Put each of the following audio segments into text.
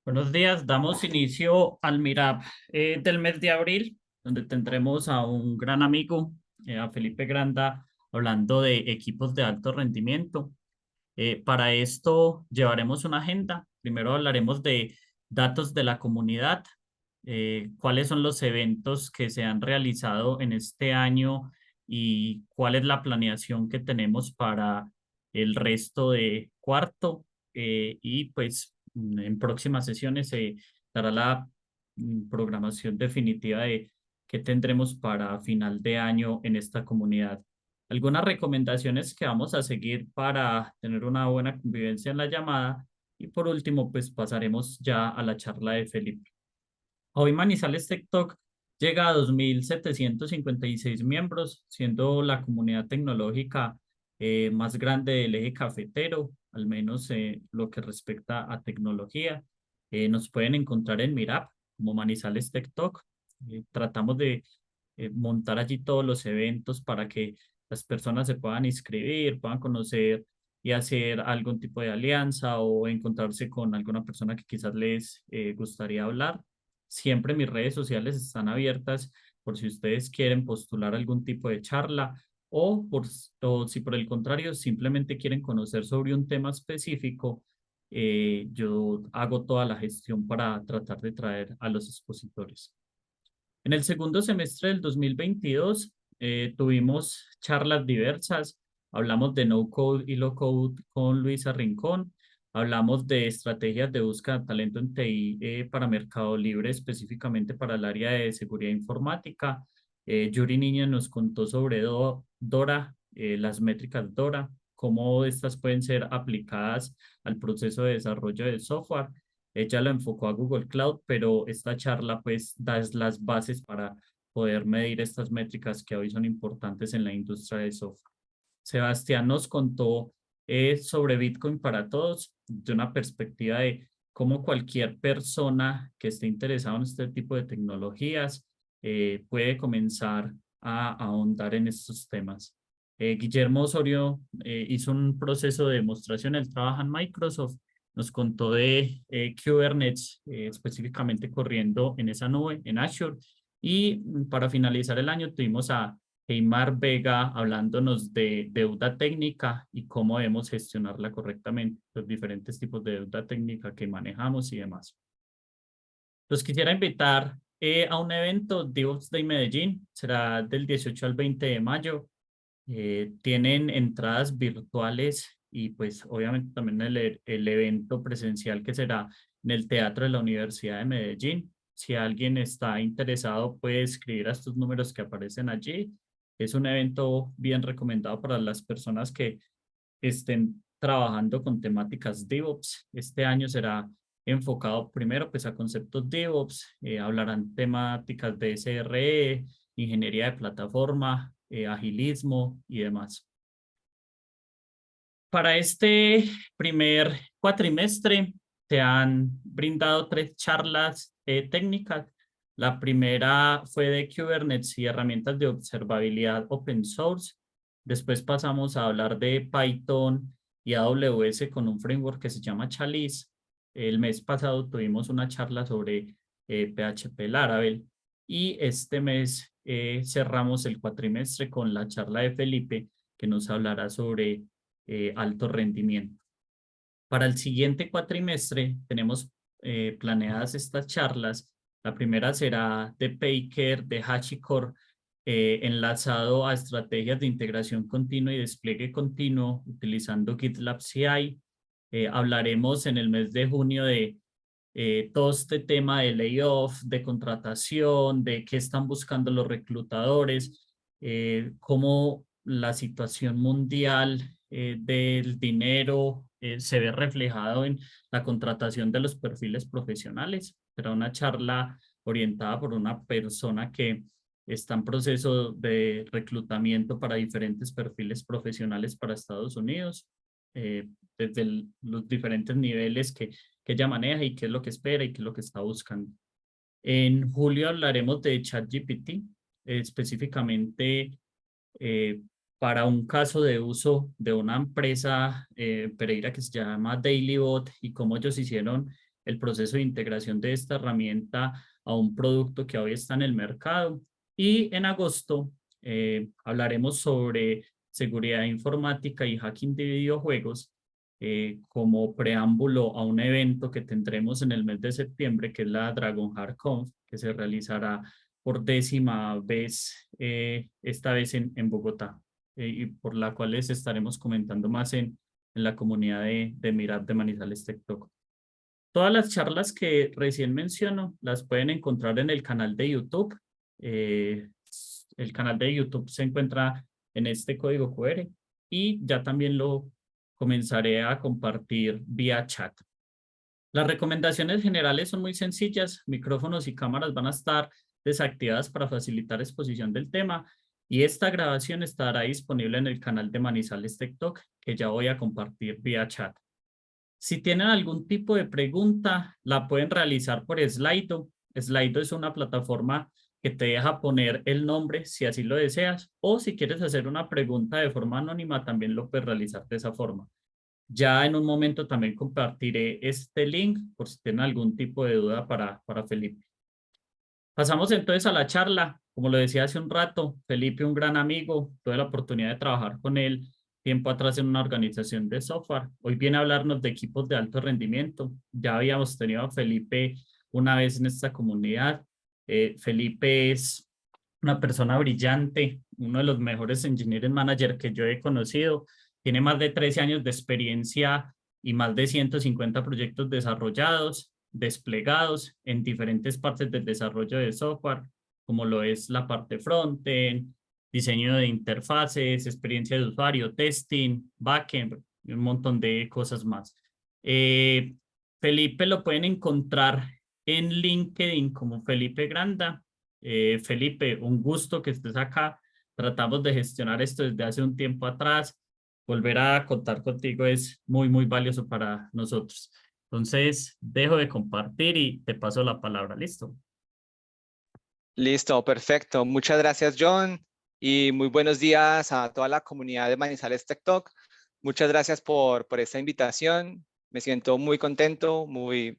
Buenos días, damos inicio al Meetup del mes de abril, donde tendremos a un gran amigo, a Felipe Granda, hablando de equipos de alto rendimiento. Para esto llevaremos una agenda. Primero hablaremos de datos de la comunidad, cuáles son los eventos que se han realizado en este año y cuál es la planeación que tenemos para el resto de cuarto. Y pues en próximas sesiones se dará la programación definitiva de qué tendremos para final de año en esta comunidad. Algunas recomendaciones que vamos a seguir para tener una buena convivencia en la llamada. Y por último, pues pasaremos ya a la charla de Felipe. Hoy Manizales TikTok llega a 2.756 miembros, siendo la comunidad tecnológica más grande del eje cafetero, al menos lo que respecta a tecnología. Nos pueden encontrar en Meetup como Manizales TikTok. Tratamos de montar allí todos los eventos para que las personas se puedan inscribir, puedan conocer y hacer algún tipo de alianza o encontrarse con alguna persona que quizás les gustaría hablar. Siempre mis redes sociales están abiertas por si ustedes quieren postular algún tipo de charla o si por el contrario simplemente quieren conocer sobre un tema específico. Yo hago toda la gestión para tratar de traer a los expositores. En el segundo semestre del 2022 tuvimos charlas diversas. Hablamos de no code y low code con Luisa Rincón. Hablamos de estrategias de búsqueda de talento en TI para Mercado Libre, específicamente para el área de seguridad informática. Yuri Niña nos contó sobre Dora, las métricas Dora, cómo estas pueden ser aplicadas al proceso de desarrollo del software. Ella lo enfocó a Google Cloud, pero esta charla pues da las bases para poder medir estas métricas que hoy son importantes en la industria de software. Sebastián nos contó sobre Bitcoin para todos, de una perspectiva de cómo cualquier persona que esté interesada en este tipo de tecnologías puede comenzar a ahondar en estos temas. Guillermo Osorio hizo un proceso de demostración, él trabaja en Microsoft, nos contó de Kubernetes, específicamente corriendo en esa nube, en Azure. Y para finalizar el año tuvimos a Eymar Vega hablándonos de deuda técnica y cómo debemos gestionarla correctamente, los diferentes tipos de deuda técnica que manejamos y demás. Los quisiera invitar a un evento DevOps Day Medellín, será del 18 al 20 de mayo. Tienen entradas virtuales y pues obviamente también el evento presencial que será en el Teatro de la Universidad de Medellín. Si alguien está interesado, puede escribir a estos números que aparecen allí. Es un evento bien recomendado para las personas que estén trabajando con temáticas DevOps. Este año será enfocado primero pues a conceptos DevOps, hablarán temáticas de SRE, ingeniería de plataforma, agilismo y demás. Para este primer cuatrimestre se han brindado tres charlas técnicas. La primera fue de Kubernetes y herramientas de observabilidad open source. Después pasamos a hablar de Python y AWS con un framework que se llama Chalice. El mes pasado tuvimos una charla sobre PHP Laravel y este mes cerramos el cuatrimestre con la charla de Felipe que nos hablará sobre alto rendimiento. Para el siguiente cuatrimestre tenemos planeadas estas charlas. La primera será de Packer, de HashiCorp, enlazado a estrategias de integración continua y despliegue continuo utilizando GitLab CI. Hablaremos en el mes de junio de todo este tema de layoff, de contratación, de qué están buscando los reclutadores, cómo la situación mundial del dinero se ve reflejado en la contratación de los perfiles profesionales. Será una charla orientada por una persona que está en proceso de reclutamiento para diferentes perfiles profesionales para Estados Unidos, desde los diferentes niveles que ella maneja y qué es lo que espera y qué es lo que está buscando. En julio hablaremos de ChatGPT, específicamente eh, para un caso de uso de una empresa Pereira que se llama DailyBot y cómo ellos hicieron el proceso de integración de esta herramienta a un producto que hoy está en el mercado. Y en agosto hablaremos sobre seguridad informática y hacking de videojuegos como preámbulo a un evento que tendremos en el mes de septiembre, que es la Dragon Heart Conf, que se realizará por 10ª vez, esta vez en Bogotá, y por la cual les estaremos comentando más en la comunidad de Mirap de Manizales Tech Talk. Todas las charlas que recién menciono las pueden encontrar en el canal de YouTube. El canal de YouTube se encuentra en este código QR y ya también lo comenzaré a compartir vía chat. Las recomendaciones generales son muy sencillas. Micrófonos y cámaras van a estar desactivadas para facilitar exposición del tema y esta grabación estará disponible en el canal de Manizales Tech Talk que ya voy a compartir vía chat. Si tienen algún tipo de pregunta, la pueden realizar por Slido. Slido es una plataforma que te deja poner el nombre si así lo deseas, o si quieres hacer una pregunta de forma anónima, también lo puedes realizar de esa forma. Ya en un momento también compartiré este link por si tienen algún tipo de duda para Felipe. Pasamos entonces a la charla. Como lo decía hace un rato, Felipe, un gran amigo, tuve la oportunidad de trabajar con él tiempo atrás en una organización de software. Hoy viene a hablarnos de equipos de alto rendimiento. Ya habíamos tenido a Felipe una vez en esta comunidad. Felipe es una persona brillante, uno de los mejores engineering manager que yo he conocido. Tiene más de 13 años de experiencia y más de 150 proyectos desarrollados, desplegados en diferentes partes del desarrollo de software, como lo es la parte frontend, diseño de interfaces, experiencia de usuario, testing, backend y un montón de cosas más. Felipe lo pueden encontrar en LinkedIn como Felipe Granda. Felipe, un gusto que estés acá. Tratamos de gestionar esto desde hace un tiempo atrás. Volver a contar contigo es muy, muy valioso para nosotros. Entonces, dejo de compartir y te paso la palabra. ¿Listo? Listo, perfecto. Muchas gracias, John, y muy buenos días a toda la comunidad de Manizales Tech Talk. Muchas gracias por esta invitación. Me siento muy contento, muy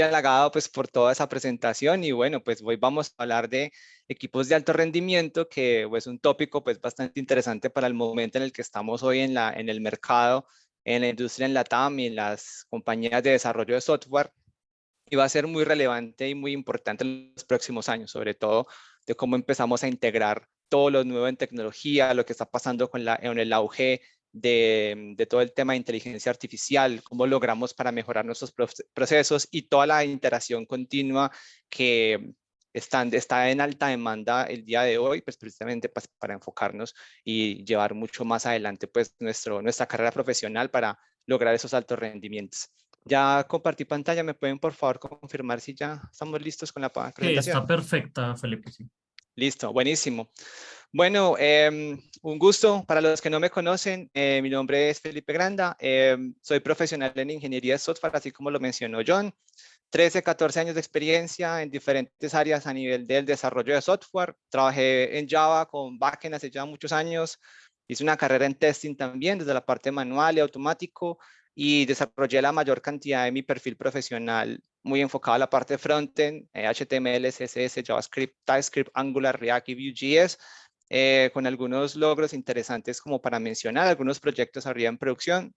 halagado pues por toda esa presentación y bueno, pues hoy vamos a hablar de equipos de alto rendimiento, que es pues, un tópico pues bastante interesante para el momento en el que estamos hoy en el mercado, en la industria en la TAM y en las compañías de desarrollo de software. Y va a ser muy relevante y muy importante en los próximos años, sobre todo de cómo empezamos a integrar todo lo nuevo en tecnología, lo que está pasando con en el auge de todo el tema de inteligencia artificial, cómo logramos para mejorar nuestros procesos y toda la interacción continua que está en alta demanda el día de hoy, pues precisamente para enfocarnos y llevar mucho más adelante pues nuestra carrera profesional para lograr esos altos rendimientos. Ya compartí pantalla, ¿me pueden por favor confirmar si ya estamos listos con la Sí, presentación? está perfecta, Felipe. Sí. Listo, buenísimo. Bueno, un gusto. Para los que no me conocen, mi nombre es Felipe Granda. Soy profesional en ingeniería de software, así como lo mencionó John. 13, 14 años de experiencia en diferentes áreas a nivel del desarrollo de software. Trabajé en Java con backend hace ya muchos años. Hice una carrera en testing también, desde la parte manual y automático, y desarrollé la mayor cantidad de mi perfil profesional muy enfocado a la parte frontend, HTML, CSS, JavaScript, TypeScript, Angular, React y Vue.js, con algunos logros interesantes como para mencionar, algunos proyectos arriba en producción,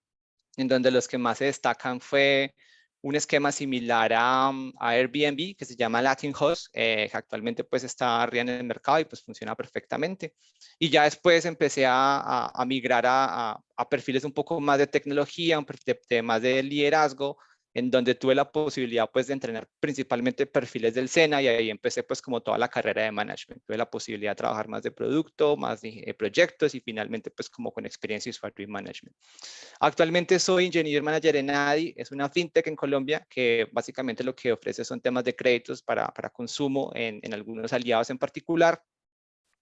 en donde los que más se destacan fue un esquema similar a Airbnb, que se llama Latin Host, que actualmente pues está arriba en el mercado y pues funciona perfectamente. Y ya después empecé a migrar a perfiles un poco más de tecnología, un perfil de más de liderazgo, en donde tuve la posibilidad pues de entrenar principalmente perfiles del SENA, y ahí empecé pues como toda la carrera de management. Tuve la posibilidad de trabajar más de producto, más de proyectos y finalmente pues como con experiencia de usuario y management. Actualmente soy Engineer Manager en ADI, es una fintech en Colombia que básicamente lo que ofrece son temas de créditos para consumo en algunos aliados en particular.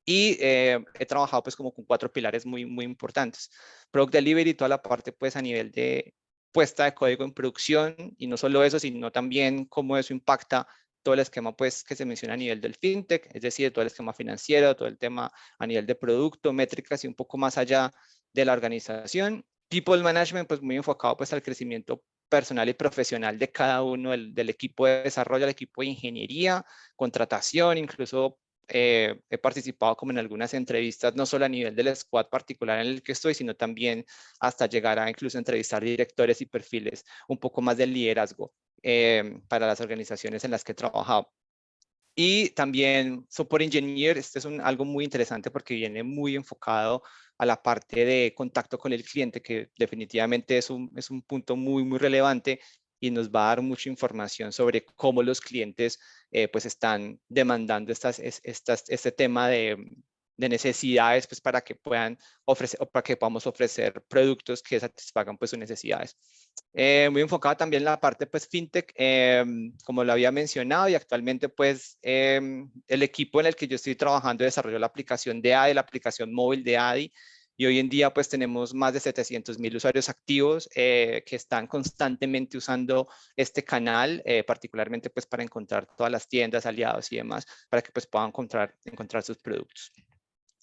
Y he trabajado pues como con 4 pilares muy importantes. Product Delivery, toda la parte pues a nivel de puesta de código en producción, y no solo eso, sino también cómo eso impacta todo el esquema pues que se menciona a nivel del fintech, es decir, todo el esquema financiero, todo el tema a nivel de producto, métricas y un poco más allá de la organización. People Management, pues muy enfocado pues al crecimiento personal y profesional de cada uno del equipo de desarrollo, al equipo de ingeniería, contratación, incluso he participado como en algunas entrevistas, no solo a nivel del squad particular en el que estoy, sino también hasta llegar a incluso entrevistar directores y perfiles un poco más de liderazgo para las organizaciones en las que he trabajado. Y también Support Engineer, este es algo muy interesante porque viene muy enfocado a la parte de contacto con el cliente, que definitivamente es un punto muy, muy relevante y nos va a dar mucha información sobre cómo los clientes pues están demandando este tema de necesidades pues para que puedan ofrecer o para que podamos ofrecer productos que satisfagan pues sus necesidades. Muy enfocado también en la parte pues fintech, como lo había mencionado, y actualmente pues el equipo en el que yo estoy trabajando desarrolló la aplicación de ADI, la aplicación móvil de ADI, y hoy en día pues tenemos más de 700,000 usuarios activos que están constantemente usando este canal, particularmente pues para encontrar todas las tiendas, aliados y demás, para que pues puedan encontrar sus productos.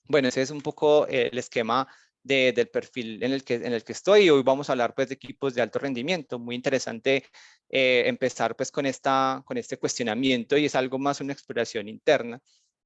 Bueno, ese es un poco el esquema del perfil en el que estoy, y hoy vamos a hablar pues de equipos de alto rendimiento. Muy interesante empezar pues con este cuestionamiento, y es algo más una exploración interna.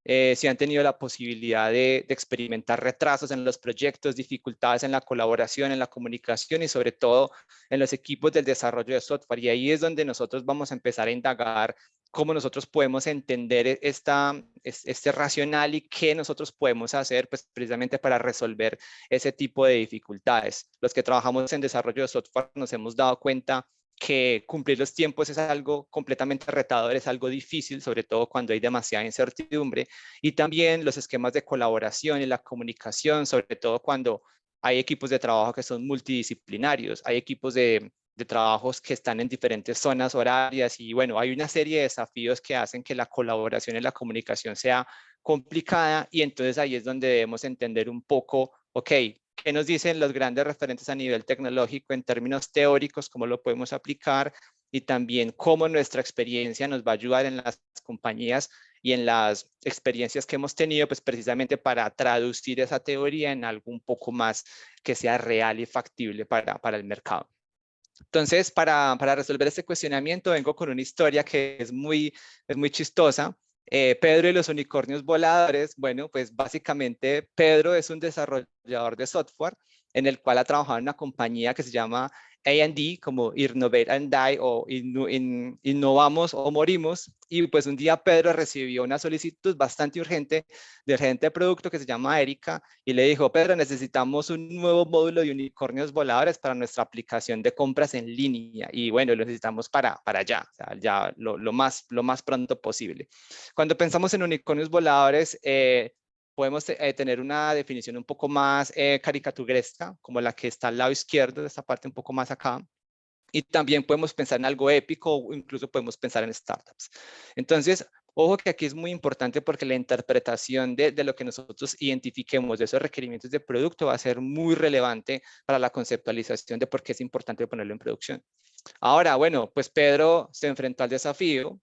Si han tenido la posibilidad de experimentar retrasos en los proyectos, dificultades en la colaboración, en la comunicación y sobre todo en los equipos del desarrollo de software. Y ahí es donde nosotros vamos a empezar a indagar cómo nosotros podemos entender este racional y qué nosotros podemos hacer pues, precisamente para resolver ese tipo de dificultades. Los que trabajamos en desarrollo de software nos hemos dado cuenta que cumplir los tiempos es algo completamente retador, es algo difícil, sobre todo cuando hay demasiada incertidumbre, y también los esquemas de colaboración y la comunicación, sobre todo cuando hay equipos de trabajo que son multidisciplinarios, hay equipos de trabajos que están en diferentes zonas horarias, y bueno, hay una serie de desafíos que hacen que la colaboración y la comunicación sea complicada, y entonces ahí es donde debemos entender un poco, ok, ¿qué nos dicen los grandes referentes a nivel tecnológico en términos teóricos? ¿Cómo lo podemos aplicar? Y también cómo nuestra experiencia nos va a ayudar en las compañías y en las experiencias que hemos tenido, pues precisamente para traducir esa teoría en algo un poco más que sea real y factible para el mercado. Entonces, para resolver este cuestionamiento, vengo con una historia que es muy chistosa. Pedro y los unicornios voladores. Bueno, pues básicamente Pedro es un desarrollador de software en el cual ha trabajado en una compañía que se llama A&D, como Innovate and Die, o Innovamos o Morimos. Y pues un día Pedro recibió una solicitud bastante urgente del gerente de producto que se llama Erika, y le dijo: Pedro, necesitamos un nuevo módulo de unicornios voladores para nuestra aplicación de compras en línea, y bueno, lo necesitamos para allá, o sea, ya lo más pronto posible. Cuando pensamos en unicornios voladores, podemos tener una definición un poco más caricaturesca, como la que está al lado izquierdo, de esta parte un poco más acá. Y también podemos pensar en algo épico, o incluso podemos pensar en startups. Entonces, ojo que aquí es muy importante, porque la interpretación de lo que nosotros identifiquemos de esos requerimientos de producto va a ser muy relevante para la conceptualización de por qué es importante ponerlo en producción. Ahora, bueno, pues Pedro se enfrentó al desafío.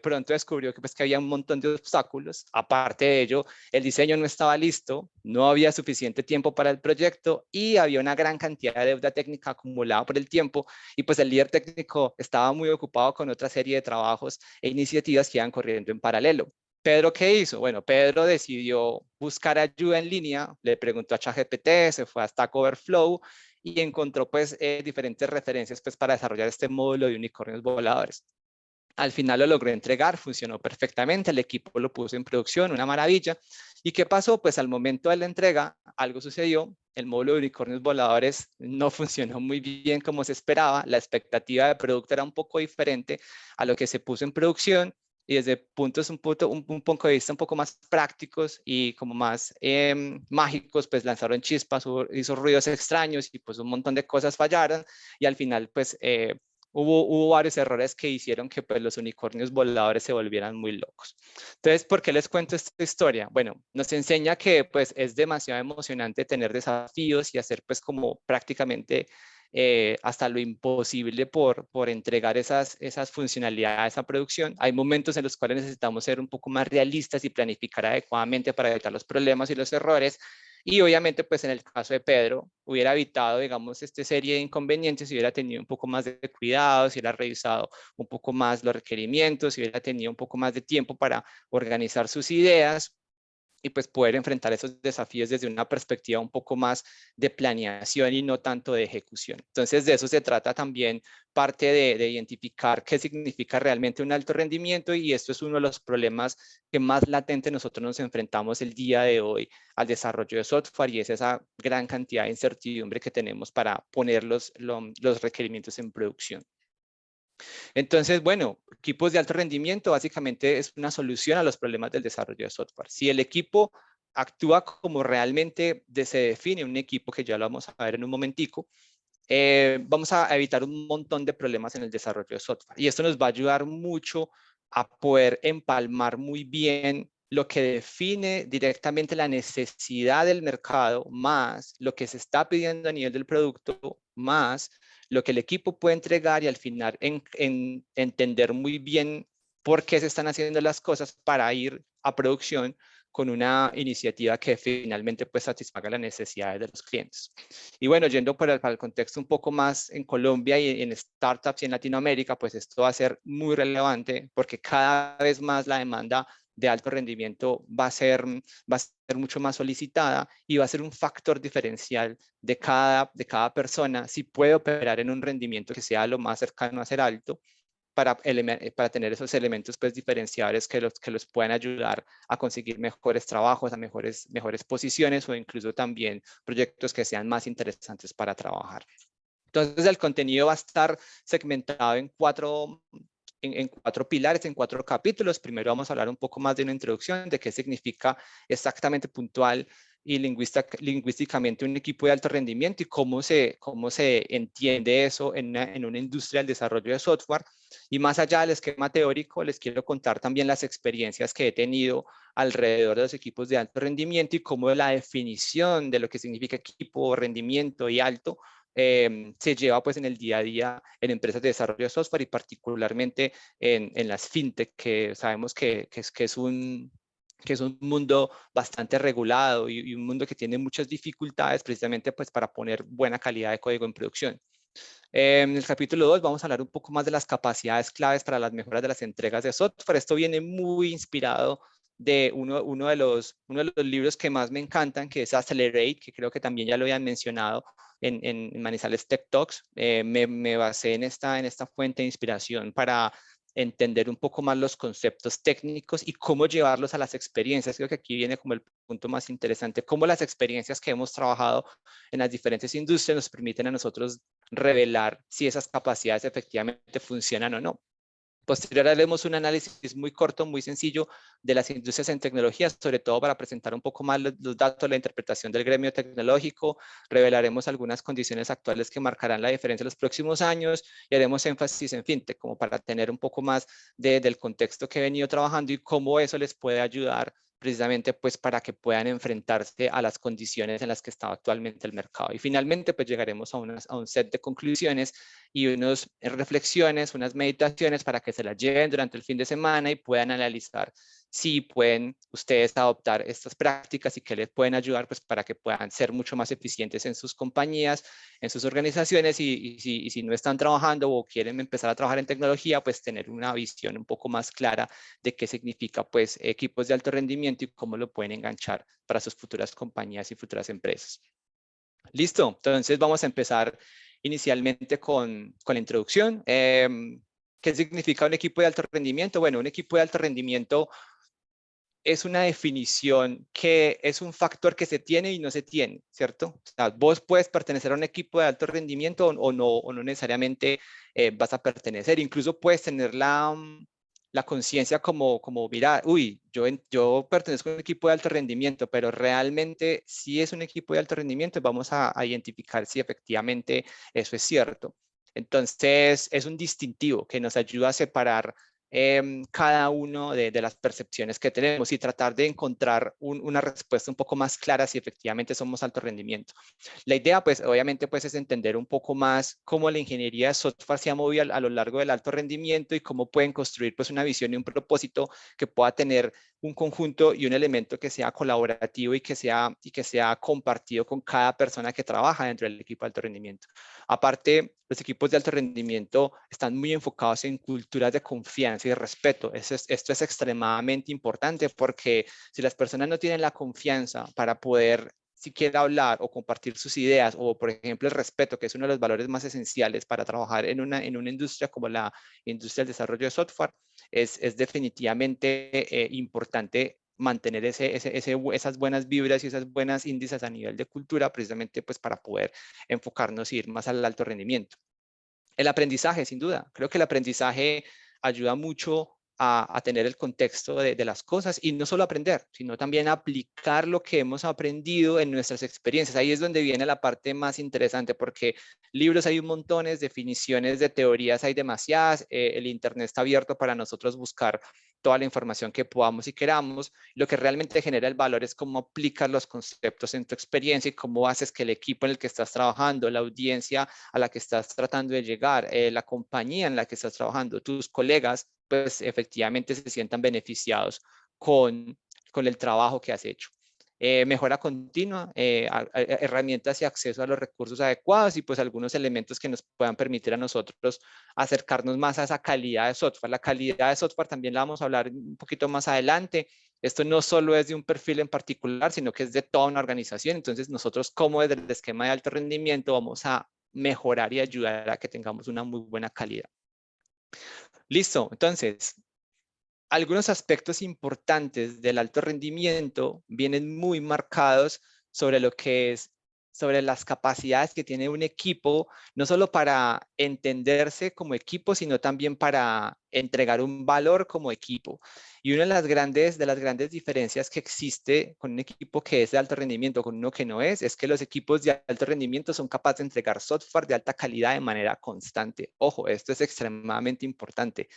Pronto descubrió que había un montón de obstáculos. Aparte de ello, el diseño no estaba listo, no había suficiente tiempo para el proyecto, y había una gran cantidad de deuda técnica acumulada por el tiempo, y pues el líder técnico estaba muy ocupado con otra serie de trabajos e iniciativas que iban corriendo en paralelo. Pedro, ¿qué hizo? Bueno, Pedro decidió buscar ayuda en línea, le preguntó a ChatGPT, se fue a Stack Overflow y encontró pues diferentes referencias pues para desarrollar este módulo de unicornios voladores. Al final lo logró entregar, funcionó perfectamente, el equipo lo puso en producción, una maravilla. ¿Y qué pasó? Pues al momento de la entrega, algo sucedió. El módulo de unicornios voladores no funcionó muy bien como se esperaba. La expectativa de producto era un poco diferente a lo que se puso en producción. Y desde un punto de vista un poco más prácticos y como más mágicos, pues lanzaron chispas, hizo ruidos extraños, y pues un montón de cosas fallaron. Y al final, pues hubo varios errores que hicieron que pues, los unicornios voladores se volvieran muy locos. Entonces, ¿por qué les cuento esta historia? Bueno, nos enseña que pues, es demasiado emocionante tener desafíos y hacer pues como prácticamente hasta lo imposible por entregar esas funcionalidades a producción. Hay momentos en los cuales necesitamos ser un poco más realistas y planificar adecuadamente para evitar los problemas y los errores. Y obviamente, pues en el caso de Pedro, hubiera evitado, digamos, esta serie de inconvenientes si hubiera tenido un poco más de cuidado, si hubiera revisado un poco más los requerimientos, si hubiera tenido un poco más de tiempo para organizar sus ideas y pues poder enfrentar esos desafíos desde una perspectiva un poco más de planeación y no tanto de ejecución. Entonces, de eso se trata también parte de identificar qué significa realmente un alto rendimiento, y esto es uno de los problemas que más latente nosotros nos enfrentamos el día de hoy al desarrollo de software, y es esa gran cantidad de incertidumbre que tenemos para poner los requerimientos en producción. Entonces, bueno, equipos de alto rendimiento básicamente es una solución a los problemas del desarrollo de software. Si el equipo actúa como realmente se define un equipo, que ya lo vamos a ver en un momentico, vamos a evitar un montón de problemas en el desarrollo de software. Y esto nos va a ayudar mucho a poder empalmar muy bien lo que define directamente la necesidad del mercado, más lo que se está pidiendo a nivel del producto, más lo que el equipo puede entregar, y al final entender muy bien por qué se están haciendo las cosas para ir a producción con una iniciativa que finalmente pues satisfaga las necesidades de los clientes. Y bueno, yendo para el contexto un poco más en Colombia y en startups y en Latinoamérica, pues esto va a ser muy relevante porque cada vez más la demanda de alto rendimiento va a ser mucho más solicitada, y va a ser un factor diferencial de cada persona si puede operar en un rendimiento que sea lo más cercano a ser alto, para tener esos elementos pues diferenciadores que los puedan ayudar a conseguir mejores trabajos, a mejores posiciones, o incluso también proyectos que sean más interesantes para trabajar. Entonces el contenido va a estar segmentado en cuatro pilares, en 4 capítulos. Primero vamos a hablar un poco más de una introducción de qué significa exactamente puntual y lingüísticamente un equipo de alto rendimiento, y cómo se entiende eso en una industria del desarrollo de software. Y más allá del esquema teórico, les quiero contar también las experiencias que he tenido alrededor de los equipos de alto rendimiento, y cómo la definición de lo que significa equipo, rendimiento y alto se lleva pues en el día a día en empresas de desarrollo de software, y particularmente en las fintech, que sabemos que es un mundo bastante regulado, y un mundo que tiene muchas dificultades precisamente pues para poner buena calidad de código en producción. En el capítulo 2 vamos a hablar un poco más de las capacidades claves para las mejoras de las entregas de software. Esto viene muy inspirado de uno de los libros que más me encantan, que es Accelerate, que creo que también ya lo habían mencionado en Manizales Tech Talks. Me basé en esta fuente de inspiración para entender un poco más los conceptos técnicos y cómo llevarlos a las experiencias. Creo que aquí viene como el punto más interesante, cómo las experiencias que hemos trabajado en las diferentes industrias nos permiten a nosotros revelar si esas capacidades efectivamente funcionan o no. Posterior haremos un análisis muy corto, muy sencillo de las industrias en tecnología, sobre todo para presentar un poco más los datos, la interpretación del gremio tecnológico. Revelaremos algunas condiciones actuales que marcarán la diferencia en los próximos años, y haremos énfasis en fintech, como para tener un poco más del contexto que he venido trabajando y cómo eso les puede ayudar precisamente pues para que puedan enfrentarse a las condiciones en las que está actualmente el mercado. Y finalmente pues llegaremos a un set de conclusiones y unas reflexiones, unas meditaciones para que se las lleven durante el fin de semana y puedan analizar si pueden ustedes adoptar estas prácticas y qué les pueden ayudar pues para que puedan ser mucho más eficientes en sus compañías, en sus organizaciones, y si no están trabajando o quieren empezar a trabajar en tecnología, pues tener una visión un poco más clara de qué significa pues equipos de alto rendimiento y cómo lo pueden enganchar para sus futuras compañías y futuras empresas. Listo, entonces vamos a empezar inicialmente con la introducción. ¿Qué significa un equipo de alto rendimiento? Bueno, un equipo de alto rendimiento es una definición que es un factor que se tiene y no se tiene, ¿cierto? O sea, vos puedes pertenecer a un equipo de alto rendimiento o no necesariamente vas a pertenecer. Incluso puedes tener la conciencia como, mira, uy, yo pertenezco a un equipo de alto rendimiento, pero realmente si es un equipo de alto rendimiento, vamos a identificar si efectivamente eso es cierto. Entonces, es un distintivo que nos ayuda a separar cada uno de las percepciones que tenemos y tratar de encontrar una respuesta un poco más clara si efectivamente somos alto rendimiento. La idea, pues, obviamente, pues, es entender un poco más cómo la ingeniería de software se ha movido a lo largo del alto rendimiento y cómo pueden construir, pues, una visión y un propósito que pueda tener un conjunto y un elemento que sea colaborativo y que sea compartido con cada persona que trabaja dentro del equipo de alto rendimiento. Aparte, los equipos de alto rendimiento están muy enfocados en culturas de confianza y de respeto. Esto es extremadamente importante porque si las personas no tienen la confianza para poder siquiera hablar o compartir sus ideas, o por ejemplo el respeto, que es uno de los valores más esenciales para trabajar en una industria como la industria del desarrollo de software, es definitivamente importante mantener esas buenas vibras y esas buenas índices a nivel de cultura, precisamente pues para poder enfocarnos y ir más al alto rendimiento. El aprendizaje, sin duda. Creo que el aprendizaje ayuda mucho a tener el contexto de las cosas y no solo aprender, sino también aplicar lo que hemos aprendido en nuestras experiencias. Ahí es donde viene la parte más interesante porque libros hay un montón, definiciones de teorías hay demasiadas, el Internet está abierto para nosotros buscar toda la información que podamos y queramos. Lo que realmente genera el valor es cómo aplicas los conceptos en tu experiencia y cómo haces que el equipo en el que estás trabajando, la audiencia a la que estás tratando de llegar, la compañía en la que estás trabajando, tus colegas, pues efectivamente se sientan beneficiados con, con el trabajo que has hecho. Mejora continua, herramientas y acceso a los recursos adecuados y pues algunos elementos que nos puedan permitir a nosotros acercarnos más a esa calidad de software. La calidad de software también la vamos a hablar un poquito más adelante. Esto no solo es de un perfil en particular, sino que es de toda una organización. Entonces nosotros como desde el esquema de alto rendimiento vamos a mejorar y ayudar a que tengamos una muy buena calidad. Listo, entonces algunos aspectos importantes del alto rendimiento vienen muy marcados sobre lo que es, sobre las capacidades que tiene un equipo, no solo para entenderse como equipo, sino también para entregar un valor como equipo. Y una de las grandes diferencias que existe con un equipo que es de alto rendimiento con uno que no es que los equipos de alto rendimiento son capaces de entregar software de alta calidad de manera constante. Ojo, esto es extremadamente importante.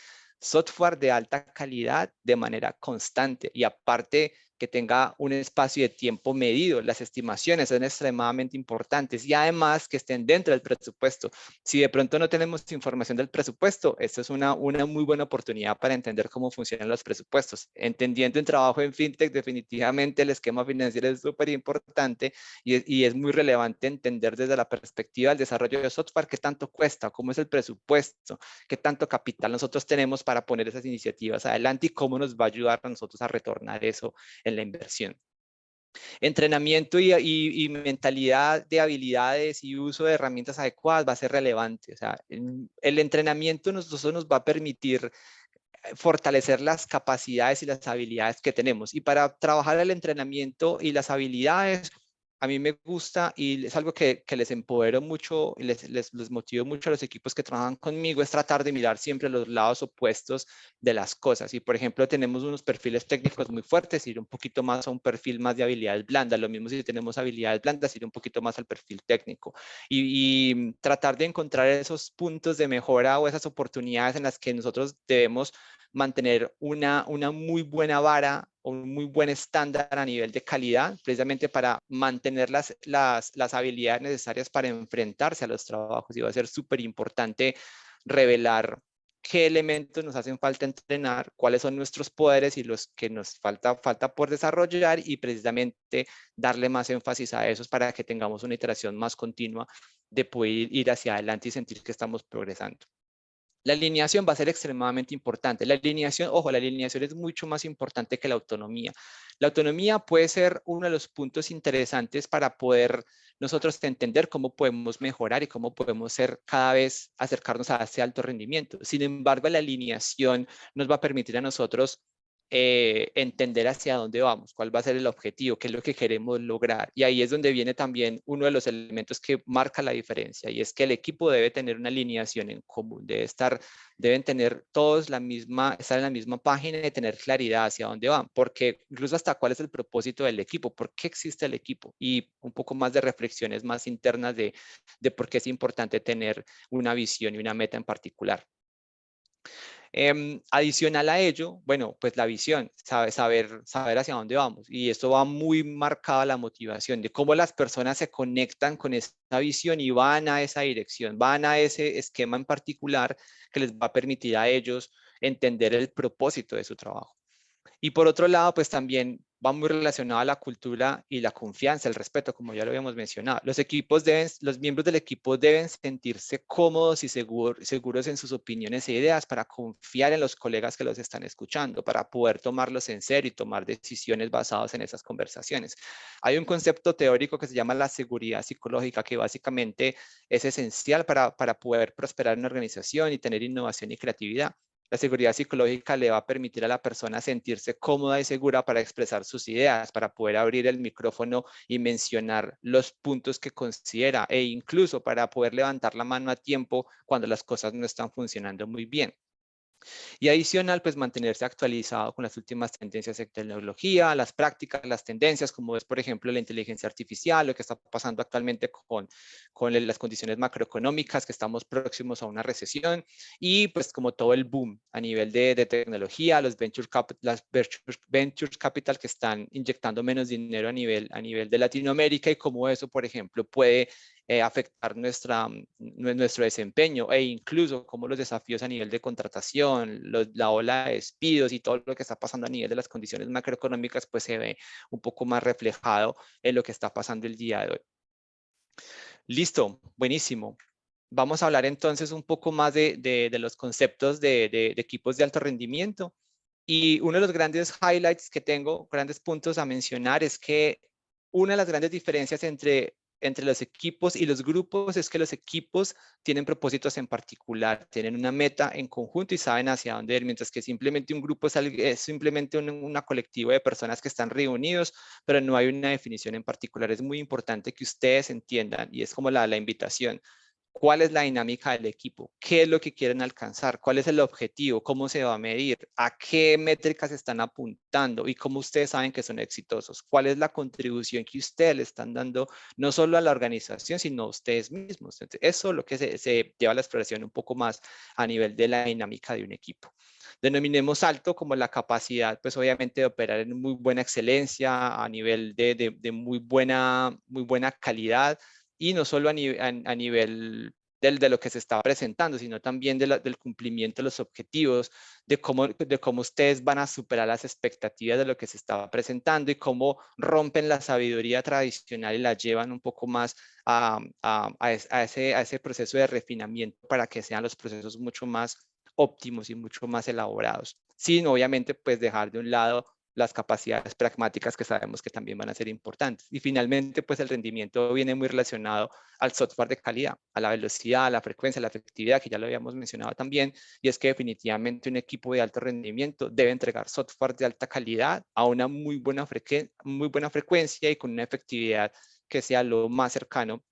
Software de alta calidad de manera constante y aparte que tenga un espacio de tiempo medido. Las estimaciones son extremadamente importantes y además que estén dentro del presupuesto. Si de pronto no tenemos información del presupuesto, esto es una muy buena oportunidad para entender cómo funcionan los presupuestos. Entendiendo en trabajo en FinTech, definitivamente el esquema financiero es súper importante y es muy relevante entender desde la perspectiva del desarrollo de software qué tanto cuesta, cómo es el presupuesto, qué tanto capital nosotros tenemos para poner esas iniciativas adelante y cómo nos va a ayudar a nosotros a retornar eso en la inversión. Entrenamiento y mentalidad de habilidades y uso de herramientas adecuadas va a ser relevante. O sea, el entrenamiento nosotros nos va a permitir fortalecer las capacidades y las habilidades que tenemos. Y para trabajar el entrenamiento y las habilidades, a mí me gusta y es algo que les empodero mucho y les motivo mucho a los equipos que trabajan conmigo, es tratar de mirar siempre los lados opuestos de las cosas. Y por ejemplo, tenemos unos perfiles técnicos muy fuertes, ir un poquito más a un perfil más de habilidades blandas. Lo mismo si tenemos habilidades blandas, ir un poquito más al perfil técnico. Y tratar de encontrar esos puntos de mejora o esas oportunidades en las que nosotros debemos mantener una muy buena vara o un muy buen estándar a nivel de calidad, precisamente para mantener las habilidades necesarias para enfrentarse a los trabajos. Y va a ser súper importante revelar qué elementos nos hacen falta entrenar, cuáles son nuestros poderes y los que nos falta por desarrollar y precisamente darle más énfasis a esos para que tengamos una iteración más continua de poder ir hacia adelante y sentir que estamos progresando. La alineación va a ser extremadamente importante. La alineación, ojo, la alineación es mucho más importante que la autonomía. La autonomía puede ser uno de los puntos interesantes para poder nosotros entender cómo podemos mejorar y cómo podemos ser cada vez acercarnos a ese alto rendimiento. Sin embargo, la alineación nos va a permitir a nosotros entender hacia dónde vamos, cuál va a ser el objetivo, qué es lo que queremos lograr. Y ahí es donde viene también uno de los elementos que marca la diferencia y es que el equipo debe tener una alineación en común, deben tener todos estar en la misma página y tener claridad hacia dónde van, porque incluso hasta cuál es el propósito del equipo, por qué existe el equipo y un poco más de reflexiones más internas de por qué es importante tener una visión y una meta en particular. Adicional a ello, bueno, pues la visión, saber hacia dónde vamos. Y esto va muy marcado a la motivación, de cómo las personas se conectan con esa visión y van a esa dirección, van a ese esquema en particular que les va a permitir a ellos entender el propósito de su trabajo. Y por otro lado, pues también va muy relacionado a la cultura y la confianza, el respeto, como ya lo habíamos mencionado. Los miembros del equipo deben sentirse cómodos y seguros en sus opiniones e ideas para confiar en los colegas que los están escuchando, para poder tomarlos en serio y tomar decisiones basadas en esas conversaciones. Hay un concepto teórico que se llama la seguridad psicológica, que básicamente es esencial para poder prosperar en una organización y tener innovación y creatividad. La seguridad psicológica le va a permitir a la persona sentirse cómoda y segura para expresar sus ideas, para poder abrir el micrófono y mencionar los puntos que considera e incluso para poder levantar la mano a tiempo cuando las cosas no están funcionando muy bien. Y adicional, pues mantenerse actualizado con las últimas tendencias en tecnología, las prácticas, las tendencias, como es, por ejemplo, la inteligencia artificial, lo que está pasando actualmente con las condiciones macroeconómicas, que estamos próximos a una recesión, y pues como todo el boom a nivel de tecnología, las venture capital que están inyectando menos dinero a nivel de Latinoamérica y cómo eso, por ejemplo, puede afectar nuestro desempeño e incluso como los desafíos a nivel de contratación, la ola de despidos y todo lo que está pasando a nivel de las condiciones macroeconómicas, pues se ve un poco más reflejado en lo que está pasando el día de hoy. Listo, buenísimo. Vamos a hablar entonces un poco más de los conceptos de equipos de alto rendimiento. Y uno de los grandes highlights que tengo, grandes puntos a mencionar, es que una de las grandes diferencias entre los equipos y los grupos es que los equipos tienen propósitos en particular, tienen una meta en conjunto y saben hacia dónde ir, mientras que simplemente un grupo es simplemente una colectiva de personas que están reunidos, pero no hay una definición en particular. Es muy importante que ustedes entiendan, y es como la invitación. ¿Cuál es la dinámica del equipo? ¿Qué es lo que quieren alcanzar? ¿Cuál es el objetivo? ¿Cómo se va a medir? ¿A qué métricas están apuntando? ¿Y cómo ustedes saben que son exitosos? ¿Cuál es la contribución que ustedes le están dando no solo a la organización, sino a ustedes mismos? Entonces, eso es lo que se lleva a la exploración un poco más a nivel de la dinámica de un equipo. Denominemos alto como la capacidad, pues obviamente de operar en muy buena excelencia, a nivel de muy buena calidad, y no solo a nivel de lo que se está presentando, sino también del cumplimiento de los objetivos, de cómo ustedes van a superar las expectativas de lo que se estaba presentando y cómo rompen la sabiduría tradicional y la llevan un poco más a ese proceso de refinamiento para que sean los procesos mucho más óptimos y mucho más elaborados, sin obviamente pues dejar de un lado las capacidades pragmáticas que sabemos que también van a ser importantes. Y finalmente, pues el rendimiento viene muy relacionado al software de calidad, a la velocidad, a la frecuencia, a la efectividad, que ya lo habíamos mencionado también, y es que definitivamente un equipo de alto rendimiento debe entregar software de alta calidad a una muy buena frecuencia y con una efectividad que sea lo más cercano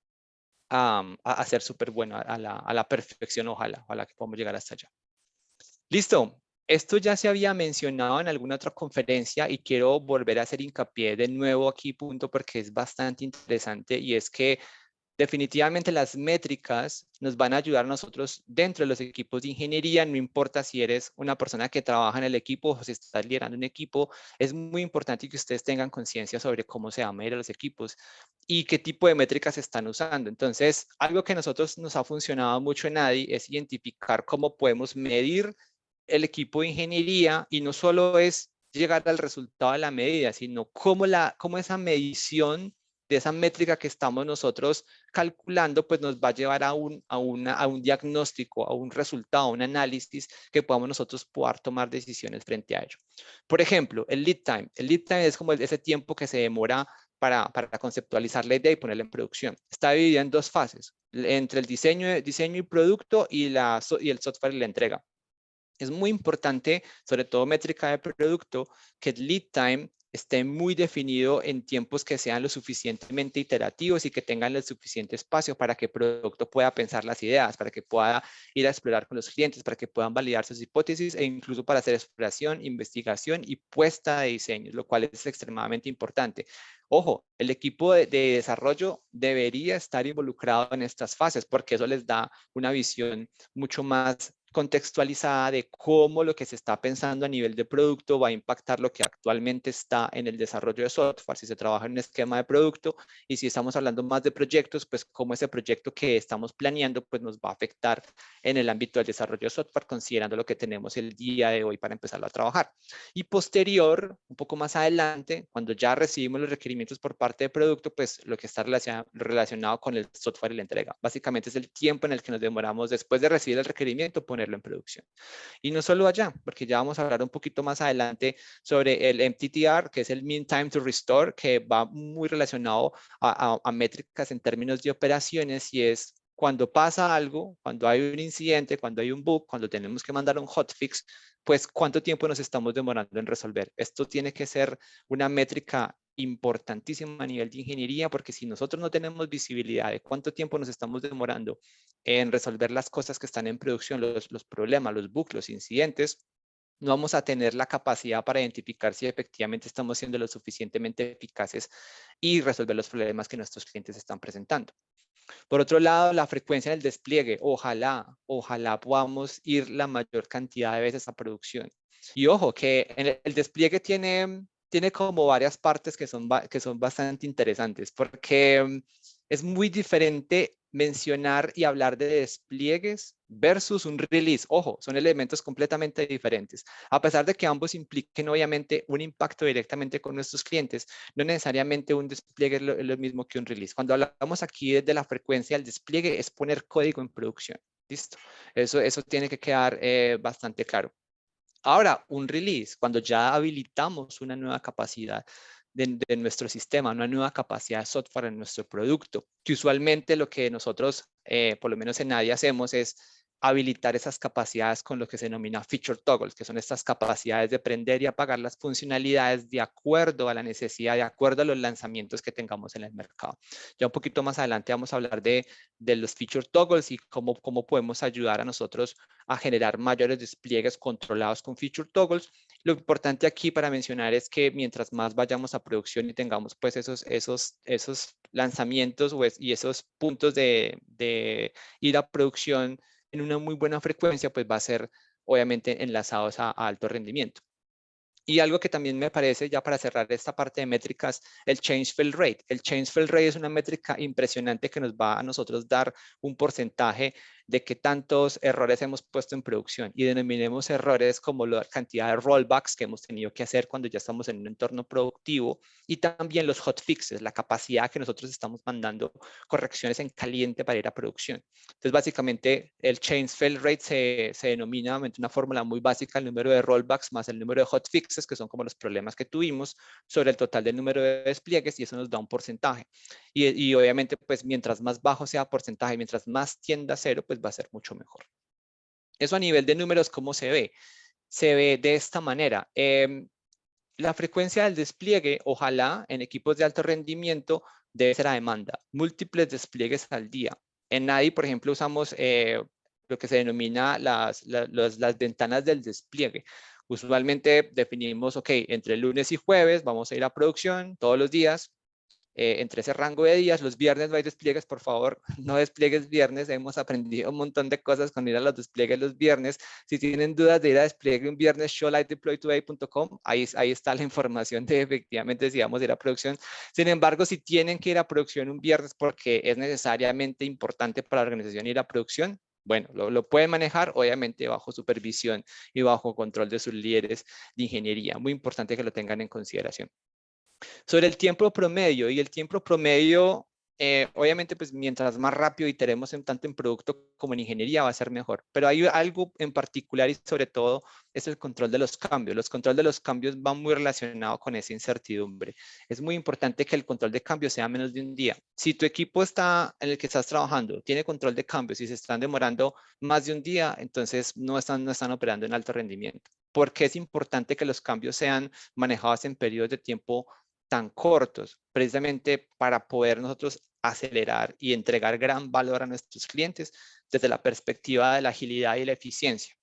a ser súper bueno, a la perfección, ojalá que podamos llegar hasta allá. Listo. Esto ya se había mencionado en alguna otra conferencia y quiero volver a hacer hincapié de nuevo aquí, punto, porque es bastante interesante, y es que definitivamente las métricas nos van a ayudar a nosotros dentro de los equipos de ingeniería, no importa si eres una persona que trabaja en el equipo o si estás liderando un equipo, es muy importante que ustedes tengan conciencia sobre cómo se van a medir los equipos y qué tipo de métricas están usando. Entonces, algo que a nosotros nos ha funcionado mucho en ADI es identificar cómo podemos medir el equipo de ingeniería, y no solo es llegar al resultado de la medida, sino cómo esa medición de esa métrica que estamos nosotros calculando, pues nos va a llevar a un diagnóstico, a un resultado, a un análisis que podamos nosotros poder tomar decisiones frente a ello. Por ejemplo, el lead time. El lead time es como ese tiempo que se demora para conceptualizar la idea y ponerla en producción. Está dividido en dos fases, entre el diseño y producto y el software y la entrega. Es muy importante, sobre todo métrica de producto, que el lead time esté muy definido en tiempos que sean lo suficientemente iterativos y que tengan el suficiente espacio para que el producto pueda pensar las ideas, para que pueda ir a explorar con los clientes, para que puedan validar sus hipótesis e incluso para hacer exploración, investigación y puesta de diseño, lo cual es extremadamente importante. Ojo, el equipo de desarrollo debería estar involucrado en estas fases porque eso les da una visión mucho más contextualizada de cómo lo que se está pensando a nivel de producto va a impactar lo que actualmente está en el desarrollo de software, si se trabaja en un esquema de producto, y si estamos hablando más de proyectos, pues cómo ese proyecto que estamos planeando pues nos va a afectar en el ámbito del desarrollo de software, considerando lo que tenemos el día de hoy para empezarlo a trabajar. Y posterior, un poco más adelante, cuando ya recibimos los requerimientos por parte de producto, pues lo que está relacionado con el software y la entrega. Básicamente es el tiempo en el que nos demoramos después de recibir el requerimiento, ponerlo en producción. Y no solo allá, porque ya vamos a hablar un poquito más adelante sobre el MTTR, que es el Mean Time to Restore, que va muy relacionado a métricas en términos de operaciones, y es cuando pasa algo, cuando hay un incidente, cuando hay un bug, cuando tenemos que mandar un hotfix, pues cuánto tiempo nos estamos demorando en resolver. Esto tiene que ser una métrica importantísima a nivel de ingeniería, porque si nosotros no tenemos visibilidad de cuánto tiempo nos estamos demorando en resolver las cosas que están en producción, los problemas, los bugs, los incidentes, no vamos a tener la capacidad para identificar si efectivamente estamos siendo lo suficientemente eficaces y resolver los problemas que nuestros clientes están presentando. Por otro lado, la frecuencia del despliegue, ojalá podamos ir la mayor cantidad de veces a producción. Y ojo, que en el despliegue tiene como varias partes que son bastante interesantes, porque es muy diferente mencionar y hablar de despliegues versus un release. Ojo, son elementos completamente diferentes. A pesar de que ambos impliquen obviamente un impacto directamente con nuestros clientes, no necesariamente un despliegue es lo mismo que un release. Cuando hablamos aquí de la frecuencia del despliegue, es poner código en producción. Listo. Eso tiene que quedar bastante claro. Ahora, un release, cuando ya habilitamos una nueva capacidad de nuestro sistema, una nueva capacidad de software en nuestro producto, que usualmente lo que nosotros, por lo menos en Nadia, hacemos es habilitar esas capacidades con lo que se denomina feature toggles, que son estas capacidades de prender y apagar las funcionalidades de acuerdo a la necesidad, de acuerdo a los lanzamientos que tengamos en el mercado. Ya un poquito más adelante vamos a hablar de los feature toggles y cómo podemos ayudar a nosotros a generar mayores despliegues controlados con feature toggles. Lo importante aquí para mencionar es que mientras más vayamos a producción y tengamos pues esos lanzamientos y esos puntos de ir a producción en una muy buena frecuencia, pues va a ser obviamente enlazados a alto rendimiento. Y algo que también me parece, ya para cerrar esta parte de métricas, el change fail rate. El change fail rate es una métrica impresionante que nos va a nosotros dar un porcentaje de qué tantos errores hemos puesto en producción, y denominemos errores como la cantidad de rollbacks que hemos tenido que hacer cuando ya estamos en un entorno productivo, y también los hotfixes, la capacidad que nosotros estamos mandando correcciones en caliente para ir a producción. Entonces, básicamente, el change fail rate se denomina una fórmula muy básica, el número de rollbacks más el número de hotfixes, que son como los problemas que tuvimos, sobre el total del número de despliegues, y eso nos da un porcentaje. Y obviamente, pues mientras más bajo sea el porcentaje, mientras más tienda a cero, pues va a ser mucho mejor. Eso a nivel de números, ¿cómo se ve? Se ve de esta manera. La frecuencia del despliegue, ojalá en equipos de alto rendimiento, debe ser a demanda. Múltiples despliegues al día. En NADI, por ejemplo, usamos lo que se denomina las ventanas del despliegue. Usualmente definimos, ok, entre lunes y jueves vamos a ir a producción todos los días, entre ese rango de días. Los viernes no hay despliegues, por favor, no despliegues viernes. Hemos aprendido un montón de cosas con ir a los despliegues los viernes. Si tienen dudas de ir a despliegue un viernes, showlightdeploytoday.com, ahí está la información de efectivamente si vamos a ir a producción. Sin embargo, si tienen que ir a producción un viernes porque es necesariamente importante para la organización ir a producción, bueno, lo pueden manejar, obviamente bajo supervisión y bajo control de sus líderes de ingeniería. Muy importante que lo tengan en consideración. Sobre el tiempo promedio, y el tiempo promedio, obviamente, pues mientras más rápido iteremos tanto en producto como en ingeniería va a ser mejor, pero hay algo en particular y sobre todo es el control de los cambios. Los controles de los cambios van muy relacionados con esa incertidumbre. Es muy importante que el control de cambios sea menos de un día. Si tu equipo en el que estás trabajando tiene control de cambios y se están demorando más de un día, entonces no están operando en alto rendimiento. Porque es importante que los cambios sean manejados en periodos de tiempo tan cortos, precisamente para poder nosotros acelerar y entregar gran valor a nuestros clientes desde la perspectiva de la agilidad y la eficiencia.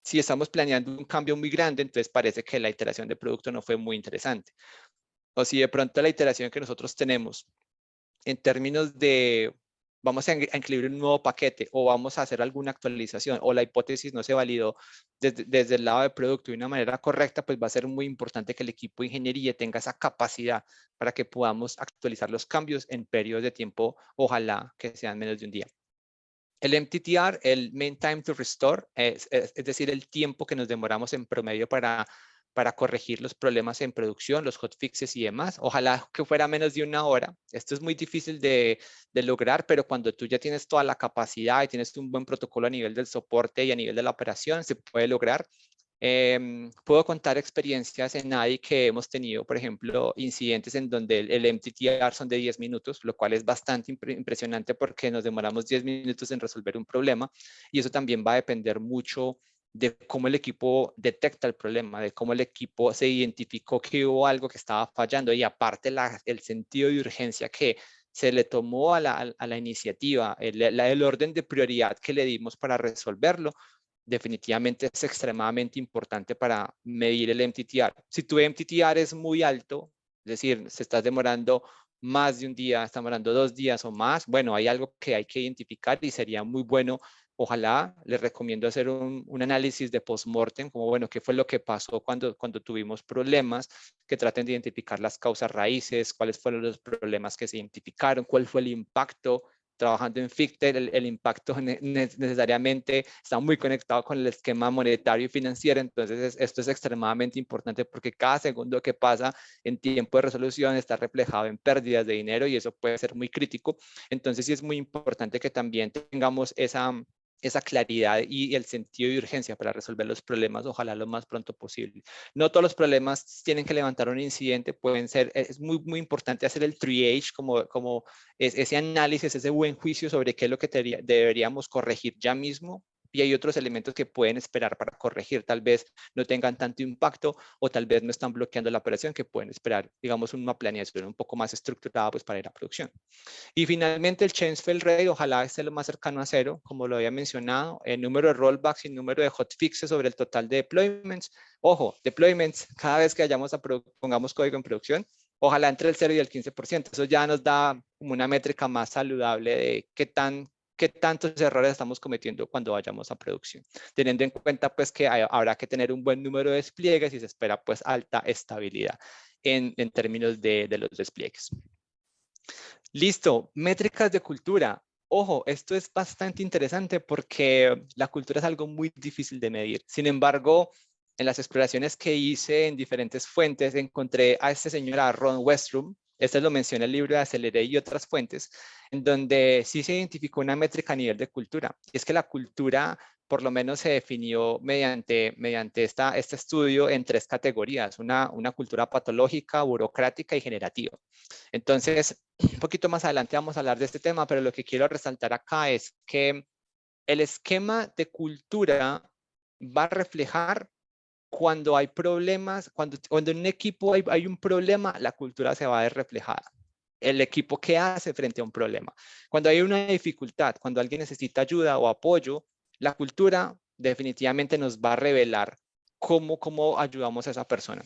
Si estamos planeando un cambio muy grande, entonces parece que la iteración de producto no fue muy interesante. O si de pronto la iteración que nosotros tenemos en términos de vamos a incluir un nuevo paquete o vamos a hacer alguna actualización o la hipótesis no se validó desde el lado de producto de una manera correcta, pues va a ser muy importante que el equipo de ingeniería tenga esa capacidad para que podamos actualizar los cambios en periodos de tiempo, ojalá que sean menos de un día. El MTTR, el Mean Time to Restore, es decir, el tiempo que nos demoramos en promedio para corregir los problemas en producción, los hotfixes y demás. Ojalá que fuera menos de una hora. Esto es muy difícil de lograr, pero cuando tú ya tienes toda la capacidad y tienes un buen protocolo a nivel del soporte y a nivel de la operación, se puede lograr. Puedo contar experiencias en ADI que hemos tenido, por ejemplo, incidentes en donde el MTTR son de 10 minutos, lo cual es bastante impresionante porque nos demoramos 10 minutos en resolver un problema y eso también va a depender mucho de cómo el equipo detecta el problema, de cómo el equipo se identificó que hubo algo que estaba fallando y aparte el sentido de urgencia que se le tomó a la iniciativa, el orden de prioridad que le dimos para resolverlo definitivamente es extremadamente importante para medir el MTTR. Si tu MTTR es muy alto, es decir, se está demorando más de un día, está demorando 2 días o más, bueno, hay algo que hay que identificar y sería muy bueno. Ojalá les recomiendo hacer un análisis de postmortem, como bueno, qué fue lo que pasó cuando tuvimos problemas, que traten de identificar las causas raíces, cuáles fueron los problemas que se identificaron, cuál fue el impacto. Trabajando en Fictel, el impacto necesariamente está muy conectado con el esquema monetario y financiero, entonces esto es extremadamente importante porque cada segundo que pasa en tiempo de resolución está reflejado en pérdidas de dinero y eso puede ser muy crítico. Entonces sí es muy importante que también tengamos esa claridad y el sentido de urgencia para resolver los problemas, ojalá lo más pronto posible. No todos los problemas tienen que levantar un incidente, pueden ser, es muy importante hacer el triage, como ese análisis, ese buen juicio sobre qué es lo que deberíamos corregir ya mismo. Y hay otros elementos que pueden esperar para corregir, tal vez no tengan tanto impacto o tal vez no están bloqueando la operación, que pueden esperar, digamos, una planeación un poco más estructurada pues, para ir a producción. Y finalmente el change fail rate, ojalá esté lo más cercano a cero, como lo había mencionado, el número de rollbacks y el número de hotfixes sobre el total de deployments. Ojo, deployments, cada vez que pongamos código en producción, ojalá entre el 0 y el 15%. Eso ya nos da como una métrica más saludable de qué tantos errores estamos cometiendo cuando vayamos a producción, teniendo en cuenta pues que habrá que tener un buen número de despliegues y se espera pues alta estabilidad en términos de los despliegues. Listo, métricas de cultura. Ojo, esto es bastante interesante porque la cultura es algo muy difícil de medir. Sin embargo, en las exploraciones que hice en diferentes fuentes, encontré a este señor, a Ron Westrum, este lo menciona el libro de Aceleré y otras fuentes, en donde sí se identificó una métrica a nivel de cultura. Y es que la cultura por lo menos se definió mediante este estudio en 3 categorías, una cultura patológica, burocrática y generativa. Entonces, un poquito más adelante vamos a hablar de este tema, pero lo que quiero resaltar acá es que el esquema de cultura va a reflejar cuando hay problemas, cuando en un equipo hay un problema, la cultura se va a ver reflejada. El equipo que hace frente a un problema. Cuando hay una dificultad, cuando alguien necesita ayuda o apoyo, la cultura definitivamente nos va a revelar cómo ayudamos a esa persona.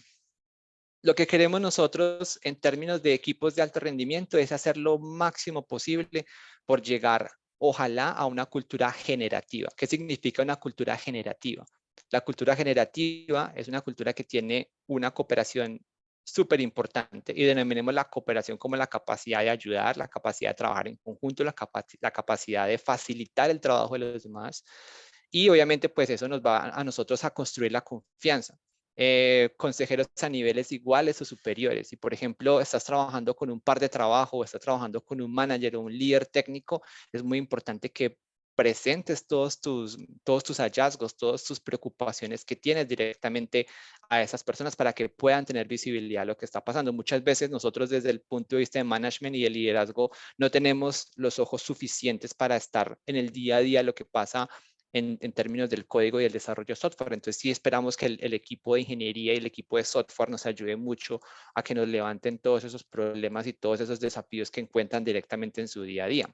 Lo que queremos nosotros en términos de equipos de alto rendimiento es hacer lo máximo posible por llegar, ojalá, a una cultura generativa. ¿Qué significa una cultura generativa? La cultura generativa es una cultura que tiene una cooperación súper importante y denominemos la cooperación como la capacidad de ayudar, la capacidad de trabajar en conjunto, la capacidad de facilitar el trabajo de los demás. Y obviamente pues eso nos va a nosotros a construir la confianza. Consejeros a niveles iguales o superiores. Si, por ejemplo, estás trabajando con un par de trabajo o estás trabajando con un manager o un líder técnico, es muy importante que presentes todos tus hallazgos, todas tus preocupaciones que tienes directamente a esas personas para que puedan tener visibilidad de lo que está pasando. Muchas veces nosotros desde el punto de vista de management y de liderazgo no tenemos los ojos suficientes para estar en el día a día lo que pasa en términos del código y el desarrollo de software. Entonces sí esperamos que el equipo de ingeniería y el equipo de software nos ayude mucho a que nos levanten todos esos problemas y todos esos desafíos que encuentran directamente en su día a día.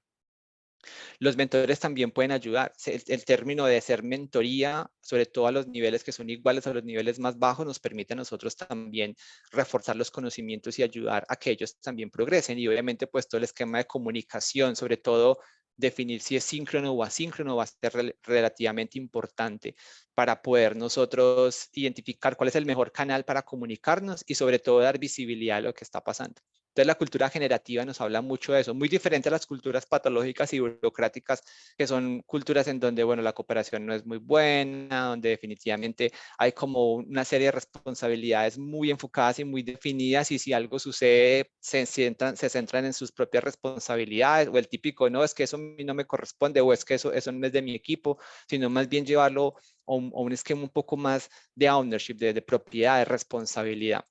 Los mentores también pueden ayudar. El término de ser mentoría, sobre todo a los niveles que son iguales a los niveles más bajos, nos permite a nosotros también reforzar los conocimientos y ayudar a que ellos también progresen. Y obviamente, pues todo el esquema de comunicación, sobre todo definir si es síncrono o asíncrono va a ser relativamente importante para poder nosotros identificar cuál es el mejor canal para comunicarnos y sobre todo dar visibilidad a lo que está pasando. Entonces la cultura generativa nos habla mucho de eso, muy diferente a las culturas patológicas y burocráticas, que son culturas en donde, bueno, la cooperación no es muy buena, donde definitivamente hay como una serie de responsabilidades muy enfocadas y muy definidas, y si algo sucede, se centran en sus propias responsabilidades, o el típico, no, es que eso a mí no me corresponde, o es que eso no es de mi equipo, sino más bien llevarlo a un esquema un poco más de ownership, de propiedad, de responsabilidad.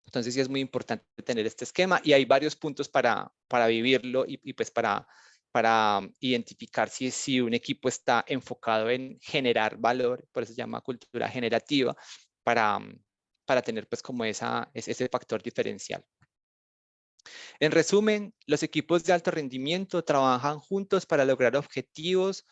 Entonces sí es muy importante tener este esquema y hay varios puntos para vivirlo y pues para identificar si un equipo está enfocado en generar valor, por eso se llama cultura generativa, para, para tener pues como ese factor diferencial. En resumen, los equipos de alto rendimiento trabajan juntos para lograr objetivos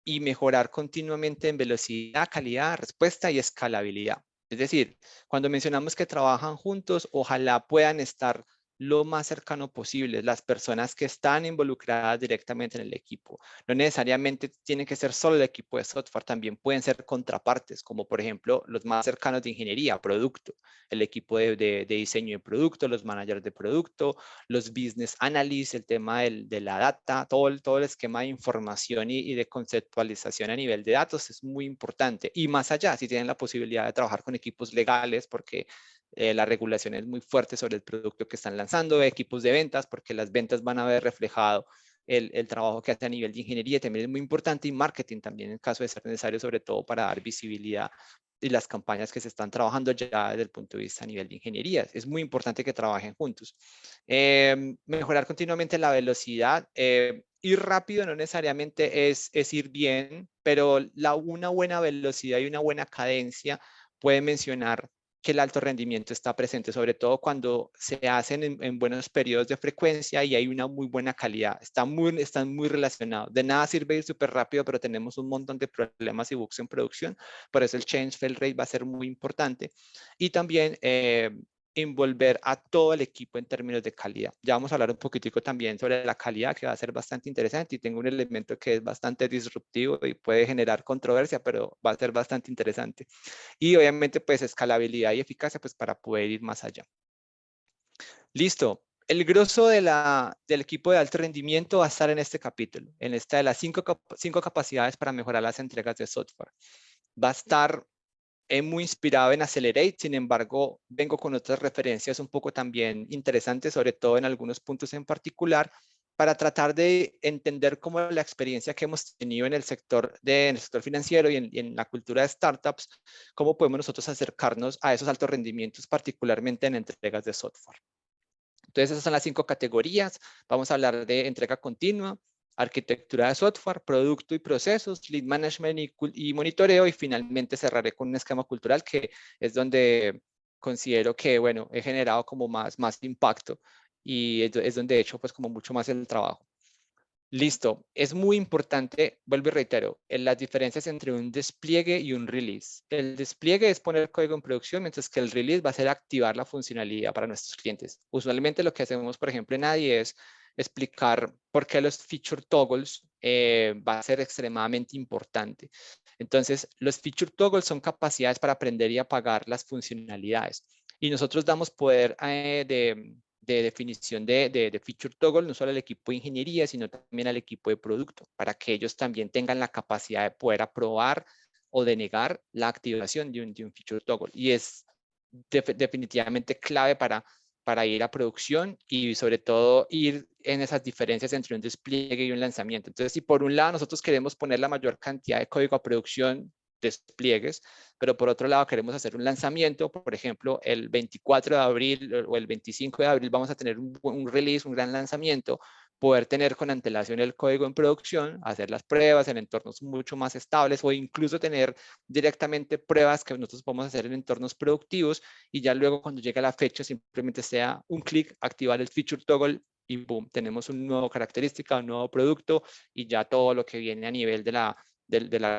y mejorar continuamente en velocidad, calidad, respuesta y escalabilidad. Es decir, cuando mencionamos que trabajan juntos, ojalá puedan estar lo más cercano posible las personas que están involucradas directamente en el equipo. No necesariamente tiene que ser solo el equipo de software, también pueden ser contrapartes, como por ejemplo los más cercanos de ingeniería, producto, el equipo de diseño de producto, los managers de producto, los business analysts, el tema de la data, todo el esquema de información y de conceptualización a nivel de datos es muy importante. Y más allá, si tienen la posibilidad de trabajar con equipos legales, porque la regulación es muy fuerte sobre el producto que están lanzando, equipos de ventas, porque las ventas van a ver reflejado el trabajo que hace a nivel de ingeniería, también es muy importante, y marketing también en caso de ser necesario, sobre todo para dar visibilidad y las campañas que se están trabajando ya desde el punto de vista a nivel de ingeniería. Es muy importante que trabajen juntos. Mejorar continuamente la velocidad. Ir rápido no necesariamente es ir bien, pero una buena velocidad y una buena cadencia puede mencionar que el alto rendimiento está presente, sobre todo cuando se hacen en buenos periodos de frecuencia y hay una muy buena calidad. Están muy relacionados. De nada sirve ir súper rápido, pero tenemos un montón de problemas y bugs en producción. Por eso el change fail rate va a ser muy importante. Y también envolver a todo el equipo en términos de calidad. Ya vamos a hablar un poquitico también sobre la calidad, que va a ser bastante interesante, y tengo un elemento que es bastante disruptivo y puede generar controversia, pero va a ser bastante interesante. Y obviamente pues escalabilidad y eficacia pues para poder ir más allá. Listo. El grosso del equipo de alto rendimiento va a estar en este capítulo, en esta de las cinco capacidades para mejorar las entregas de software. Va a estar muy inspirado en Accelerate, sin embargo, vengo con otras referencias un poco también interesantes, sobre todo en algunos puntos en particular, para tratar de entender cómo la experiencia que hemos tenido en el sector financiero y en la cultura de startups, cómo podemos nosotros acercarnos a esos altos rendimientos, particularmente en entregas de software. Entonces, esas son las 5 categorías. Vamos a hablar de entrega continua, arquitectura de software, producto y procesos, lead management y monitoreo, y finalmente cerraré con un esquema cultural, que es donde considero que, bueno, he generado como más impacto, y es donde he hecho pues como mucho más el trabajo. Listo. Es muy importante, vuelvo y reitero, en las diferencias entre un despliegue y un release. El despliegue es poner código en producción, mientras que el release va a ser activar la funcionalidad para nuestros clientes. Usualmente lo que hacemos, por ejemplo, en ADI es explicar por qué los feature toggles va a ser extremadamente importante. Entonces, los feature toggles son capacidades para aprender y apagar las funcionalidades. Y nosotros damos poder de definición de feature toggle, no solo al equipo de ingeniería, sino también al equipo de producto, para que ellos también tengan la capacidad de poder aprobar o denegar la activación de un feature toggle. Y es definitivamente clave para ir a producción y sobre todo ir en esas diferencias entre un despliegue y un lanzamiento. Entonces, si por un lado nosotros queremos poner la mayor cantidad de código a producción, despliegues, pero por otro lado queremos hacer un lanzamiento, por ejemplo, el 24 de abril o el 25 de abril vamos a tener un release, un gran lanzamiento, poder tener con antelación el código en producción, hacer las pruebas en entornos mucho más estables, o incluso tener directamente pruebas que nosotros podemos hacer en entornos productivos, y ya luego cuando llegue la fecha simplemente sea un clic, activar el feature toggle y boom, tenemos una nueva característica, un nuevo producto, y ya todo lo que viene a nivel de la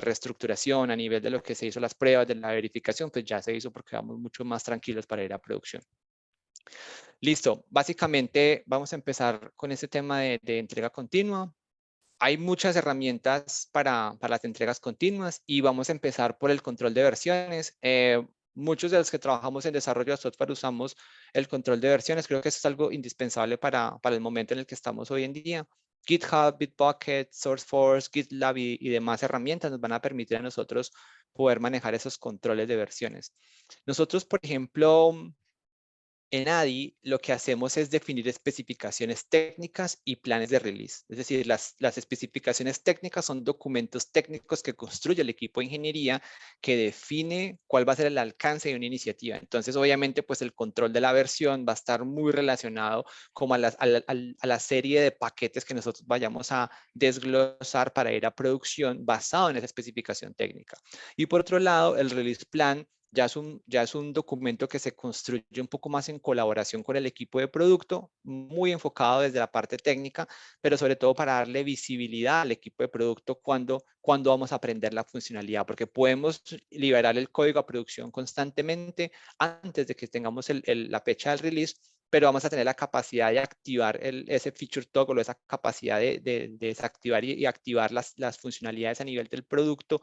reestructuración, a nivel de lo que se hizo las pruebas, de la verificación, pues ya se hizo, porque vamos mucho más tranquilos para ir a producción. Listo, básicamente vamos a empezar con este tema de entrega continua. hay muchas herramientas para las entregas continuas y vamos a empezar por el control de versiones. Muchos de los que trabajamos en desarrollo de software usamos el control de versiones. Creo que eso es algo indispensable para el momento en el que estamos hoy en día. GitHub, Bitbucket, SourceForge, GitLab y demás herramientas nos van a permitir a nosotros poder manejar esos controles de versiones. Nosotros, por ejemplo, en ADI lo que hacemos es definir especificaciones técnicas y planes de release. Es decir, las especificaciones técnicas son documentos técnicos que construye el equipo de ingeniería que define cuál va a ser el alcance de una iniciativa. Entonces, obviamente, pues el control de la versión va a estar muy relacionado como a la serie de paquetes que nosotros vayamos a desglosar para ir a producción basado en esa especificación técnica. Y por otro lado, el release plan ya es un documento que se construye un poco más en colaboración con el equipo de producto, muy enfocado desde la parte técnica, pero sobre todo para darle visibilidad al equipo de producto cuando vamos a aprender la funcionalidad, porque podemos liberar el código a producción constantemente antes de que tengamos la fecha del release, pero vamos a tener la capacidad de activar ese feature toggle o esa capacidad de desactivar y activar las funcionalidades a nivel del producto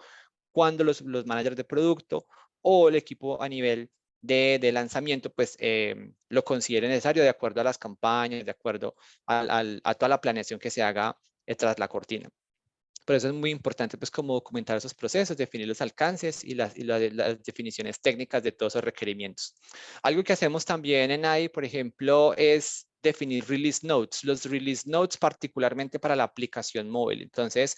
cuando los managers de producto o el equipo a nivel de lanzamiento, pues lo considere necesario de acuerdo a las campañas, de acuerdo a toda la planeación que se haga tras la cortina. Por eso es muy importante, pues, como documentar esos procesos, definir los alcances y las definiciones técnicas de todos esos requerimientos. Algo que hacemos también en AI, por ejemplo, es definir release notes. Los release notes particularmente para la aplicación móvil. Entonces,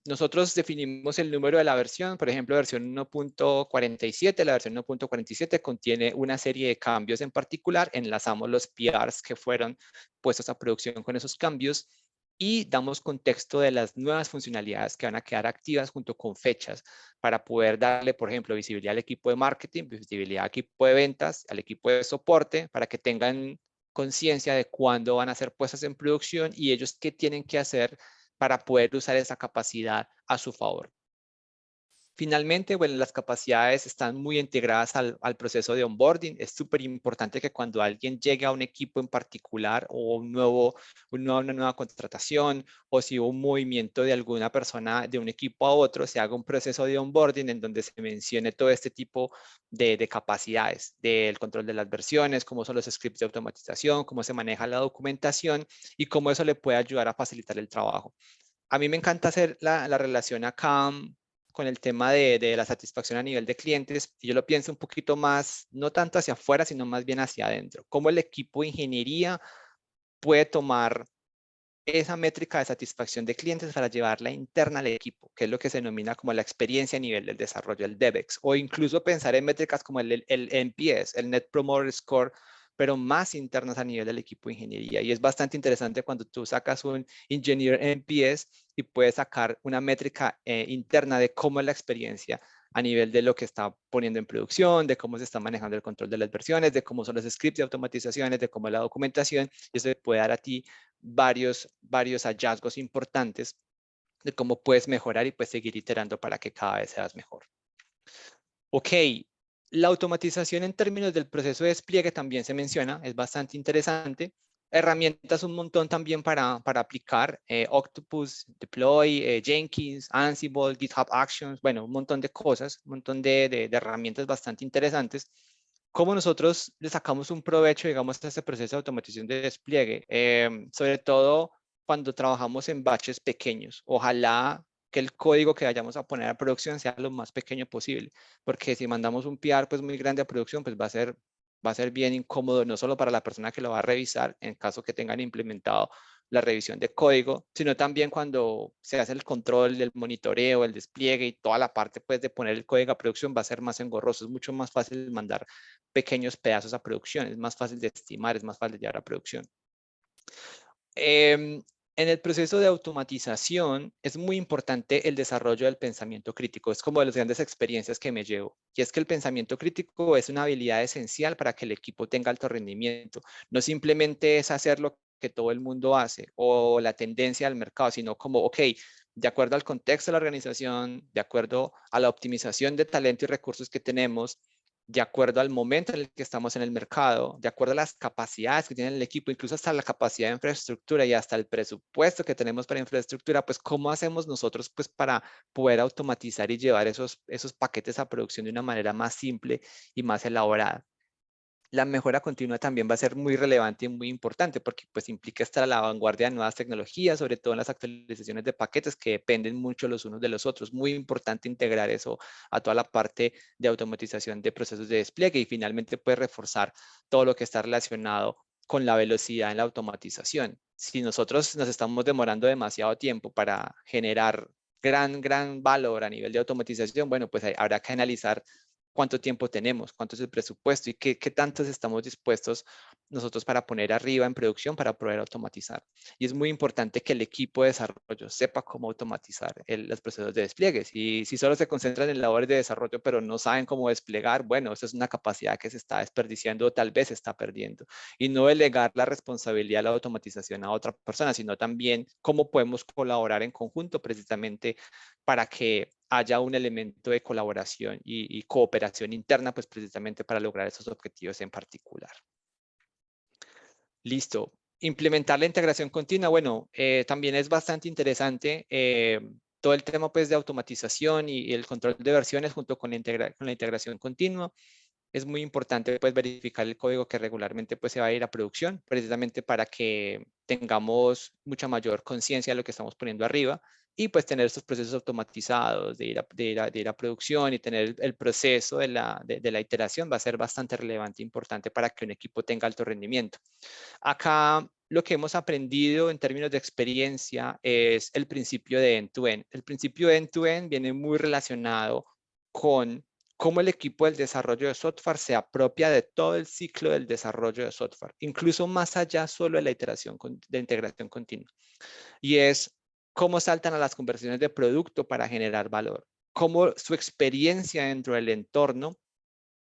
nosotros definimos el número de la versión, por ejemplo, versión 1.47. La versión 1.47 contiene una serie de cambios en particular. Enlazamos los PRs que fueron puestos a producción con esos cambios y damos contexto de las nuevas funcionalidades que van a quedar activas junto con fechas para poder darle, por ejemplo, visibilidad al equipo de marketing, visibilidad al equipo de ventas, al equipo de soporte, para que tengan conciencia de cuándo van a ser puestas en producción y ellos qué tienen que hacer para poder usar esa capacidad a su favor. Finalmente, bueno, las capacidades están muy integradas al proceso de onboarding. Es súper importante que cuando alguien llegue a un equipo en particular o una nueva contratación o si hubo un movimiento de alguna persona de un equipo a otro, se haga un proceso de onboarding en donde se mencione todo este tipo de capacidades, del control de las versiones, cómo son los scripts de automatización, cómo se maneja la documentación y cómo eso le puede ayudar a facilitar el trabajo. A mí me encanta hacer la relación acá con el tema de la satisfacción a nivel de clientes, y yo lo pienso un poquito más, no tanto hacia afuera, sino más bien hacia adentro. Cómo el equipo de ingeniería puede tomar esa métrica de satisfacción de clientes para llevarla interna al equipo, que es lo que se denomina como la experiencia a nivel del desarrollo, el DevEx, o incluso pensar en métricas como el NPS, el Net Promoter Score, pero más internas a nivel del equipo de ingeniería. Y es bastante interesante cuando tú sacas un Engineer NPS y puedes sacar una métrica interna de cómo es la experiencia a nivel de lo que está poniendo en producción, de cómo se está manejando el control de las versiones, de cómo son los scripts de automatizaciones, de cómo es la documentación. Y eso te puede dar a ti varios hallazgos importantes de cómo puedes mejorar y pues seguir iterando para que cada vez seas mejor. Ok, la automatización en términos del proceso de despliegue también se menciona, es bastante interesante. Herramientas un montón también para aplicar, Octopus, Deploy, Jenkins, Ansible, GitHub Actions, bueno, un montón de cosas, un montón de herramientas bastante interesantes. ¿Cómo nosotros le sacamos un provecho, digamos, a este proceso de automatización de despliegue? Sobre todo cuando trabajamos en batches pequeños. Ojalá que el código que vayamos a poner a producción sea lo más pequeño posible, porque si mandamos un PR pues muy grande a producción, pues va a ser bien incómodo, no solo para la persona que lo va a revisar, en caso que tengan implementado la revisión de código, sino también cuando se hace el control del monitoreo, el despliegue y toda la parte pues de poner el código a producción va a ser más engorroso, es mucho más fácil mandar pequeños pedazos a producción, es más fácil de estimar, es más fácil de llevar a producción. En el proceso de automatización es muy importante el desarrollo del pensamiento crítico. Es como de las grandes experiencias que me llevo. Y es que el pensamiento crítico es una habilidad esencial para que el equipo tenga alto rendimiento. No simplemente es hacer lo que todo el mundo hace o la tendencia del mercado, sino como, ok, de acuerdo al contexto de la organización, de acuerdo a la optimización de talento y recursos que tenemos, de acuerdo al momento en el que estamos en el mercado, de acuerdo a las capacidades que tiene el equipo, incluso hasta la capacidad de infraestructura y hasta el presupuesto que tenemos para infraestructura, pues cómo hacemos nosotros pues para poder automatizar y llevar esos paquetes a producción de una manera más simple y más elaborada. La mejora continua también va a ser muy relevante y muy importante porque pues implica estar a la vanguardia de nuevas tecnologías, sobre todo en las actualizaciones de paquetes que dependen mucho los unos de los otros. Muy importante integrar eso a toda la parte de automatización de procesos de despliegue y finalmente puede reforzar todo lo que está relacionado con la velocidad en la automatización. Si nosotros nos estamos demorando demasiado tiempo para generar gran valor a nivel de automatización, bueno, pues habrá que analizar cuánto tiempo tenemos, cuánto es el presupuesto y qué tantos estamos dispuestos nosotros para poner arriba en producción para poder automatizar. Y es muy importante que el equipo de desarrollo sepa cómo automatizar los procesos de despliegue. Si solo se concentran en labores de desarrollo, pero no saben cómo desplegar, bueno, esa es una capacidad que se está desperdiciando o tal vez se está perdiendo. Y no delegar la responsabilidad de la automatización a otra persona, sino también cómo podemos colaborar en conjunto precisamente para que haya un elemento de colaboración y cooperación interna, pues precisamente para lograr esos objetivos en particular. Listo. Implementar la integración continua, bueno, también es bastante interesante. Todo el tema pues de automatización y el control de versiones junto con la integración continua. Es muy importante pues verificar el código que regularmente pues se va a ir a producción, precisamente para que tengamos mucha mayor conciencia de lo que estamos poniendo arriba y pues tener estos procesos automatizados de ir a producción y tener el proceso de la iteración va a ser bastante relevante e importante para que un equipo tenga alto rendimiento. Acá lo que hemos aprendido en términos de experiencia es el principio de end-to-end. El principio de end-to-end viene muy relacionado con cómo el equipo del desarrollo de software se apropia de todo el ciclo del desarrollo de software, incluso más allá solo de la iteración de integración continua. Y es cómo saltan a las conversiones de producto para generar valor, cómo su experiencia dentro del entorno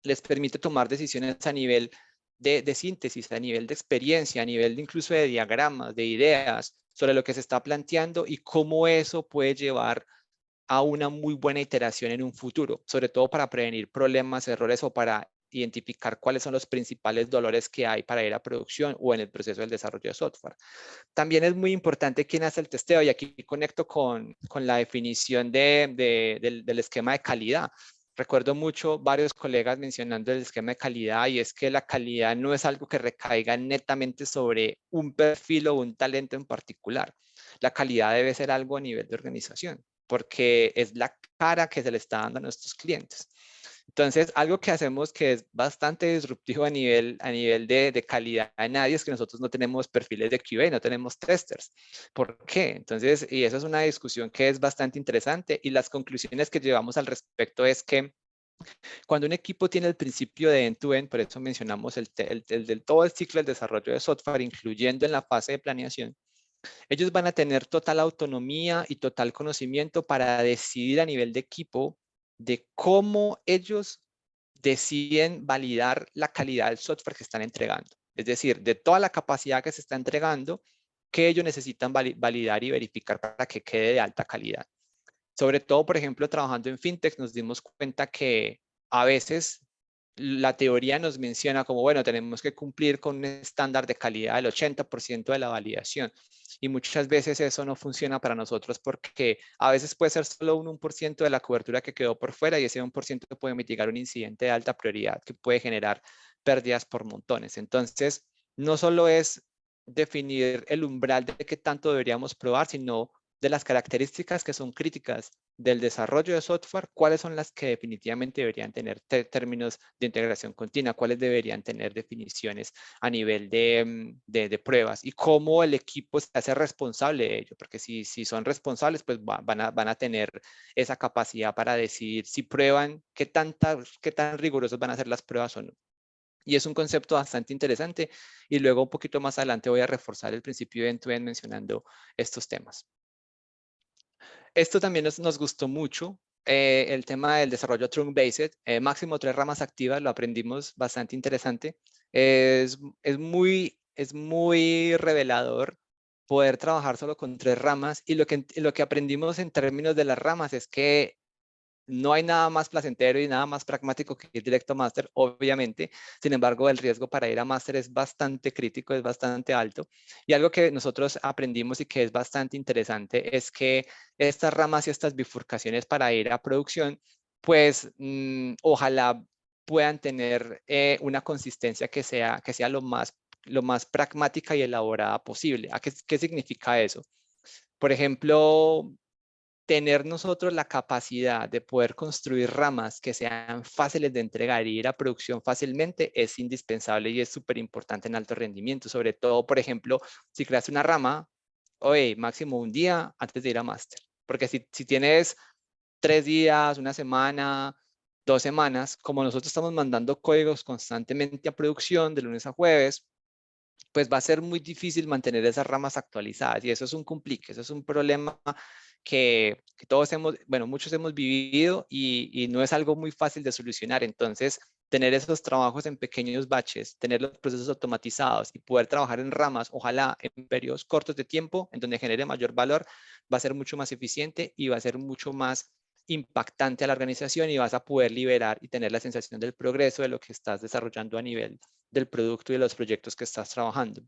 les permite tomar decisiones a nivel de síntesis, a nivel de experiencia, a nivel de incluso de diagramas, de ideas sobre lo que se está planteando y cómo eso puede llevar a una muy buena iteración en un futuro, sobre todo para prevenir problemas, errores o para identificar cuáles son los principales dolores que hay para ir a producción o en el proceso del desarrollo de software. También es muy importante quién hace el testeo y aquí conecto con la definición del esquema de calidad. Recuerdo mucho varios colegas mencionando el esquema de calidad y es que la calidad no es algo que recaiga netamente sobre un perfil o un talento en particular. La calidad debe ser algo a nivel de organización porque es la cara que se le está dando a nuestros clientes. Entonces, algo que hacemos que es bastante disruptivo a nivel de calidad de nadie es que nosotros no tenemos perfiles de QA, no tenemos testers. ¿Por qué? Entonces, y esa es una discusión que es bastante interesante y las conclusiones que llevamos al respecto es que cuando un equipo tiene el principio de end-to-end, por eso mencionamos el del todo el ciclo del desarrollo de software, incluyendo en la fase de planeación, ellos van a tener total autonomía y total conocimiento para decidir a nivel de equipo de cómo ellos deciden validar la calidad del software que están entregando. Es decir, de toda la capacidad que se está entregando, que ellos necesitan validar y verificar para que quede de alta calidad. Sobre todo, por ejemplo, trabajando en fintech, nos dimos cuenta que a veces la teoría nos menciona como, bueno, tenemos que cumplir con un estándar de calidad del 80% de la validación. Y muchas veces eso no funciona para nosotros porque a veces puede ser solo un 1% de la cobertura que quedó por fuera y ese 1% puede mitigar un incidente de alta prioridad que puede generar pérdidas por montones. Entonces, no solo es definir el umbral de qué tanto deberíamos probar, sino de las características que son críticas del desarrollo de software, cuáles son las que definitivamente deberían tener términos de integración continua, cuáles deberían tener definiciones a nivel de pruebas y cómo el equipo se hace responsable de ello, porque si son responsables, pues van a tener esa capacidad para decidir si prueban, qué tan rigurosos van a ser las pruebas o no. Y es un concepto bastante interesante y luego un poquito más adelante voy a reforzar el principio de end-to-end mencionando estos temas. Esto también nos gustó mucho, el tema del desarrollo trunk-based, máximo 3 ramas activas, lo aprendimos bastante interesante. Es muy revelador poder trabajar solo con 3 ramas y lo que aprendimos en términos de las ramas es que No hay nada más placentero y nada más pragmático que ir directo a máster, obviamente. Sin embargo, el riesgo para ir a máster es bastante crítico, es bastante alto. Y algo que nosotros aprendimos y que es bastante interesante es que estas ramas y estas bifurcaciones para ir a producción, pues ojalá puedan tener una consistencia que sea lo más pragmática y elaborada posible. ¿Qué significa eso? Por ejemplo, tener nosotros la capacidad de poder construir ramas que sean fáciles de entregar y ir a producción fácilmente es indispensable y es súper importante en alto rendimiento. Sobre todo, por ejemplo, si creas una rama, oye, máximo un día antes de ir a máster. Porque si tienes 3 días, una semana, 2 semanas, como nosotros estamos mandando códigos constantemente a producción de lunes a jueves, pues va a ser muy difícil mantener esas ramas actualizadas y eso es un complique, eso es un problema que todos hemos, bueno, muchos hemos vivido y no es algo muy fácil de solucionar. Entonces, tener esos trabajos en pequeños baches, tener los procesos automatizados y poder trabajar en ramas, ojalá en periodos cortos de tiempo, en donde genere mayor valor, va a ser mucho más eficiente y va a ser mucho más impactante a la organización y vas a poder liberar y tener la sensación del progreso de lo que estás desarrollando a nivel del producto y de los proyectos que estás trabajando.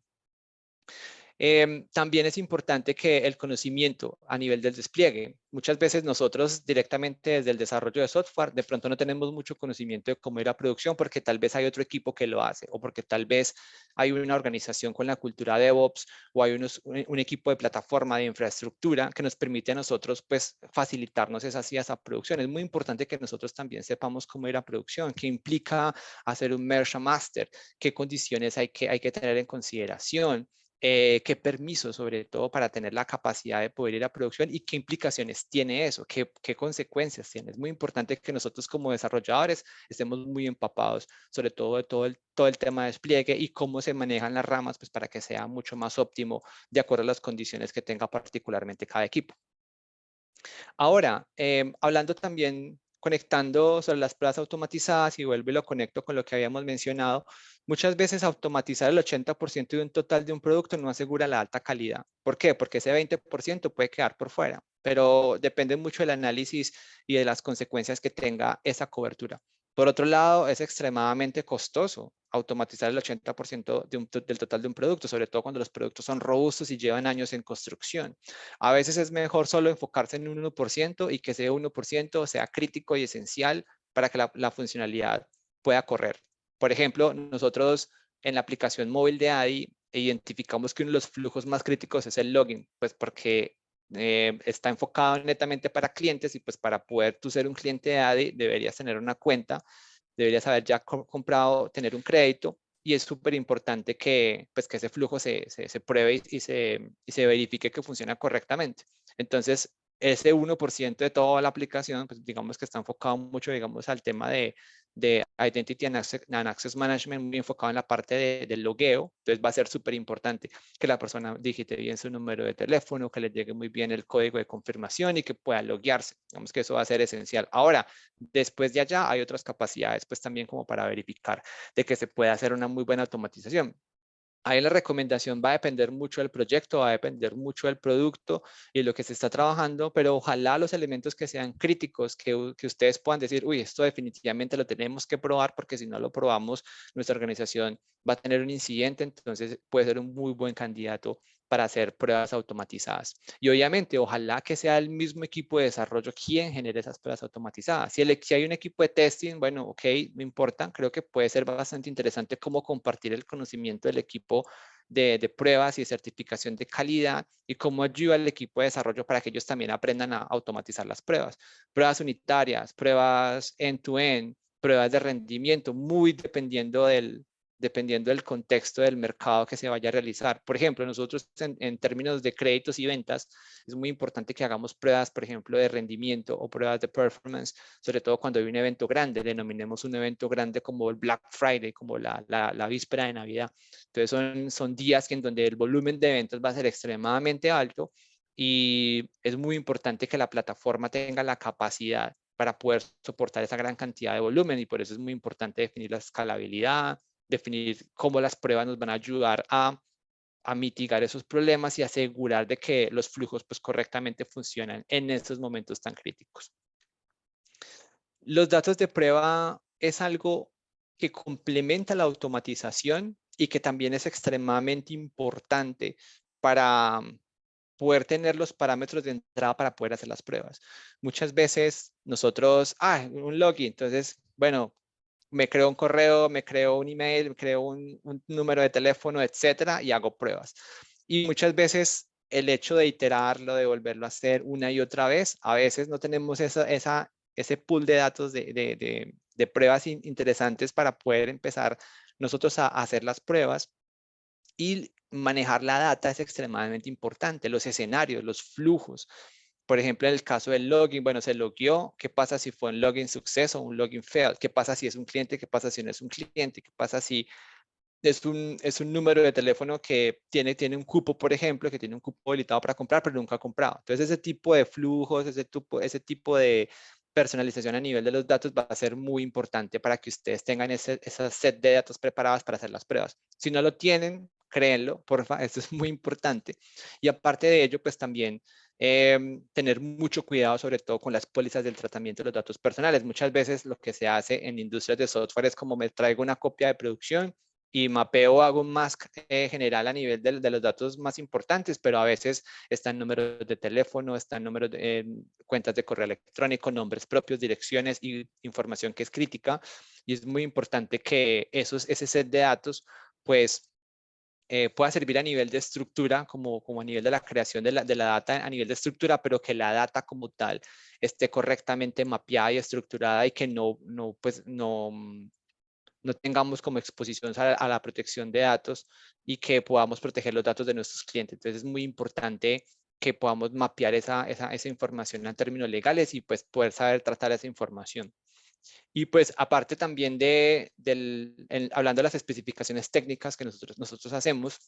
También es importante que el conocimiento a nivel del despliegue. Muchas veces nosotros directamente desde el desarrollo de software, de pronto no tenemos mucho conocimiento de cómo ir a producción porque tal vez hay otro equipo que lo hace o porque tal vez hay una organización con la cultura DevOps o hay un equipo de plataforma de infraestructura que nos permite a nosotros pues facilitarnos esas vías a producción. Es muy importante que nosotros también sepamos cómo ir a producción, qué implica hacer un merge a master, qué condiciones hay que tener en consideración, qué permiso sobre todo para tener la capacidad de poder ir a producción y qué implicaciones tiene eso, qué consecuencias tiene. Es muy importante que nosotros como desarrolladores estemos muy empapados sobre todo de todo el tema de despliegue y cómo se manejan las ramas pues para que sea mucho más óptimo de acuerdo a las condiciones que tenga particularmente cada equipo. Ahora, hablando también, conectando sobre las pruebas automatizadas y vuelvo y lo conecto con lo que habíamos mencionado, muchas veces automatizar el 80% de un total de un producto no asegura la alta calidad. ¿Por qué? Porque ese 20% puede quedar por fuera, pero depende mucho del análisis y de las consecuencias que tenga esa cobertura. Por otro lado, es extremadamente costoso automatizar el 80% del total de un producto, sobre todo cuando los productos son robustos y llevan años en construcción. A veces es mejor solo enfocarse en un 1% y que ese 1% sea crítico y esencial para que la funcionalidad pueda correr. Por ejemplo, nosotros en la aplicación móvil de ADI identificamos que uno de los flujos más críticos es el login, pues porque está enfocado netamente para clientes y pues para poder tú ser un cliente de ADI deberías tener una cuenta, deberías haber ya comprado, tener un crédito y es súper importante que, pues, que ese flujo se pruebe y se verifique que funciona correctamente. Entonces, ese 1% de toda la aplicación, pues digamos que está enfocado mucho, digamos, al tema de Identity and Access Management, muy enfocado en la parte del logueo. Entonces, va a ser súper importante que la persona digite bien su número de teléfono, que le llegue muy bien el código de confirmación y que pueda loguearse. Digamos que eso va a ser esencial. Ahora, después de allá hay otras capacidades, pues también como para verificar de que se puede hacer una muy buena automatización. Ahí la recomendación va a depender mucho del proyecto, va a depender mucho del producto y lo que se está trabajando, pero ojalá los elementos que sean críticos, que ustedes puedan decir, uy, esto definitivamente lo tenemos que probar porque si no lo probamos, nuestra organización va a tener un incidente, entonces puede ser un muy buen candidato para hacer pruebas automatizadas. Y obviamente, ojalá que sea el mismo equipo de desarrollo quien genere esas pruebas automatizadas. Si hay un equipo de testing, bueno, ok, no importa. Creo que puede ser bastante interesante cómo compartir el conocimiento del equipo de pruebas y de certificación de calidad y cómo ayuda al equipo de desarrollo para que ellos también aprendan a automatizar las pruebas. Pruebas unitarias, pruebas end-to-end, pruebas de rendimiento, muy dependiendo del contexto del mercado que se vaya a realizar. Por ejemplo, nosotros en términos de créditos y ventas, es muy importante que hagamos pruebas, por ejemplo, de rendimiento o pruebas de performance, sobre todo cuando hay un evento grande, denominemos un evento grande como el Black Friday, como la víspera de Navidad. Entonces son días en donde el volumen de eventos va a ser extremadamente alto y es muy importante que la plataforma tenga la capacidad para poder soportar esa gran cantidad de volumen y por eso es muy importante definir la escalabilidad, definir cómo las pruebas nos van a ayudar a mitigar esos problemas y asegurar de que los flujos pues correctamente funcionan en estos momentos tan críticos. Los datos de prueba es algo que complementa la automatización y que también es extremadamente importante para poder tener los parámetros de entrada para poder hacer las pruebas. Muchas veces nosotros, un login, entonces, bueno, me creo un correo, me creo un email, me creo un número de teléfono, etcétera, y hago pruebas. Y muchas veces el hecho de iterarlo, de volverlo a hacer una y otra vez, a veces no tenemos ese pool de datos de pruebas interesantes para poder empezar nosotros a hacer las pruebas. Y manejar la data es extremadamente importante, los escenarios, los flujos. Por ejemplo, en el caso del login, bueno, se logueó, ¿qué pasa si fue un login suceso o un login failed? ¿Qué pasa si es un cliente? ¿Qué pasa si no es un cliente? ¿Qué pasa si es un número de teléfono que tiene un cupo, por ejemplo, que tiene un cupo habilitado para comprar, pero nunca ha comprado? Entonces, ese tipo de flujos, ese tipo de personalización a nivel de los datos va a ser muy importante para que ustedes tengan esa set de datos preparadas para hacer las pruebas. Si no lo tienen, créenlo, porfa, esto es muy importante. Y aparte de ello, pues también tener mucho cuidado, sobre todo con las pólizas del tratamiento de los datos personales. Muchas veces lo que se hace en industrias de software es como me traigo una copia de producción y mapeo, hago un mask general a nivel de los datos más importantes, pero a veces están números de teléfono, están números de cuentas de correo electrónico, nombres propios, direcciones y información que es crítica. Y es muy importante que ese set de datos, pues, pueda servir a nivel de estructura, como a nivel de la creación de la data a nivel de estructura, pero que la data como tal esté correctamente mapeada y estructurada y que no tengamos como exposición a la protección de datos y que podamos proteger los datos de nuestros clientes. Entonces es muy importante que podamos mapear esa información en términos legales y pues poder saber tratar esa información. Y pues aparte también hablando de las especificaciones técnicas que nosotros hacemos,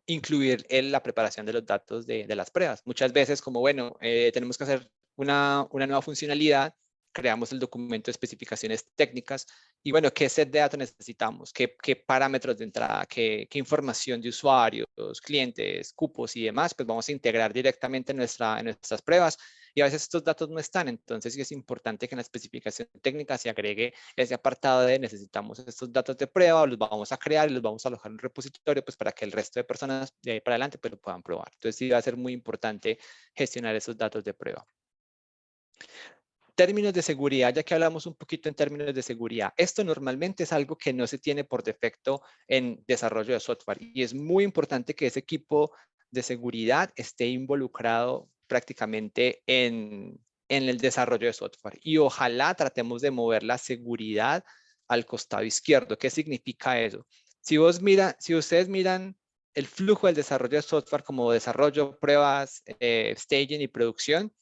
incluir en la preparación de los datos de las pruebas. Muchas veces como, bueno, tenemos que hacer una nueva funcionalidad, creamos el documento de especificaciones técnicas y bueno, ¿qué set de datos necesitamos? ¿Qué parámetros de entrada? ¿Qué información de usuarios, clientes, cupos y demás? Pues vamos a integrar directamente en nuestras pruebas y a veces estos datos no están, entonces sí es importante que en la especificación técnica se agregue ese apartado de necesitamos estos datos de prueba, los vamos a crear y los vamos a alojar en un repositorio pues para que el resto de personas de ahí para adelante pues lo puedan probar. Entonces sí va a ser muy importante gestionar esos datos de prueba. Términos de seguridad, ya que hablamos un poquito en términos de seguridad, esto normalmente es algo que no se tiene por defecto en desarrollo de software y es muy importante que ese equipo de seguridad esté involucrado prácticamente en el desarrollo de software y ojalá tratemos de mover la seguridad al costado izquierdo. ¿Qué significa eso? Si ustedes miran el flujo del desarrollo de software como desarrollo, pruebas, staging y producción,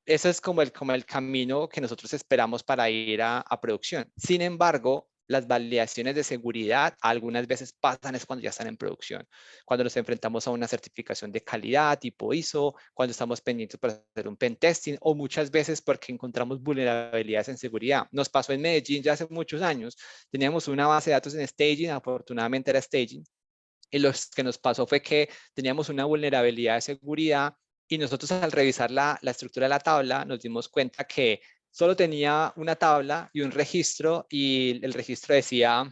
eso es como el camino que nosotros esperamos para ir a producción. Sin embargo, las validaciones de seguridad algunas veces pasan es cuando ya están en producción, cuando nos enfrentamos a una certificación de calidad tipo ISO, cuando estamos pendientes para hacer un pen testing o muchas veces porque encontramos vulnerabilidades en seguridad. Nos pasó en Medellín ya hace muchos años, teníamos una base de datos en staging, afortunadamente era staging, y lo que nos pasó fue que teníamos una vulnerabilidad de seguridad y nosotros al revisar la estructura de la tabla nos dimos cuenta que solo tenía una tabla y un registro y el registro decía,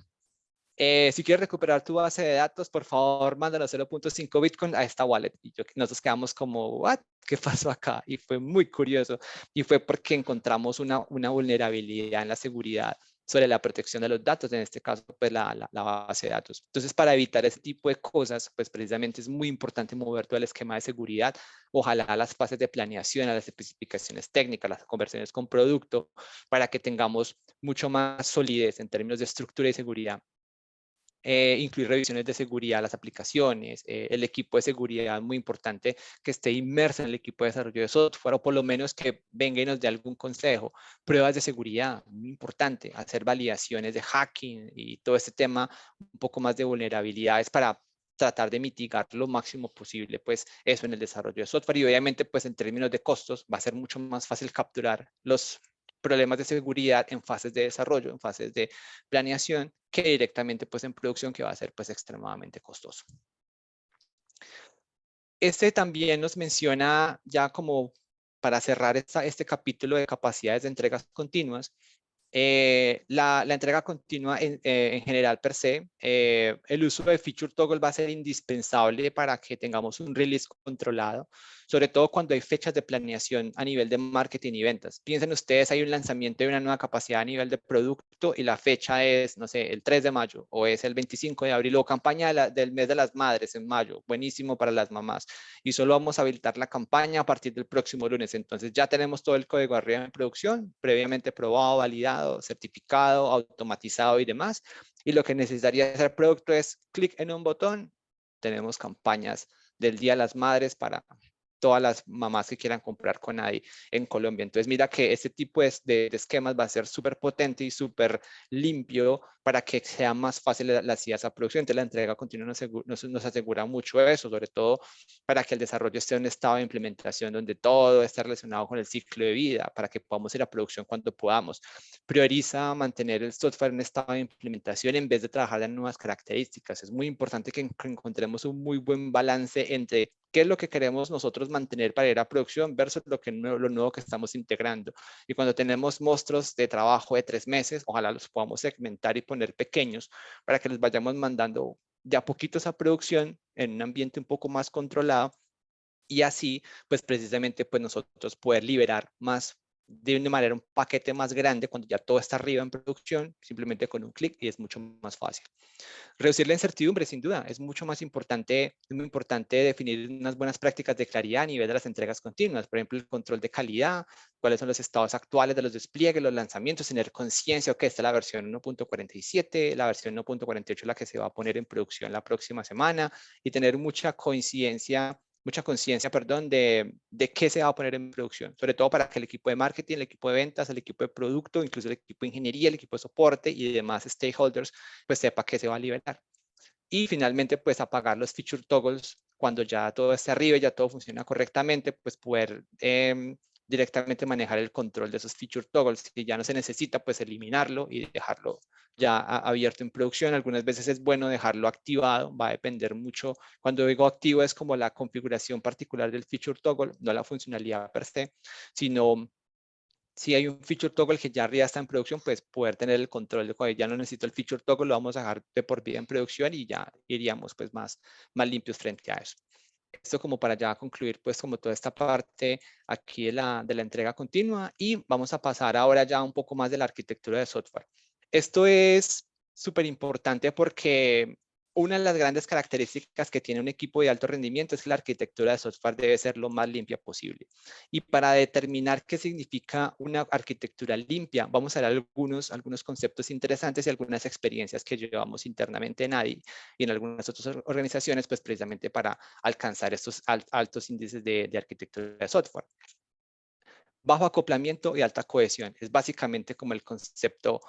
si quieres recuperar tu base de datos, por favor, mándanos 0.5 Bitcoin a esta wallet. Y nosotros quedamos como, ¿what? ¿Qué pasó acá? Y fue muy curioso. Y fue porque encontramos una vulnerabilidad en la seguridad sobre la protección de los datos, en este caso, pues la base de datos. Entonces, para evitar ese tipo de cosas, pues precisamente es muy importante mover todo el esquema de seguridad, ojalá a las fases de planeación, a las especificaciones técnicas, las conversiones con producto, para que tengamos mucho más solidez en términos de estructura y seguridad. Incluir revisiones de seguridad a las aplicaciones, el equipo de seguridad muy importante que esté inmerso en el equipo de desarrollo de software o por lo menos que venga y nos dé algún consejo, pruebas de seguridad, muy importante, hacer validaciones de hacking y todo este tema, un poco más de vulnerabilidades para tratar de mitigar lo máximo posible, pues eso en el desarrollo de software y obviamente pues en términos de costos va a ser mucho más fácil capturar los problemas de seguridad en fases de desarrollo, en fases de planeación, que directamente pues en producción que va a ser pues extremadamente costoso. Este también nos menciona ya como para cerrar este capítulo de capacidades de entregas continuas, la entrega continua en general per se, el uso de feature toggle va a ser indispensable para que tengamos un release controlado, sobre todo cuando hay fechas de planeación a nivel de marketing y ventas. Piensen ustedes, hay un lanzamiento de una nueva capacidad a nivel de producto y la fecha es, no sé, el 3 de mayo o es el 25 de abril o campaña del mes de las madres en mayo, buenísimo para las mamás. Y solo vamos a habilitar la campaña a partir del próximo lunes. Entonces ya tenemos todo el código arriba en producción, previamente probado, validado, certificado, automatizado y demás. Y lo que necesitaría hacer el producto es clic en un botón. Tenemos campañas del Día de las Madres para todas las mamás que quieran comprar con ADI en Colombia. Entonces, mira que este tipo de esquemas va a ser súper potente y súper limpio para que sea más fácil las ideas a producción. Entonces, la entrega continua nos asegura mucho eso, sobre todo para que el desarrollo esté en un estado de implementación donde todo esté relacionado con el ciclo de vida, para que podamos ir a producción cuando podamos. Prioriza mantener el software en estado de implementación en vez de trabajar en nuevas características. Es muy importante que encontremos un muy buen balance entre qué es lo que queremos nosotros mantener para ir a producción versus lo nuevo que estamos integrando. Y cuando tenemos monstruos de trabajo de 3 meses, ojalá los podamos segmentar y poner pequeños para que los vayamos mandando de a poquitos a producción en un ambiente un poco más controlado y así, pues precisamente, pues nosotros poder liberar más de una manera un paquete más grande cuando ya todo está arriba en producción, simplemente con un clic y es mucho más fácil. Reducir la incertidumbre, sin duda, es mucho más importante, es muy importante definir unas buenas prácticas de claridad a nivel de las entregas continuas, por ejemplo, el control de calidad, cuáles son los estados actuales de los despliegues, los lanzamientos, tener conciencia, que esta es la versión 1.47, la versión 1.48 la que se va a poner en producción la próxima semana y tener mucha conciencia, perdón, de qué se va a poner en producción, sobre todo para que el equipo de marketing, el equipo de ventas, el equipo de producto, incluso el equipo de ingeniería, el equipo de soporte y demás stakeholders, pues sepa qué se va a liberar. Y finalmente, pues apagar los feature toggles cuando ya todo esté arriba y ya todo funciona correctamente, pues poder directamente manejar el control de esos feature toggles. Si ya no se necesita, pues eliminarlo y dejarlo ya abierto en producción. Algunas veces es bueno dejarlo activado, va a depender mucho. Cuando digo activo es como la configuración particular del feature toggle, no la funcionalidad per se, sino si hay un feature toggle que ya arriba está en producción, pues poder tener el control de cuando ya no necesito el feature toggle, lo vamos a dejar de por vida en producción y ya iríamos pues más limpios frente a eso. Esto como para ya concluir pues como toda esta parte aquí de la entrega continua y vamos a pasar ahora ya un poco más de la arquitectura de software. Esto es súper importante porque una de las grandes características que tiene un equipo de alto rendimiento es que la arquitectura de software debe ser lo más limpia posible. Y para determinar qué significa una arquitectura limpia, vamos a ver algunos conceptos interesantes y algunas experiencias que llevamos internamente en ADI y en algunas otras organizaciones, pues precisamente para alcanzar estos altos índices de arquitectura de software. Bajo acoplamiento y alta cohesión. Es básicamente como el concepto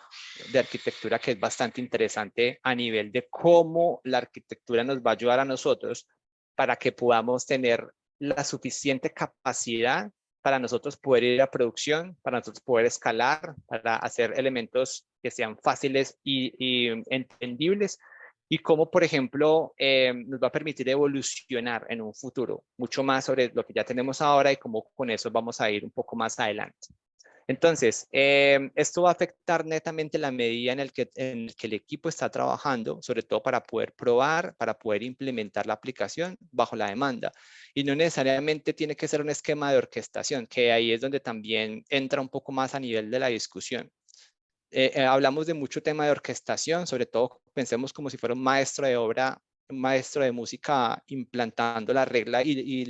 de arquitectura que es bastante interesante a nivel de cómo la arquitectura nos va a ayudar a nosotros para que podamos tener la suficiente capacidad para nosotros poder ir a producción, para nosotros poder escalar, para hacer elementos que sean fáciles y entendibles y cómo, por ejemplo, nos va a permitir evolucionar en un futuro mucho más sobre lo que ya tenemos ahora y cómo con eso vamos a ir un poco más adelante. Entonces, esto va a afectar netamente la medida en el que el equipo está trabajando, sobre todo para poder probar, para poder implementar la aplicación bajo la demanda. Y no necesariamente tiene que ser un esquema de orquestación, que ahí es donde también entra un poco más a nivel de la discusión. Hablamos de mucho tema de orquestación, sobre todo pensemos como si fuera un maestro de obra, un maestro de música implantando la regla y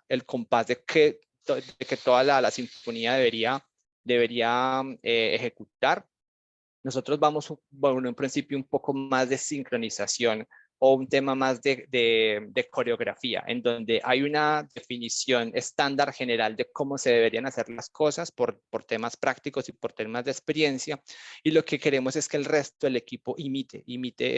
el compás de que toda la sinfonía debería ejecutar. Nosotros vamos, bueno, en un principio un poco más de sincronización o un tema más de coreografía, en donde hay una definición estándar general de cómo se deberían hacer las cosas por temas prácticos y por temas de experiencia, y lo que queremos es que el resto del equipo imite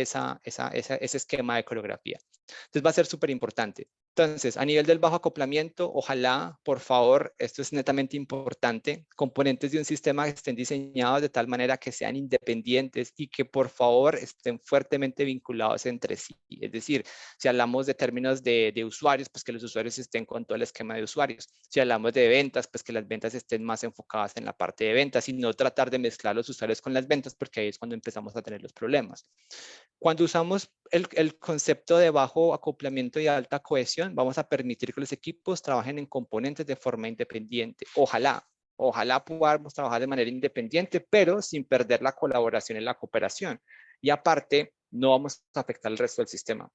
ese esquema de coreografía. Entonces va a ser súper importante. Entonces, a nivel del bajo acoplamiento, ojalá, por favor, esto es netamente importante, componentes de un sistema que estén diseñados de tal manera que sean independientes y que por favor estén fuertemente vinculados entre sí. Es decir, si hablamos de términos de usuarios, pues que los usuarios estén con todo el esquema de usuarios. Si hablamos de ventas, pues que las ventas estén más enfocadas en la parte de ventas y no tratar de mezclar los usuarios con las ventas, porque ahí es cuando empezamos a tener los problemas. Cuando usamos el concepto de bajo acoplamiento y alta cohesión, vamos a permitir que los equipos trabajen en componentes de forma independiente. Ojalá podamos trabajar de manera independiente, pero sin perder la colaboración y la cooperación. Y aparte, no vamos a afectar el resto del sistema.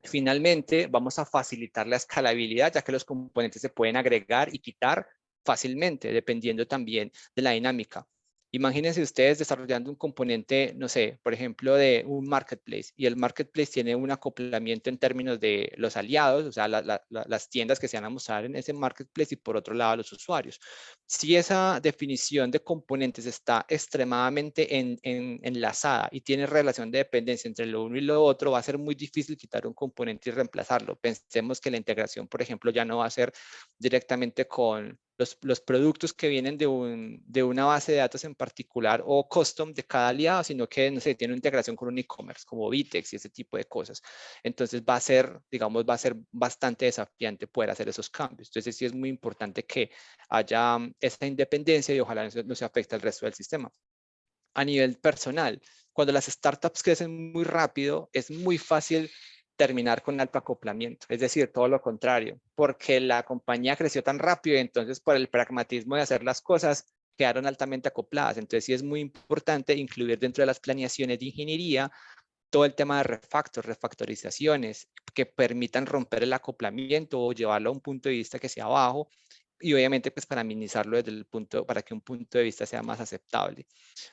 Finalmente, vamos a facilitar la escalabilidad, ya que los componentes se pueden agregar y quitar fácilmente, dependiendo también de la dinámica. Imagínense ustedes desarrollando un componente, no sé, por ejemplo, de un marketplace, y el marketplace tiene un acoplamiento en términos de los aliados, o sea, las tiendas que se van a mostrar en ese marketplace, y por otro lado los usuarios. Si esa definición de componentes está extremadamente enlazada y tiene relación de dependencia entre lo uno y lo otro, va a ser muy difícil quitar un componente y reemplazarlo. Pensemos que la integración, por ejemplo, ya no va a ser directamente con los productos que vienen de una base de datos en particular o custom de cada aliado, sino que, no sé, tiene una integración con un e-commerce como Vitex y ese tipo de cosas. Entonces va a ser, digamos, va a ser bastante desafiante poder hacer esos cambios. Entonces sí es muy importante que haya esa independencia y ojalá no se afecte al resto del sistema. A nivel personal, cuando las startups crecen muy rápido, es muy fácil terminar con alto acoplamiento, es decir, todo lo contrario, porque la compañía creció tan rápido y entonces por el pragmatismo de hacer las cosas quedaron altamente acopladas. Entonces sí es muy importante incluir dentro de las planeaciones de ingeniería todo el tema de refactorizaciones que permitan romper el acoplamiento o llevarlo a un punto de vista que sea bajo y obviamente pues para minimizarlo desde el punto, para que un punto de vista sea más aceptable.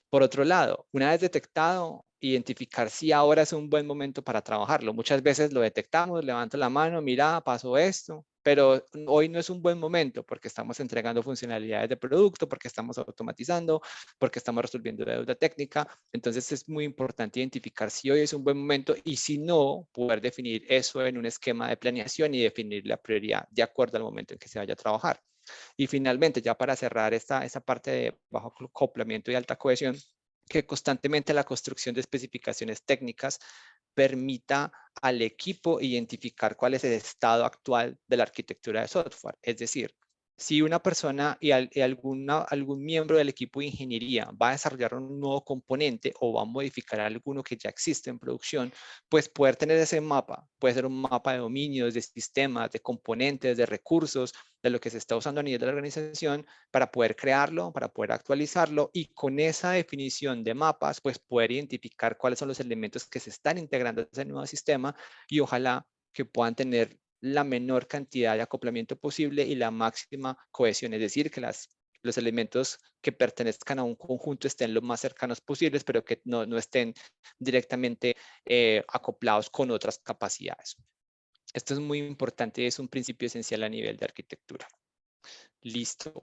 Por otro lado, una vez detectado, identificar si ahora es un buen momento para trabajarlo. Muchas veces lo detectamos, levanto la mano, mira, pasó esto, pero hoy no es un buen momento porque estamos entregando funcionalidades de producto, porque estamos automatizando, porque estamos resolviendo deuda técnica. Entonces es muy importante identificar si hoy es un buen momento y si no, poder definir eso en un esquema de planeación y definir la prioridad de acuerdo al momento en que se vaya a trabajar. Y finalmente, ya para cerrar esta parte de bajo acoplamiento y alta cohesión, que constantemente la construcción de especificaciones técnicas permita al equipo identificar cuál es el estado actual de la arquitectura de software. Es decir, si una persona y algún miembro del equipo de ingeniería va a desarrollar un nuevo componente o va a modificar alguno que ya existe en producción, pues poder tener ese mapa, puede ser un mapa de dominios, de sistemas, de componentes, de recursos, de lo que se está usando a nivel de la organización para poder crearlo, para poder actualizarlo y con esa definición de mapas, pues poder identificar cuáles son los elementos que se están integrando a ese nuevo sistema y ojalá que puedan tener la menor cantidad de acoplamiento posible y la máxima cohesión, es decir, que los elementos que pertenezcan a un conjunto estén lo más cercanos posibles, pero que no estén directamente acoplados con otras capacidades. Esto es muy importante y es un principio esencial a nivel de arquitectura. Listo.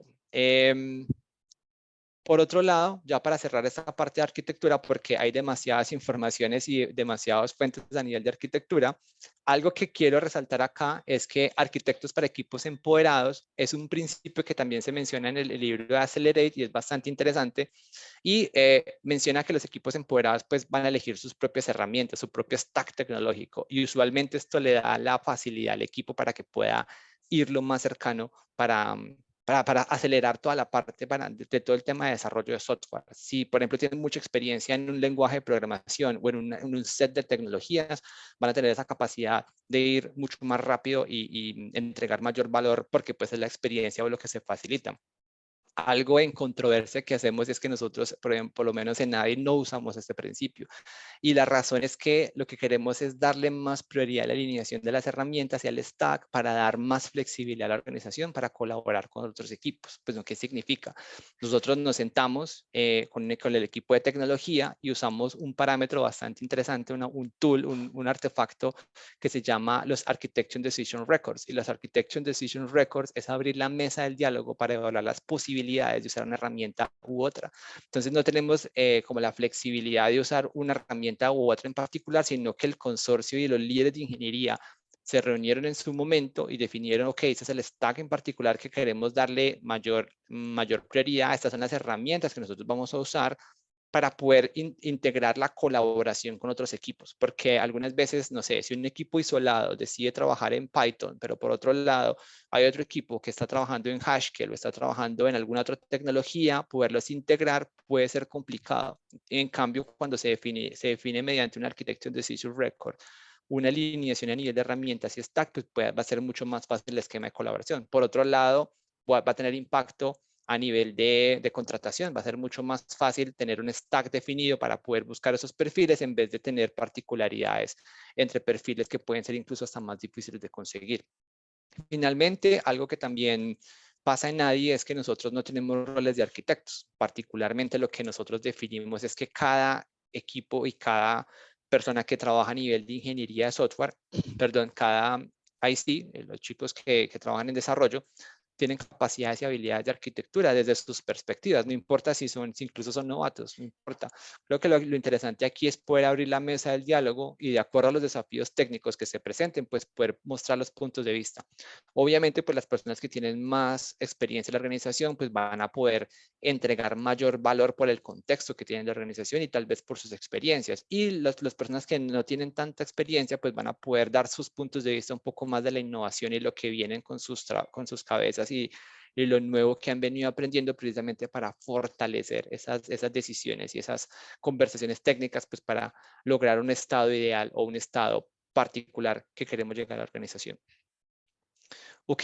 Por otro lado, ya para cerrar esta parte de arquitectura, porque hay demasiadas informaciones y demasiadas fuentes a nivel de arquitectura, algo que quiero resaltar acá es que arquitectos para equipos empoderados es un principio que también se menciona en el libro de Accelerate y es bastante interesante y menciona que los equipos empoderados pues van a elegir sus propias herramientas, su propio stack tecnológico y usualmente esto le da la facilidad al equipo para que pueda ir lo más cercano para acelerar toda la parte de todo el tema de desarrollo de software. Si, por ejemplo, tienen mucha experiencia en un lenguaje de programación o en un set de tecnologías, van a tener esa capacidad de ir mucho más rápido y entregar mayor valor porque pues es la experiencia o lo que se facilita. Algo en controversia que hacemos es que nosotros, por ejemplo, por lo menos en NAVI, no usamos este principio. Y la razón es que lo que queremos es darle más prioridad a la alineación de las herramientas y al stack para dar más flexibilidad a la organización para colaborar con otros equipos. Pues, ¿qué significa? Nosotros nos sentamos con el equipo de tecnología y usamos un parámetro bastante interesante, un tool, un artefacto que se llama los Architecture Decision Records. Y los Architecture Decision Records es abrir la mesa del diálogo para evaluar las posibilidades de usar una herramienta u otra. Entonces no tenemos como la flexibilidad de usar una herramienta u otra en particular, sino que el consorcio y los líderes de ingeniería se reunieron en su momento y definieron, ok, este es el stack en particular que queremos darle mayor prioridad, estas son las herramientas que nosotros vamos a usar para poder integrar la colaboración con otros equipos, porque algunas veces, no sé, si un equipo isolado decide trabajar en Python, pero por otro lado hay otro equipo que está trabajando en Haskell o está trabajando en alguna otra tecnología, poderlos integrar puede ser complicado. En cambio, cuando se define mediante una Architecture Decision Record, una alineación a nivel de herramientas y stack, pues va a ser mucho más fácil el esquema de colaboración. Por otro lado, va a tener impacto a nivel de contratación. Va a ser mucho más fácil tener un stack definido para poder buscar esos perfiles en vez de tener particularidades entre perfiles que pueden ser incluso hasta más difíciles de conseguir. Finalmente, algo que también pasa en nadie es que nosotros no tenemos roles de arquitectos. Particularmente lo que nosotros definimos es que cada equipo y cada persona que trabaja a nivel de ingeniería de software, perdón, cada IC, los chicos que trabajan en desarrollo, tienen capacidades y habilidades de arquitectura desde sus perspectivas, no importa si incluso son novatos, no importa. Creo que lo interesante aquí es poder abrir la mesa del diálogo y de acuerdo a los desafíos técnicos que se presenten, pues poder mostrar los puntos de vista. Obviamente, pues las personas que tienen más experiencia en la organización, pues van a poder entregar mayor valor por el contexto que tienen de organización y tal vez por sus experiencias. Y las personas que no tienen tanta experiencia, pues van a poder dar sus puntos de vista un poco más de la innovación y lo que vienen con sus cabezas y lo nuevo que han venido aprendiendo precisamente para fortalecer esas decisiones y esas conversaciones técnicas, pues para lograr un estado ideal o un estado particular que queremos llegar a la organización. Ok,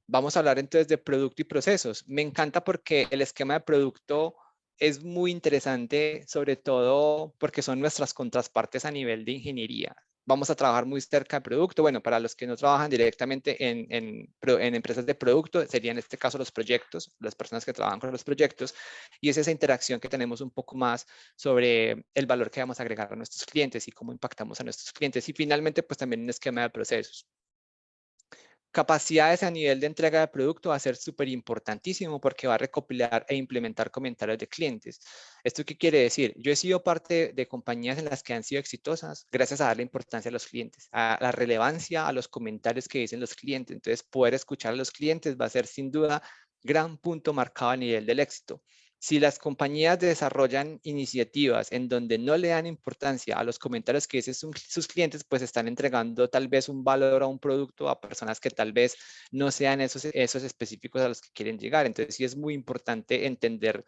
vamos a hablar entonces de producto y procesos. Me encanta porque el esquema de producto es muy interesante, sobre todo porque son nuestras contrapartes a nivel de ingeniería. Vamos a trabajar muy cerca de producto. Bueno, para los que no trabajan directamente en empresas de producto, serían en este caso los proyectos, las personas que trabajan con los proyectos, y es esa interacción que tenemos un poco más sobre el valor que vamos a agregar a nuestros clientes y cómo impactamos a nuestros clientes. Y finalmente, pues también un esquema de procesos. Capacidades a nivel de entrega de producto va a ser súper importantísimo porque va a recopilar e implementar comentarios de clientes. ¿Esto qué quiere decir? Yo he sido parte de compañías en las que han sido exitosas gracias a darle importancia a los clientes, a la relevancia, a los comentarios que dicen los clientes. Entonces, poder escuchar a los clientes va a ser sin duda gran punto marcado a nivel del éxito. Si las compañías desarrollan iniciativas en donde no le dan importancia a los comentarios que dicen sus clientes, pues están entregando tal vez un valor a un producto a personas que tal vez no sean esos específicos a los que quieren llegar. Entonces sí es muy importante entender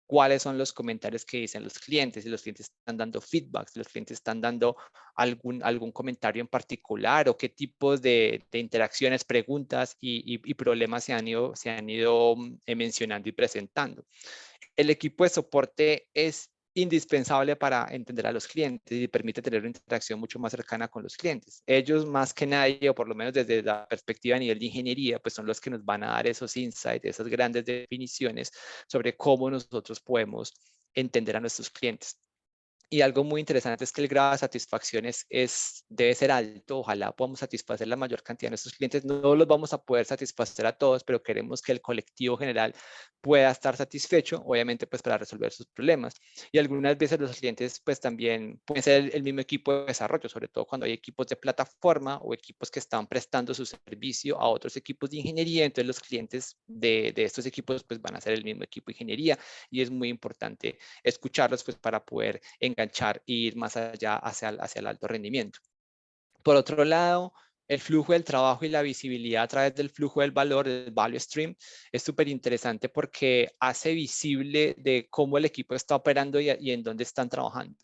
cuáles son los comentarios que dicen los clientes, si los clientes están dando feedback, si los clientes están dando algún comentario en particular o qué tipos de interacciones, preguntas y problemas se han ido mencionando y presentando. El equipo de soporte es indispensable para entender a los clientes y permite tener una interacción mucho más cercana con los clientes. Ellos más que nadie, o por lo menos desde la perspectiva a nivel de ingeniería, pues son los que nos van a dar esos insights, esas grandes definiciones sobre cómo nosotros podemos entender a nuestros clientes. Y algo muy interesante es que el grado de satisfacción debe ser alto. Ojalá podamos satisfacer la mayor cantidad de nuestros clientes. No los vamos a poder satisfacer a todos, pero queremos que el colectivo general pueda estar satisfecho, obviamente, pues para resolver sus problemas. Y algunas veces los clientes, pues también pueden ser el mismo equipo de desarrollo, sobre todo cuando hay equipos de plataforma o equipos que están prestando su servicio a otros equipos de ingeniería. Entonces, los clientes de estos equipos, pues van a ser el mismo equipo de ingeniería y es muy importante escucharlos pues para poder enganchar e ir más allá hacia el alto rendimiento. Por otro lado, el flujo del trabajo y la visibilidad a través del flujo del valor, del value stream, es súper interesante porque hace visible de cómo el equipo está operando y en dónde están trabajando.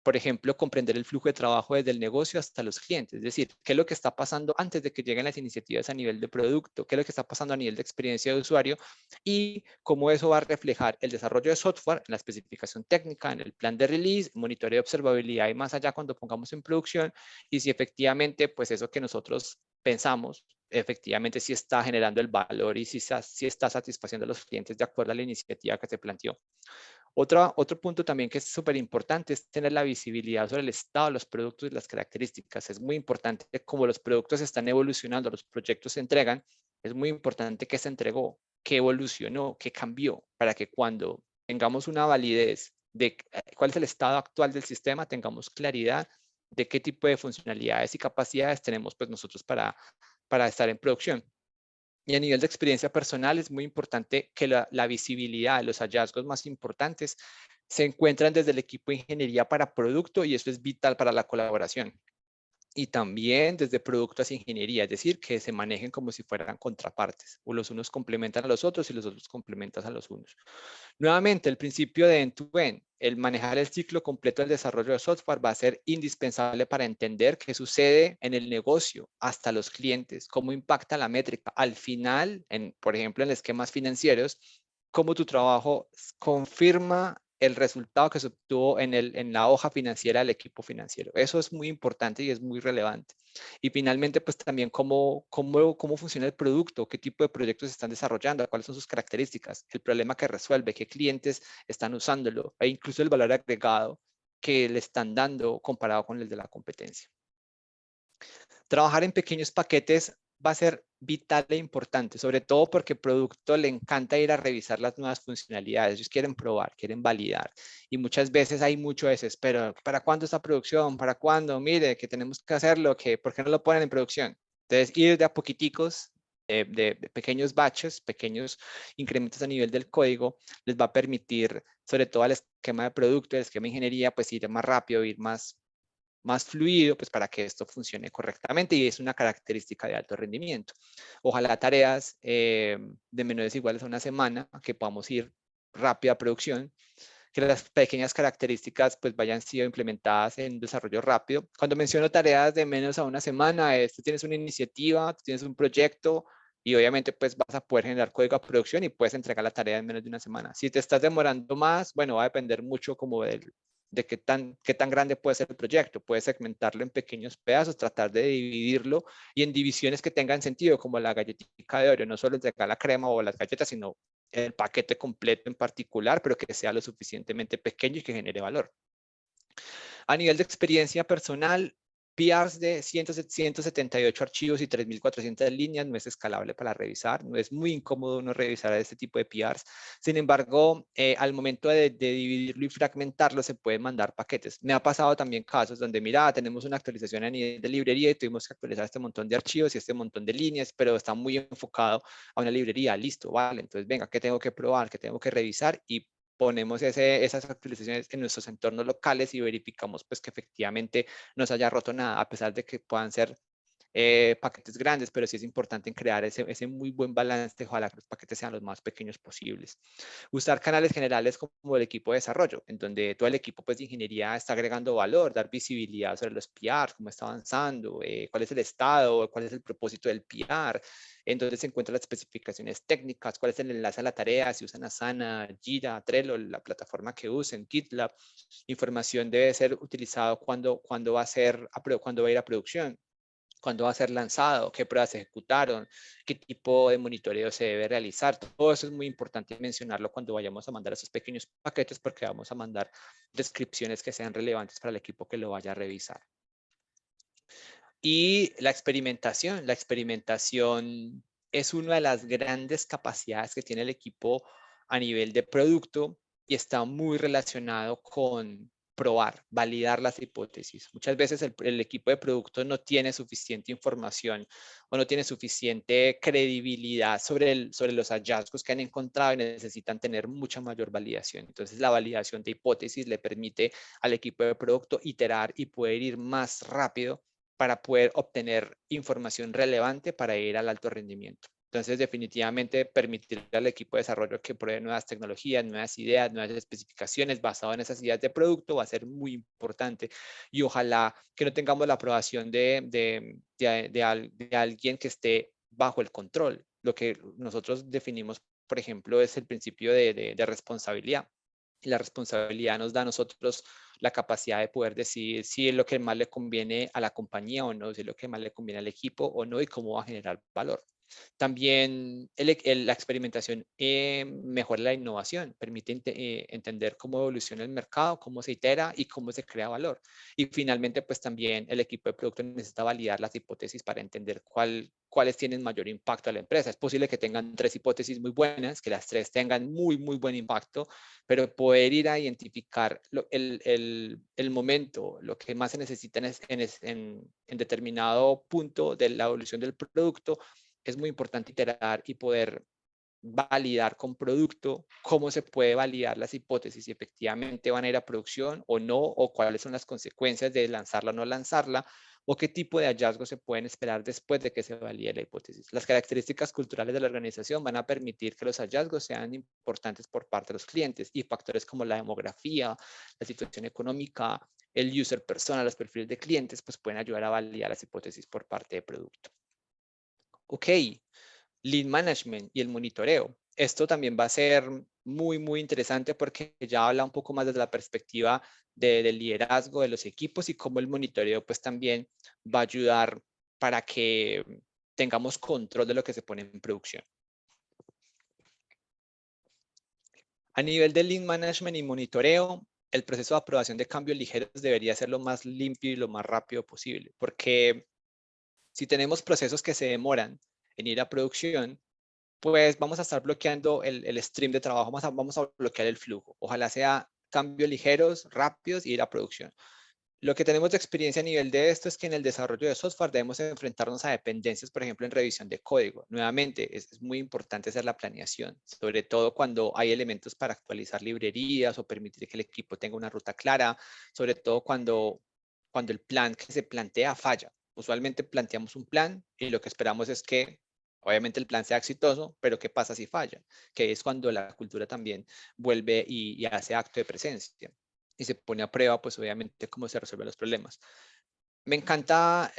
Por ejemplo, comprender el flujo de trabajo desde el negocio hasta los clientes, es decir, qué es lo que está pasando antes de que lleguen las iniciativas a nivel de producto, qué es lo que está pasando a nivel de experiencia de usuario y cómo eso va a reflejar el desarrollo de software en la especificación técnica, en el plan de release, monitoreo de observabilidad y más allá cuando pongamos en producción y si efectivamente pues eso que nosotros pensamos efectivamente sí está generando el valor y si está satisfaciendo a los clientes de acuerdo a la iniciativa que se planteó. Otro punto también que es súper importante es tener la visibilidad sobre el estado de los productos y las características. Es muy importante cómo los productos están evolucionando, los proyectos se entregan, es muy importante qué se entregó, qué evolucionó, qué cambió, para que cuando tengamos una validez de cuál es el estado actual del sistema, tengamos claridad de qué tipo de funcionalidades y capacidades tenemos pues nosotros para estar en producción. Y a nivel de experiencia personal es muy importante que la visibilidad de los hallazgos más importantes se encuentran desde el equipo de ingeniería para producto y eso es vital para la colaboración. Y también desde producto hacia ingeniería, es decir, que se manejen como si fueran contrapartes, o los unos complementan a los otros y los otros complementan a los unos. Nuevamente, el principio de end-to-end, el manejar el ciclo completo del desarrollo de software va a ser indispensable para entender qué sucede en el negocio hasta los clientes, cómo impacta la métrica. Al final, por ejemplo, en esquemas financieros, cómo tu trabajo confirma el resultado que se obtuvo en la hoja financiera del equipo financiero. Eso es muy importante y es muy relevante. Y finalmente, pues también cómo funciona el producto, qué tipo de proyectos se están desarrollando, cuáles son sus características, el problema que resuelve, qué clientes están usándolo, e incluso el valor agregado que le están dando comparado con el de la competencia. Trabajar en pequeños paquetes va a ser vital e importante, sobre todo porque el producto le encanta ir a revisar las nuevas funcionalidades. Ellos quieren probar, quieren validar. Y muchas veces hay mucho desespero. ¿Para cuándo esta producción? ¿Para cuándo? Mire, que tenemos que hacerlo, que ¿por qué no lo ponen en producción? Entonces, ir de a poquiticos, de pequeños batches, pequeños incrementos a nivel del código, les va a permitir, sobre todo al esquema de producto, el esquema de ingeniería, pues ir más rápido, ir más fluido, pues para que esto funcione correctamente y es una característica de alto rendimiento. Ojalá tareas de menores iguales a una semana, que podamos ir rápida a producción, que las pequeñas características pues vayan sido implementadas en desarrollo rápido. Cuando menciono tareas de menos a una semana, tú tienes una iniciativa, tú tienes un proyecto y obviamente pues vas a poder generar código a producción y puedes entregar la tarea en menos de una semana. Si te estás demorando más, bueno, va a depender mucho como de qué tan grande puede ser el proyecto. Puedes segmentarlo en pequeños pedazos, tratar de dividirlo y en divisiones que tengan sentido, como la galletita de Oreo, no solo entregar la crema o las galletas, sino el paquete completo en particular, pero que sea lo suficientemente pequeño y que genere valor. A nivel de experiencia personal, PRs de 178 archivos y 3.400 líneas no es escalable para revisar, no es muy incómodo uno revisar este tipo de PRs. Sin embargo, al momento de dividirlo y fragmentarlo, se pueden mandar paquetes. Me ha pasado también casos donde, mira, tenemos una actualización a nivel de librería y tuvimos que actualizar este montón de archivos y este montón de líneas, pero está muy enfocado a una librería. Listo, vale, entonces venga, ¿qué tengo que probar? ¿Qué tengo que revisar? Y ponemos esas actualizaciones en nuestros entornos locales y verificamos pues que efectivamente no se haya roto nada, a pesar de que puedan ser paquetes grandes, pero sí es importante en crear ese muy buen balance, ojalá que los paquetes sean los más pequeños posibles. Usar canales generales como el equipo de desarrollo, en donde todo el equipo pues, de ingeniería está agregando valor, dar visibilidad sobre los PR, cómo está avanzando, cuál es el estado, cuál es el propósito del PR, en dónde se encuentran las especificaciones técnicas, cuál es el enlace a la tarea, si usan Asana, Jira, Trello, la plataforma que usen, GitLab. Información debe ser utilizado cuando va a ir a producción, cuándo va a ser lanzado, qué pruebas se ejecutaron, qué tipo de monitoreo se debe realizar. Todo eso es muy importante mencionarlo cuando vayamos a mandar esos pequeños paquetes porque vamos a mandar descripciones que sean relevantes para el equipo que lo vaya a revisar. Y la experimentación es una de las grandes capacidades que tiene el equipo a nivel de producto y está muy relacionado con probar, validar las hipótesis. Muchas veces el equipo de producto no tiene suficiente información o no tiene suficiente credibilidad sobre los hallazgos que han encontrado y necesitan tener mucha mayor validación. Entonces, la validación de hipótesis le permite al equipo de producto iterar y poder ir más rápido para poder obtener información relevante para ir al alto rendimiento. Entonces, definitivamente permitir al equipo de desarrollo que pruebe nuevas tecnologías, nuevas ideas, nuevas especificaciones basadas en esas ideas de producto va a ser muy importante y ojalá que no tengamos la aprobación de alguien que esté bajo el control. Lo que nosotros definimos, por ejemplo, es el principio de responsabilidad. Y la responsabilidad nos da a nosotros la capacidad de poder decidir si es lo que más le conviene a la compañía o no, si es lo que más le conviene al equipo o no y cómo va a generar valor. También la experimentación mejora la innovación, permite entender cómo evoluciona el mercado, cómo se itera y cómo se crea valor. Y finalmente, pues también el equipo de producto necesita validar las hipótesis para entender cuáles tienen mayor impacto a la empresa. Es posible que tengan 3 hipótesis muy buenas, que las 3 tengan muy, muy buen impacto, pero poder ir a identificar el momento, lo que más se necesita en determinado punto de la evolución del producto, es muy importante iterar y poder validar con producto cómo se puede validar las hipótesis, si efectivamente van a ir a producción o no, o cuáles son las consecuencias de lanzarla o no lanzarla, o qué tipo de hallazgos se pueden esperar después de que se valide la hipótesis. Las características culturales de la organización van a permitir que los hallazgos sean importantes por parte de los clientes, y factores como la demografía, la situación económica, el user persona, los perfiles de clientes, pues pueden ayudar a validar las hipótesis por parte de producto. Ok, lead management y el monitoreo. Esto también va a ser muy, muy interesante porque ya habla un poco más desde la perspectiva del liderazgo de los equipos, y cómo el monitoreo pues también va a ayudar para que tengamos control de lo que se pone en producción. A nivel de lead management y monitoreo, el proceso de aprobación de cambios ligeros debería ser lo más limpio y lo más rápido posible, porque si tenemos procesos que se demoran en ir a producción, pues vamos a estar bloqueando el stream de trabajo, vamos a bloquear el flujo. Ojalá sea cambios ligeros, rápidos y ir a producción. Lo que tenemos de experiencia a nivel de esto es que en el desarrollo de software debemos enfrentarnos a dependencias, por ejemplo, en revisión de código. Nuevamente, es muy importante hacer la planeación, sobre todo cuando hay elementos para actualizar librerías o permitir que el equipo tenga una ruta clara, sobre todo cuando el plan que se plantea falla. Usualmente planteamos un plan y lo que esperamos es que obviamente el plan sea exitoso, pero ¿qué pasa si falla? Que es cuando la cultura también vuelve y hace acto de presencia y se pone a prueba, pues obviamente, cómo se resuelven los problemas. Me encanta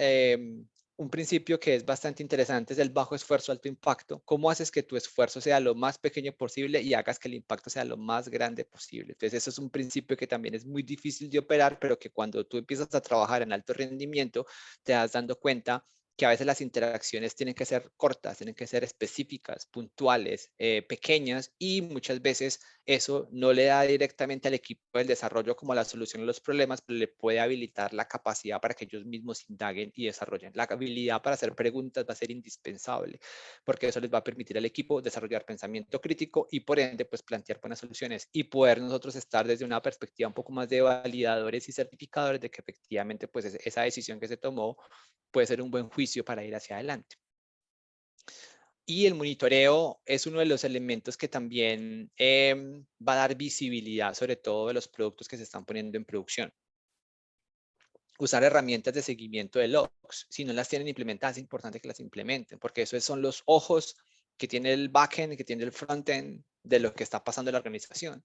un principio que es bastante interesante, es el bajo esfuerzo, alto impacto. ¿Cómo haces que tu esfuerzo sea lo más pequeño posible y hagas que el impacto sea lo más grande posible? Entonces, eso es un principio que también es muy difícil de operar, pero que cuando tú empiezas a trabajar en alto rendimiento, te das dando cuenta que a veces las interacciones tienen que ser cortas, tienen que ser específicas, puntuales, pequeñas, y muchas veces eso no le da directamente al equipo del desarrollo como la solución a los problemas, pero le puede habilitar la capacidad para que ellos mismos indaguen y desarrollen. La habilidad para hacer preguntas va a ser indispensable, porque eso les va a permitir al equipo desarrollar pensamiento crítico y por ende pues plantear buenas soluciones, y poder nosotros estar desde una perspectiva un poco más de validadores y certificadores de que efectivamente pues esa decisión que se tomó puede ser un buen juicio para ir hacia adelante. Y el monitoreo es uno de los elementos que también va a dar visibilidad, sobre todo de los productos que se están poniendo en producción. Usar herramientas de seguimiento de logs. Si no las tienen implementadas, es importante que las implementen, porque esos son los ojos que tiene el backend y que tiene el frontend de lo que está pasando en la organización.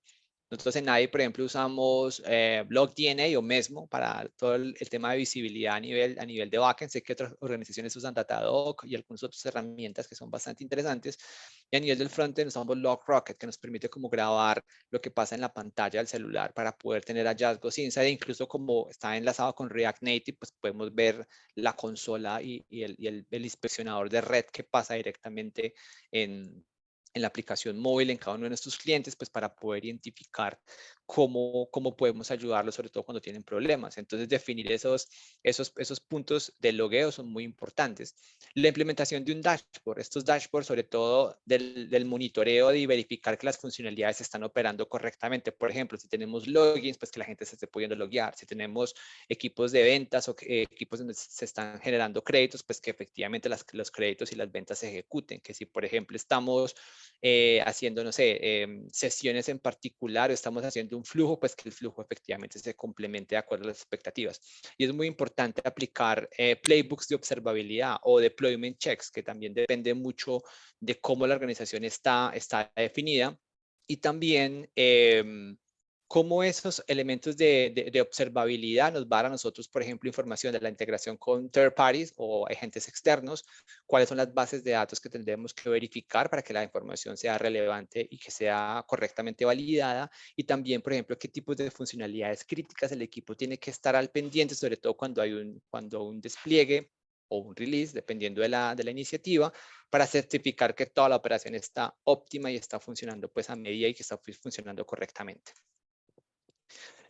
Nosotros en NAI, por ejemplo, usamos BlockDNA o Mesmo para todo el tema de visibilidad a nivel de backend. Sé que otras organizaciones usan Datadog y algunas otras herramientas que son bastante interesantes. Y a nivel del frontend usamos LogRocket, que nos permite como grabar lo que pasa en la pantalla del celular para poder tener hallazgos insight. Incluso como está enlazado con React Native, pues podemos ver la consola y el inspeccionador de red que pasa directamente en la aplicación móvil en cada uno de nuestros clientes, pues para poder identificar cómo podemos ayudarlos, sobre todo cuando tienen problemas. Entonces, definir esos puntos de logueo son muy importantes. La implementación de un dashboard, estos dashboards, sobre todo del monitoreo y verificar que las funcionalidades están operando correctamente. Por ejemplo, si tenemos logins, pues que la gente se esté pudiendo loguear. Si tenemos equipos de ventas o equipos donde se están generando créditos, pues que efectivamente los créditos y las ventas se ejecuten. Que si, por ejemplo, estamos haciendo, no sé, sesiones en particular o estamos haciendo un flujo, pues que el flujo efectivamente se complemente de acuerdo a las expectativas. Y es muy importante aplicar playbooks de observabilidad o deployment checks, que también depende mucho de cómo la organización está definida. Y también cómo esos elementos de observabilidad nos van a dar a nosotros, por ejemplo, información de la integración con third parties o agentes externos, cuáles son las bases de datos que tendremos que verificar para que la información sea relevante y que sea correctamente validada, y también, por ejemplo, qué tipos de funcionalidades críticas el equipo tiene que estar al pendiente, sobre todo cuando hay un despliegue o un release, dependiendo de la iniciativa, para certificar que toda la operación está óptima y está funcionando pues a medida y que está funcionando correctamente.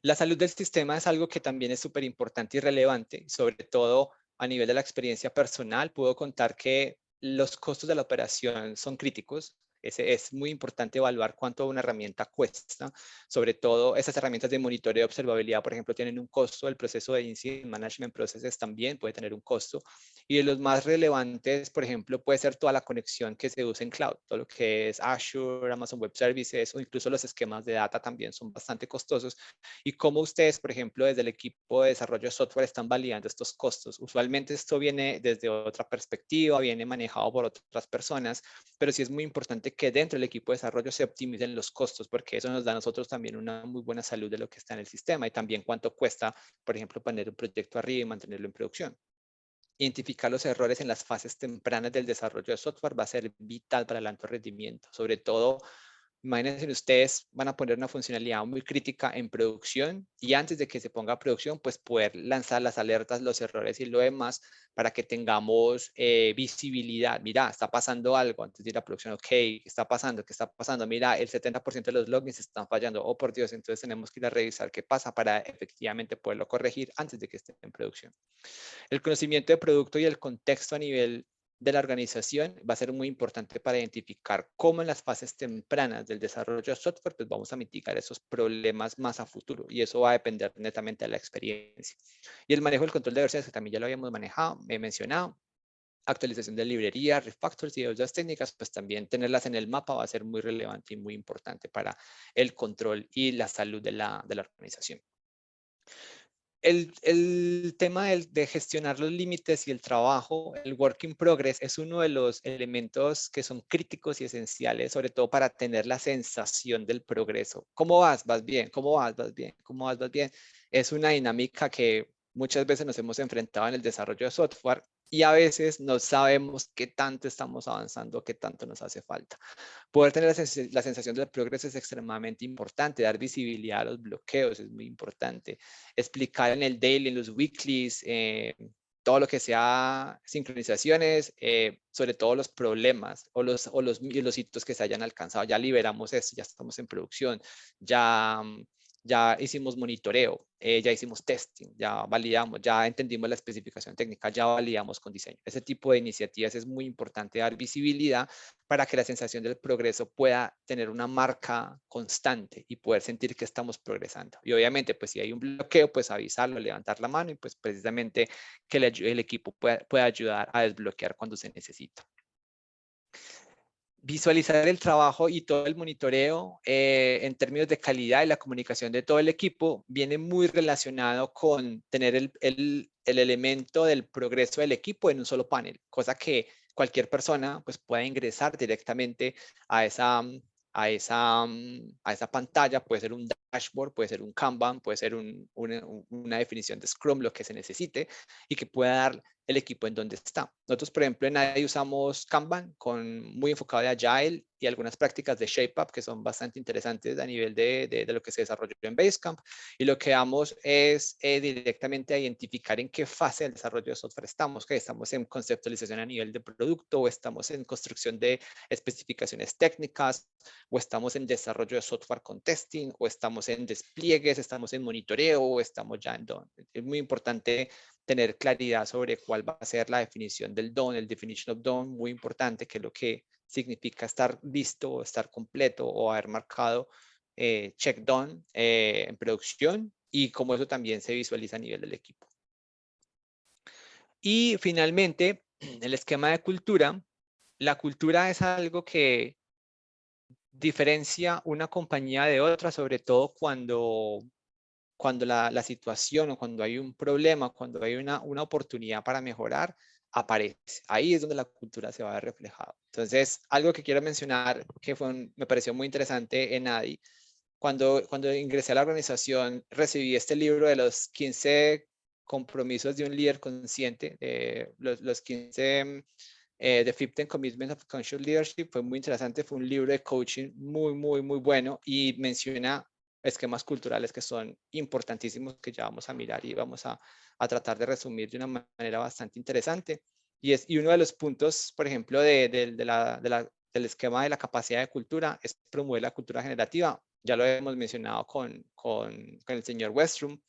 La salud del sistema es algo que también es súper importante y relevante, sobre todo a nivel de la experiencia personal. Puedo contar que los costos de la operación son críticos. Es muy importante evaluar cuánto una herramienta cuesta. Sobre todo, esas herramientas de monitoreo y observabilidad, por ejemplo, tienen un costo. El proceso de Incident Management Processes también puede tener un costo. Y de los más relevantes, por ejemplo, puede ser toda la conexión que se usa en cloud. Todo lo que es Azure, Amazon Web Services o incluso los esquemas de data también son bastante costosos. Y cómo ustedes, por ejemplo, desde el equipo de desarrollo de software están validando estos costos. Usualmente esto viene desde otra perspectiva, viene manejado por otras personas, pero sí es muy importante que dentro del equipo de desarrollo se optimicen los costos, porque eso nos da a nosotros también una muy buena salud de lo que está en el sistema y también cuánto cuesta, por ejemplo, poner un proyecto arriba y mantenerlo en producción. Identificar los errores en las fases tempranas del desarrollo de software va a ser vital para el alto rendimiento. Sobre todo, imagínense ustedes van a poner una funcionalidad muy crítica en producción y antes de que se ponga a producción, pues poder lanzar las alertas, los errores y lo demás para que tengamos visibilidad. Mira, está pasando algo antes de ir a producción. Ok, ¿qué está pasando? ¿Qué está pasando? Mira, el 70% de los logins están fallando. Oh, por Dios, entonces tenemos que ir a revisar qué pasa para efectivamente poderlo corregir antes de que esté en producción. El conocimiento de producto y el contexto a nivel de la organización va a ser muy importante para identificar cómo en las fases tempranas del desarrollo de software pues vamos a mitigar esos problemas más a futuro y eso va a depender netamente de la experiencia. Y el manejo del control de versiones, que también ya lo habíamos manejado, me he mencionado, actualización de librerías, refactors y otras técnicas, pues también tenerlas en el mapa va a ser muy relevante y muy importante para el control y la salud de la organización. El tema de gestionar los límites y el trabajo, el work in progress, es uno de los elementos que son críticos y esenciales, sobre todo para tener la sensación del progreso. ¿Cómo vas? ¿Vas bien? ¿Cómo vas? ¿Vas bien? ¿Cómo vas? ¿Vas bien? Es una dinámica que muchas veces nos hemos enfrentado en el desarrollo de software y a veces no sabemos qué tanto estamos avanzando, qué tanto nos hace falta. Poder tener la sensación del progreso es extremadamente importante, dar visibilidad a los bloqueos es muy importante, explicar en el daily, en los weeklies, todo lo que sea sincronizaciones, sobre todo los problemas los hitos que se hayan alcanzado. Ya liberamos esto, ya estamos en producción, ya, ya hicimos monitoreo, ya hicimos testing, ya validamos, ya entendimos la especificación técnica, ya validamos con diseño. Ese tipo de iniciativas es muy importante dar visibilidad para que la sensación del progreso pueda tener una marca constante y poder sentir que estamos progresando. Y obviamente, pues si hay un bloqueo, pues avisarlo, levantar la mano y pues precisamente que el equipo pueda ayudar a desbloquear cuando se necesita. Visualizar el trabajo y todo el monitoreo en términos de calidad y la comunicación de todo el equipo viene muy relacionado con tener el elemento del progreso del equipo en un solo panel, cosa que cualquier persona pues pueda ingresar directamente a esa pantalla. Puede ser un dashboard, puede ser un Kanban, puede ser una definición de Scrum, lo que se necesite, y que pueda dar el equipo en donde está. Nosotros, por ejemplo, en ADI usamos Kanban muy enfocado de Agile y algunas prácticas de ShapeUp que son bastante interesantes a nivel de lo que se desarrolló en Basecamp. Y lo que damos es directamente a identificar en qué fase del desarrollo de software estamos, que estamos en conceptualización a nivel de producto o estamos en construcción de especificaciones técnicas o estamos en desarrollo de software con testing o estamos en despliegues, estamos en monitoreo o estamos ya en done. Es muy importante tener claridad sobre cuál va a ser la definición del done, el definition of done, muy importante, que es lo que significa estar listo o estar completo o haber marcado check done en producción y cómo eso también se visualiza a nivel del equipo. Y finalmente, el esquema de cultura. La cultura es algo que diferencia una compañía de otra, sobre todo cuando la situación o cuando hay un problema, cuando hay una oportunidad para mejorar, aparece. Ahí es donde la cultura se va a ver reflejada. Entonces, algo que quiero mencionar que me pareció muy interesante en ADI, cuando ingresé a la organización, recibí este libro de los 15 compromisos de un líder consciente, los 15 The 15 Commitments of Conscious Leadership. Fue muy interesante, fue un libro de coaching muy, muy, muy bueno y menciona esquemas culturales que son importantísimos, que ya vamos a mirar y vamos a tratar de resumir de una manera bastante interesante. Y uno de los puntos, por ejemplo, del esquema de la capacidad de cultura es promover la cultura generativa. Ya lo hemos mencionado con el señor Westrum,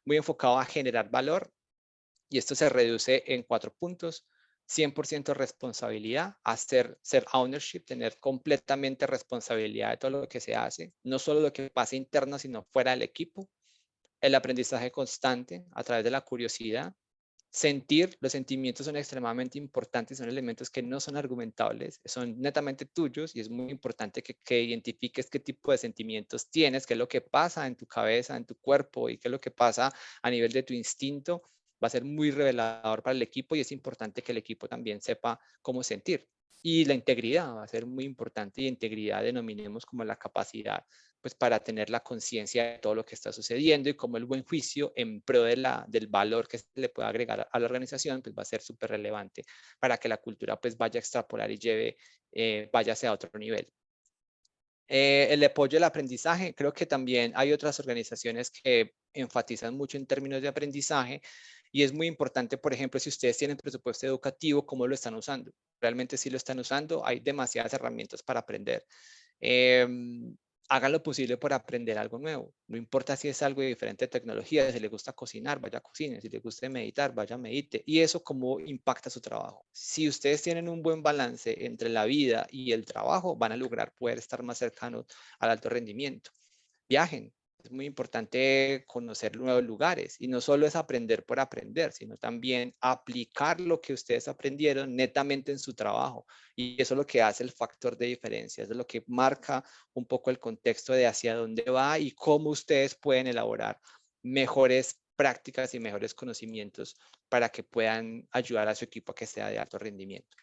muy enfocado a generar valor, y esto se reduce en 4 puntos. 100% responsabilidad, ser ownership, tener completamente responsabilidad de todo lo que se hace, no solo lo que pasa interno, sino fuera del equipo. El aprendizaje constante a través de la curiosidad. Sentir, los sentimientos son extremadamente importantes, son elementos que no son argumentables, son netamente tuyos, y es muy importante que identifiques qué tipo de sentimientos tienes, qué es lo que pasa en tu cabeza, en tu cuerpo, y qué es lo que pasa a nivel de tu instinto. Va a ser muy revelador para el equipo, y es importante que el equipo también sepa cómo sentir. Y la integridad va a ser muy importante, y integridad denominemos como la capacidad, pues, para tener la conciencia de todo lo que está sucediendo, y como el buen juicio en pro del valor que se le puede agregar a la organización, pues va a ser súper relevante para que la cultura pues vaya a extrapolar y vaya hacia otro nivel. El apoyo al aprendizaje, creo que también hay otras organizaciones que enfatizan mucho en términos de aprendizaje, y es muy importante, por ejemplo, si ustedes tienen presupuesto educativo, ¿cómo lo están usando? Realmente sí lo están usando, hay demasiadas herramientas para aprender. Hagan lo posible por aprender algo nuevo. No importa si es algo de diferente tecnología, si le gusta cocinar, vaya a cocine, si le gusta meditar, vaya a medite. Y eso cómo impacta su trabajo. Si ustedes tienen un buen balance entre la vida y el trabajo, van a lograr poder estar más cercanos al alto rendimiento. Viajen. Es muy importante conocer nuevos lugares, y no solo es aprender por aprender, sino también aplicar lo que ustedes aprendieron netamente en su trabajo. Y eso es lo que hace el factor de diferencia, eso es lo que marca un poco el contexto de hacia dónde va y cómo ustedes pueden elaborar mejores prácticas y mejores conocimientos para que puedan ayudar a su equipo a que sea de alto rendimiento.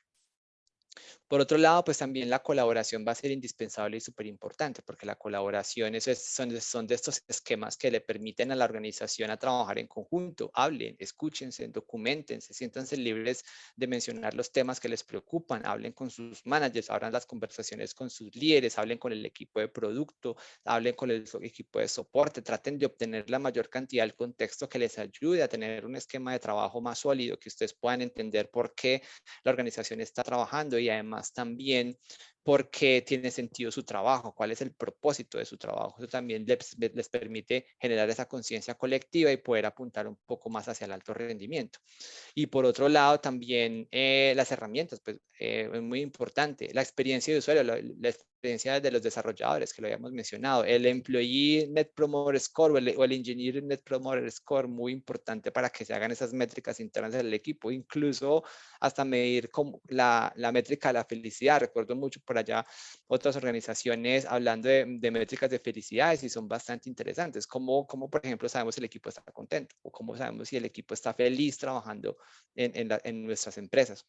Por otro lado, pues también la colaboración va a ser indispensable y súper importante, porque la colaboración son de estos esquemas que le permiten a la organización a trabajar en conjunto. Hablen, escúchense, documentense, siéntanse libres de mencionar los temas que les preocupan, hablen con sus managers, abran las conversaciones con sus líderes, hablen con el equipo de producto, hablen con el equipo de soporte, traten de obtener la mayor cantidad del contexto que les ayude a tener un esquema de trabajo más sólido, que ustedes puedan entender por qué la organización está trabajando, y además también por qué tiene sentido su trabajo, cuál es el propósito de su trabajo. Eso también les permite generar esa conciencia colectiva y poder apuntar un poco más hacia el alto rendimiento. Y por otro lado, también las herramientas, pues es muy importante. La experiencia de usuario, la experiencia de los desarrolladores, que lo habíamos mencionado. El Employee Net Promoter Score o el Engineer Net Promoter Score, muy importante para que se hagan esas métricas internas del equipo, incluso hasta medir la métrica de la felicidad. Recuerdo mucho por allá otras organizaciones hablando de métricas de felicidades, y son bastante interesantes. Como por ejemplo, sabemos si el equipo está contento, o cómo sabemos si el equipo está feliz trabajando en nuestras empresas.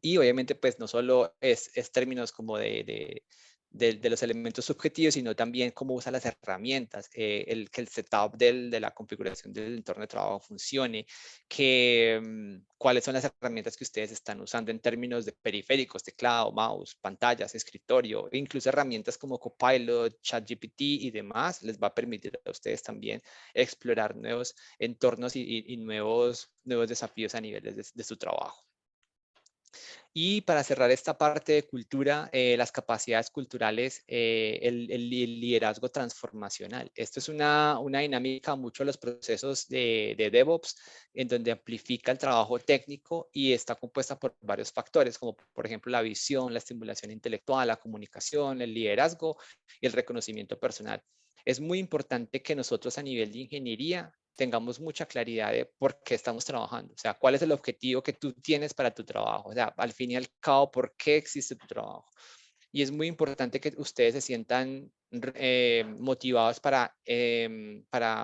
Y obviamente, pues no solo es términos como de los elementos subjetivos, sino también cómo usa las herramientas, que el setup de la configuración del entorno de trabajo funcione, cuáles son las herramientas que ustedes están usando en términos de periféricos, teclado, mouse, pantallas, escritorio, incluso herramientas como Copilot, ChatGPT y demás, les va a permitir a ustedes también explorar nuevos entornos y nuevos desafíos a nivel de su trabajo. Y para cerrar esta parte de cultura, las capacidades culturales, el liderazgo transformacional. Esto es una dinámica mucho de los procesos de DevOps, en donde amplifica el trabajo técnico y está compuesta por varios factores, como por ejemplo la visión, la estimulación intelectual, la comunicación, el liderazgo y el reconocimiento personal. Es muy importante que nosotros a nivel de ingeniería tengamos mucha claridad de por qué estamos trabajando, o sea, cuál es el objetivo que tú tienes para tu trabajo, o sea, al fin y al cabo, por qué existe tu trabajo. Y es muy importante que ustedes se sientan motivados para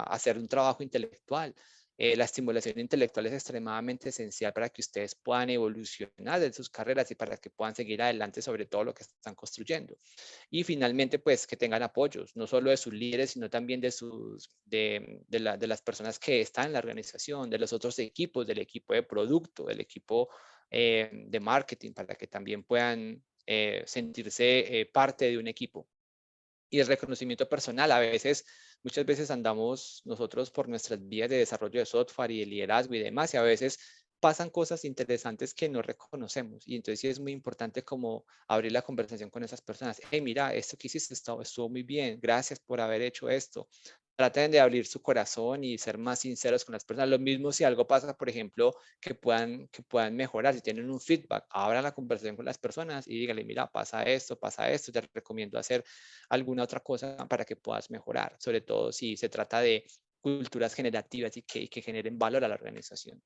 hacer un trabajo intelectual. La estimulación intelectual es extremadamente esencial para que ustedes puedan evolucionar en sus carreras y para que puedan seguir adelante sobre todo lo que están construyendo. Y finalmente, pues que tengan apoyos, no solo de sus líderes, sino también de las personas que están en la organización, de los otros equipos, del equipo de producto, del equipo de marketing, para que también puedan sentirse parte de un equipo. Y el reconocimiento personal, a veces Muchas veces andamos nosotros por nuestras vías de desarrollo de software y de liderazgo y demás, y a veces pasan cosas interesantes que no reconocemos. Y entonces sí es muy importante como abrir la conversación con esas personas. Hey, mira, esto que hiciste estuvo muy bien. Gracias por haber hecho esto. Traten de abrir su corazón y ser más sinceros con las personas. Lo mismo si algo pasa, por ejemplo, que puedan mejorar. Si tienen un feedback, abran la conversación con las personas y díganle, mira, pasa esto, te recomiendo hacer alguna otra cosa para que puedas mejorar, sobre todo si se trata de culturas generativas y que generen valor a la organización.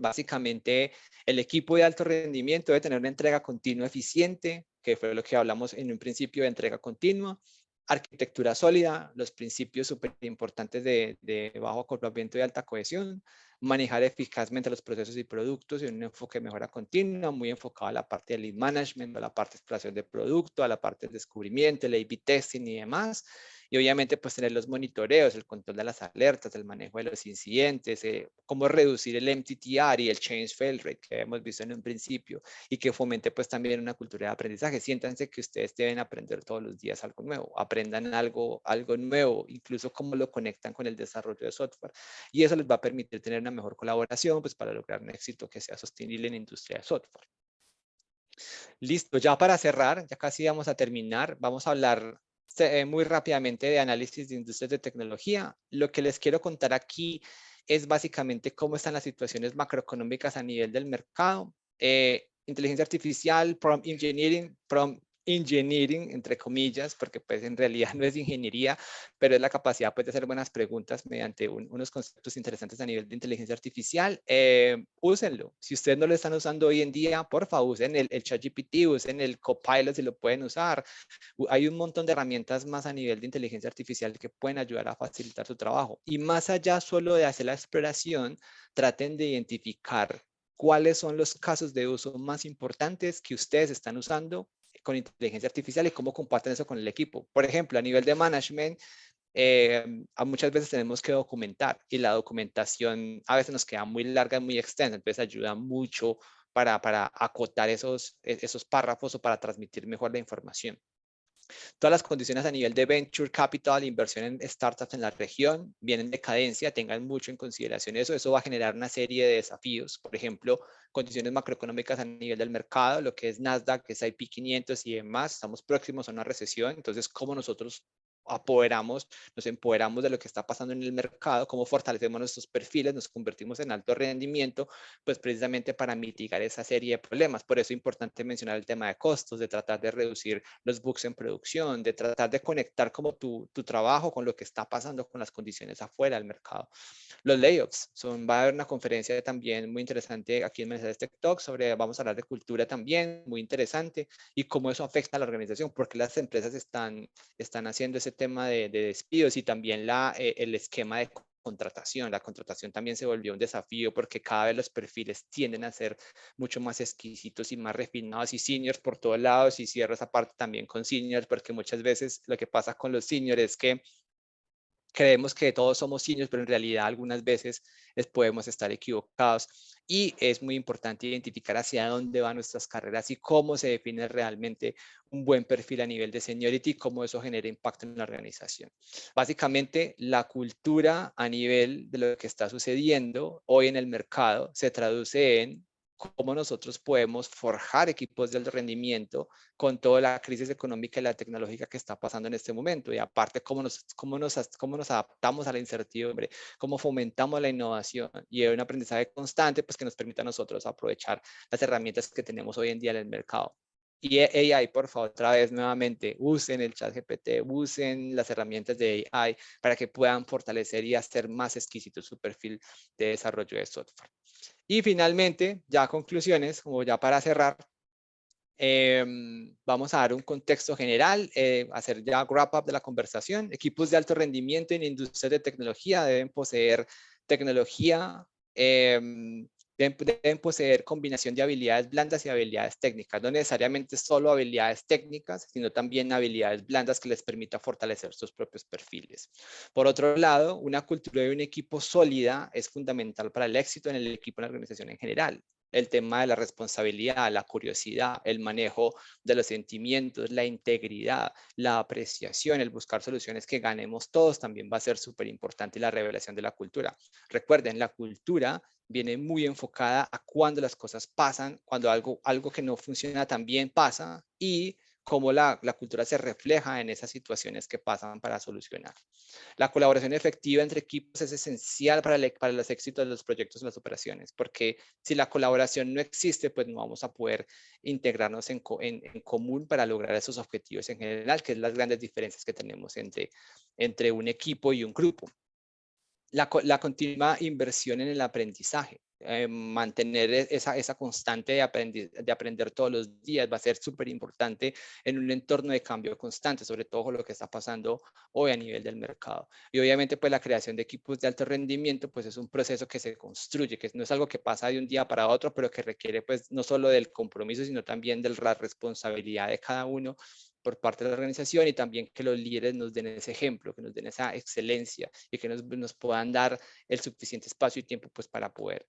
Básicamente, el equipo de alto rendimiento debe tener una entrega continua eficiente, que fue lo que hablamos en un principio de entrega continua, arquitectura sólida, los principios súper importantes de bajo acoplamiento y alta cohesión, manejar eficazmente los procesos y productos en un enfoque de mejora continua, muy enfocado a la parte de lead management, a la parte de exploración de producto, a la parte de descubrimiento, el A/B testing y demás. Y obviamente, pues tener los monitoreos, el control de las alertas, el manejo de los incidentes, cómo reducir el MTTR y el Change Fail Rate que hemos visto en un principio y que fomente pues también una cultura de aprendizaje. Siéntanse que ustedes deben aprender todos los días algo nuevo, aprendan algo nuevo, incluso cómo lo conectan con el desarrollo de software. Y eso les va a permitir tener una mejor colaboración pues para lograr un éxito que sea sostenible en la industria de software. Listo, ya para cerrar, ya casi vamos a terminar, vamos a hablar muy rápidamente de análisis de industrias de tecnología. Lo que les quiero contar aquí es básicamente cómo están las situaciones macroeconómicas a nivel del mercado. Inteligencia artificial, prompt engineering, entre comillas, porque pues en realidad no es ingeniería, pero es la capacidad pues de hacer buenas preguntas mediante unos conceptos interesantes a nivel de inteligencia artificial. Úsenlo. Si ustedes no lo están usando hoy en día, por favor, usen el ChatGPT, usen el Copilot si lo pueden usar. Hay un montón de herramientas más a nivel de inteligencia artificial que pueden ayudar a facilitar su trabajo. Y más allá solo de hacer la exploración, traten de identificar cuáles son los casos de uso más importantes que ustedes están usando con inteligencia artificial y cómo comparten eso con el equipo. Por ejemplo, a nivel de management, muchas veces tenemos que documentar y la documentación a veces nos queda muy larga, muy extensa, entonces ayuda mucho para acotar esos párrafos o para transmitir mejor la información. Todas las condiciones a nivel de venture capital, inversión en startups en la región, vienen en decadencia, tengan mucho en consideración eso. Eso va a generar una serie de desafíos, por ejemplo, condiciones macroeconómicas a nivel del mercado, lo que es Nasdaq, que es S&P 500 y demás. Estamos próximos a una recesión, entonces, ¿cómo nosotros nos empoderamos de lo que está pasando en el mercado, cómo fortalecemos nuestros perfiles, nos convertimos en alto rendimiento, pues precisamente para mitigar esa serie de problemas? Por eso es importante mencionar el tema de costos, de tratar de reducir los bugs en producción, de tratar de conectar como tu trabajo con lo que está pasando con las condiciones afuera del mercado. Los layoffs, va a haber una conferencia también muy interesante aquí en Mercedes Tech Talk vamos a hablar de cultura también, muy interesante, y cómo eso afecta a la organización, porque las empresas están haciendo ese tema de despidos y también el esquema de contratación. La contratación también se volvió un desafío porque cada vez los perfiles tienden a ser mucho más exquisitos y más refinados y seniors por todos lados, y cierro esa parte también con seniors porque muchas veces lo que pasa con los seniors es que creemos que todos somos seniors, pero en realidad algunas veces podemos estar equivocados y es muy importante identificar hacia dónde van nuestras carreras y cómo se define realmente un buen perfil a nivel de seniority y cómo eso genera impacto en la organización. Básicamente, la cultura a nivel de lo que está sucediendo hoy en el mercado se traduce en cómo nosotros podemos forjar equipos de alto rendimiento con toda la crisis económica y la tecnológica que está pasando en este momento. Y aparte, cómo nos adaptamos a la incertidumbre, cómo fomentamos la innovación y un aprendizaje constante pues, que nos permita a nosotros aprovechar las herramientas que tenemos hoy en día en el mercado. Y AI, por favor, otra vez nuevamente, usen el chat GPT, usen las herramientas de AI para que puedan fortalecer y hacer más exquisito su perfil de desarrollo de software. Y finalmente, ya conclusiones, como ya para cerrar, vamos a dar un contexto general, hacer ya wrap up de la conversación. Equipos de alto rendimiento en industrias de tecnología deben poseer tecnología, deben poseer combinación de habilidades blandas y habilidades técnicas, no necesariamente solo habilidades técnicas, sino también habilidades blandas que les permita fortalecer sus propios perfiles. Por otro lado, una cultura de un equipo sólida es fundamental para el éxito en el equipo y en la organización en general. el tema de la responsabilidad, la curiosidad, el manejo de los sentimientos, la integridad, la apreciación, el buscar soluciones que ganemos todos también va a ser súper importante, y la revelación de la cultura. Recuerden, la cultura viene muy enfocada a cuando las cosas pasan, cuando algo que no funciona tan bien pasa, y cómo la cultura se refleja en esas situaciones que pasan para solucionar. La colaboración efectiva entre equipos es esencial para los éxitos de los proyectos y las operaciones, porque si la colaboración no existe, pues no vamos a poder integrarnos en común para lograr esos objetivos en general, que es las grandes diferencias que tenemos entre un equipo y un grupo. La continua inversión en el aprendizaje, mantener esa constante de aprender todos los días va a ser súper importante en un entorno de cambio constante, sobre todo con lo que está pasando hoy a nivel del mercado. Y obviamente pues la creación de equipos de alto rendimiento pues es un proceso que se construye, que no es algo que pasa de un día para otro, pero que requiere pues no solo del compromiso, sino también de la responsabilidad de cada uno por parte de la organización, y también que los líderes nos den ese ejemplo, que nos den esa excelencia y que nos puedan dar el suficiente espacio y tiempo pues para poder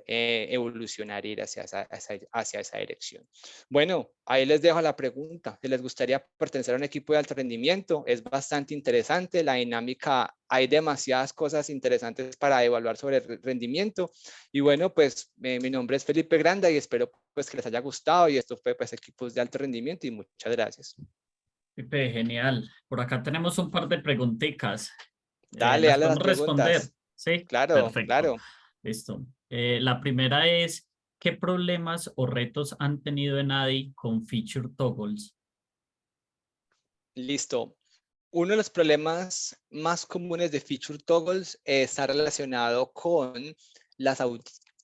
evolucionar e ir hacia esa dirección. Bueno, ahí les dejo la pregunta. Si les gustaría pertenecer a un equipo de alto rendimiento, es bastante interesante la dinámica. Hay demasiadas cosas interesantes para evaluar sobre el rendimiento. Y bueno, pues mi nombre es Felipe Granda y espero pues que les haya gustado, y esto fue pues equipos de alto rendimiento, y muchas gracias. Pipe, genial. Por acá tenemos un par de preguntitas. Dale, ¿Las dale las podemos responder? preguntas. Sí, Claro, perfecto. claro. Listo. La primera es, ¿qué problemas o retos han tenido en ADI con Feature Toggles? Listo. Uno de los problemas más comunes de Feature Toggles está relacionado con las,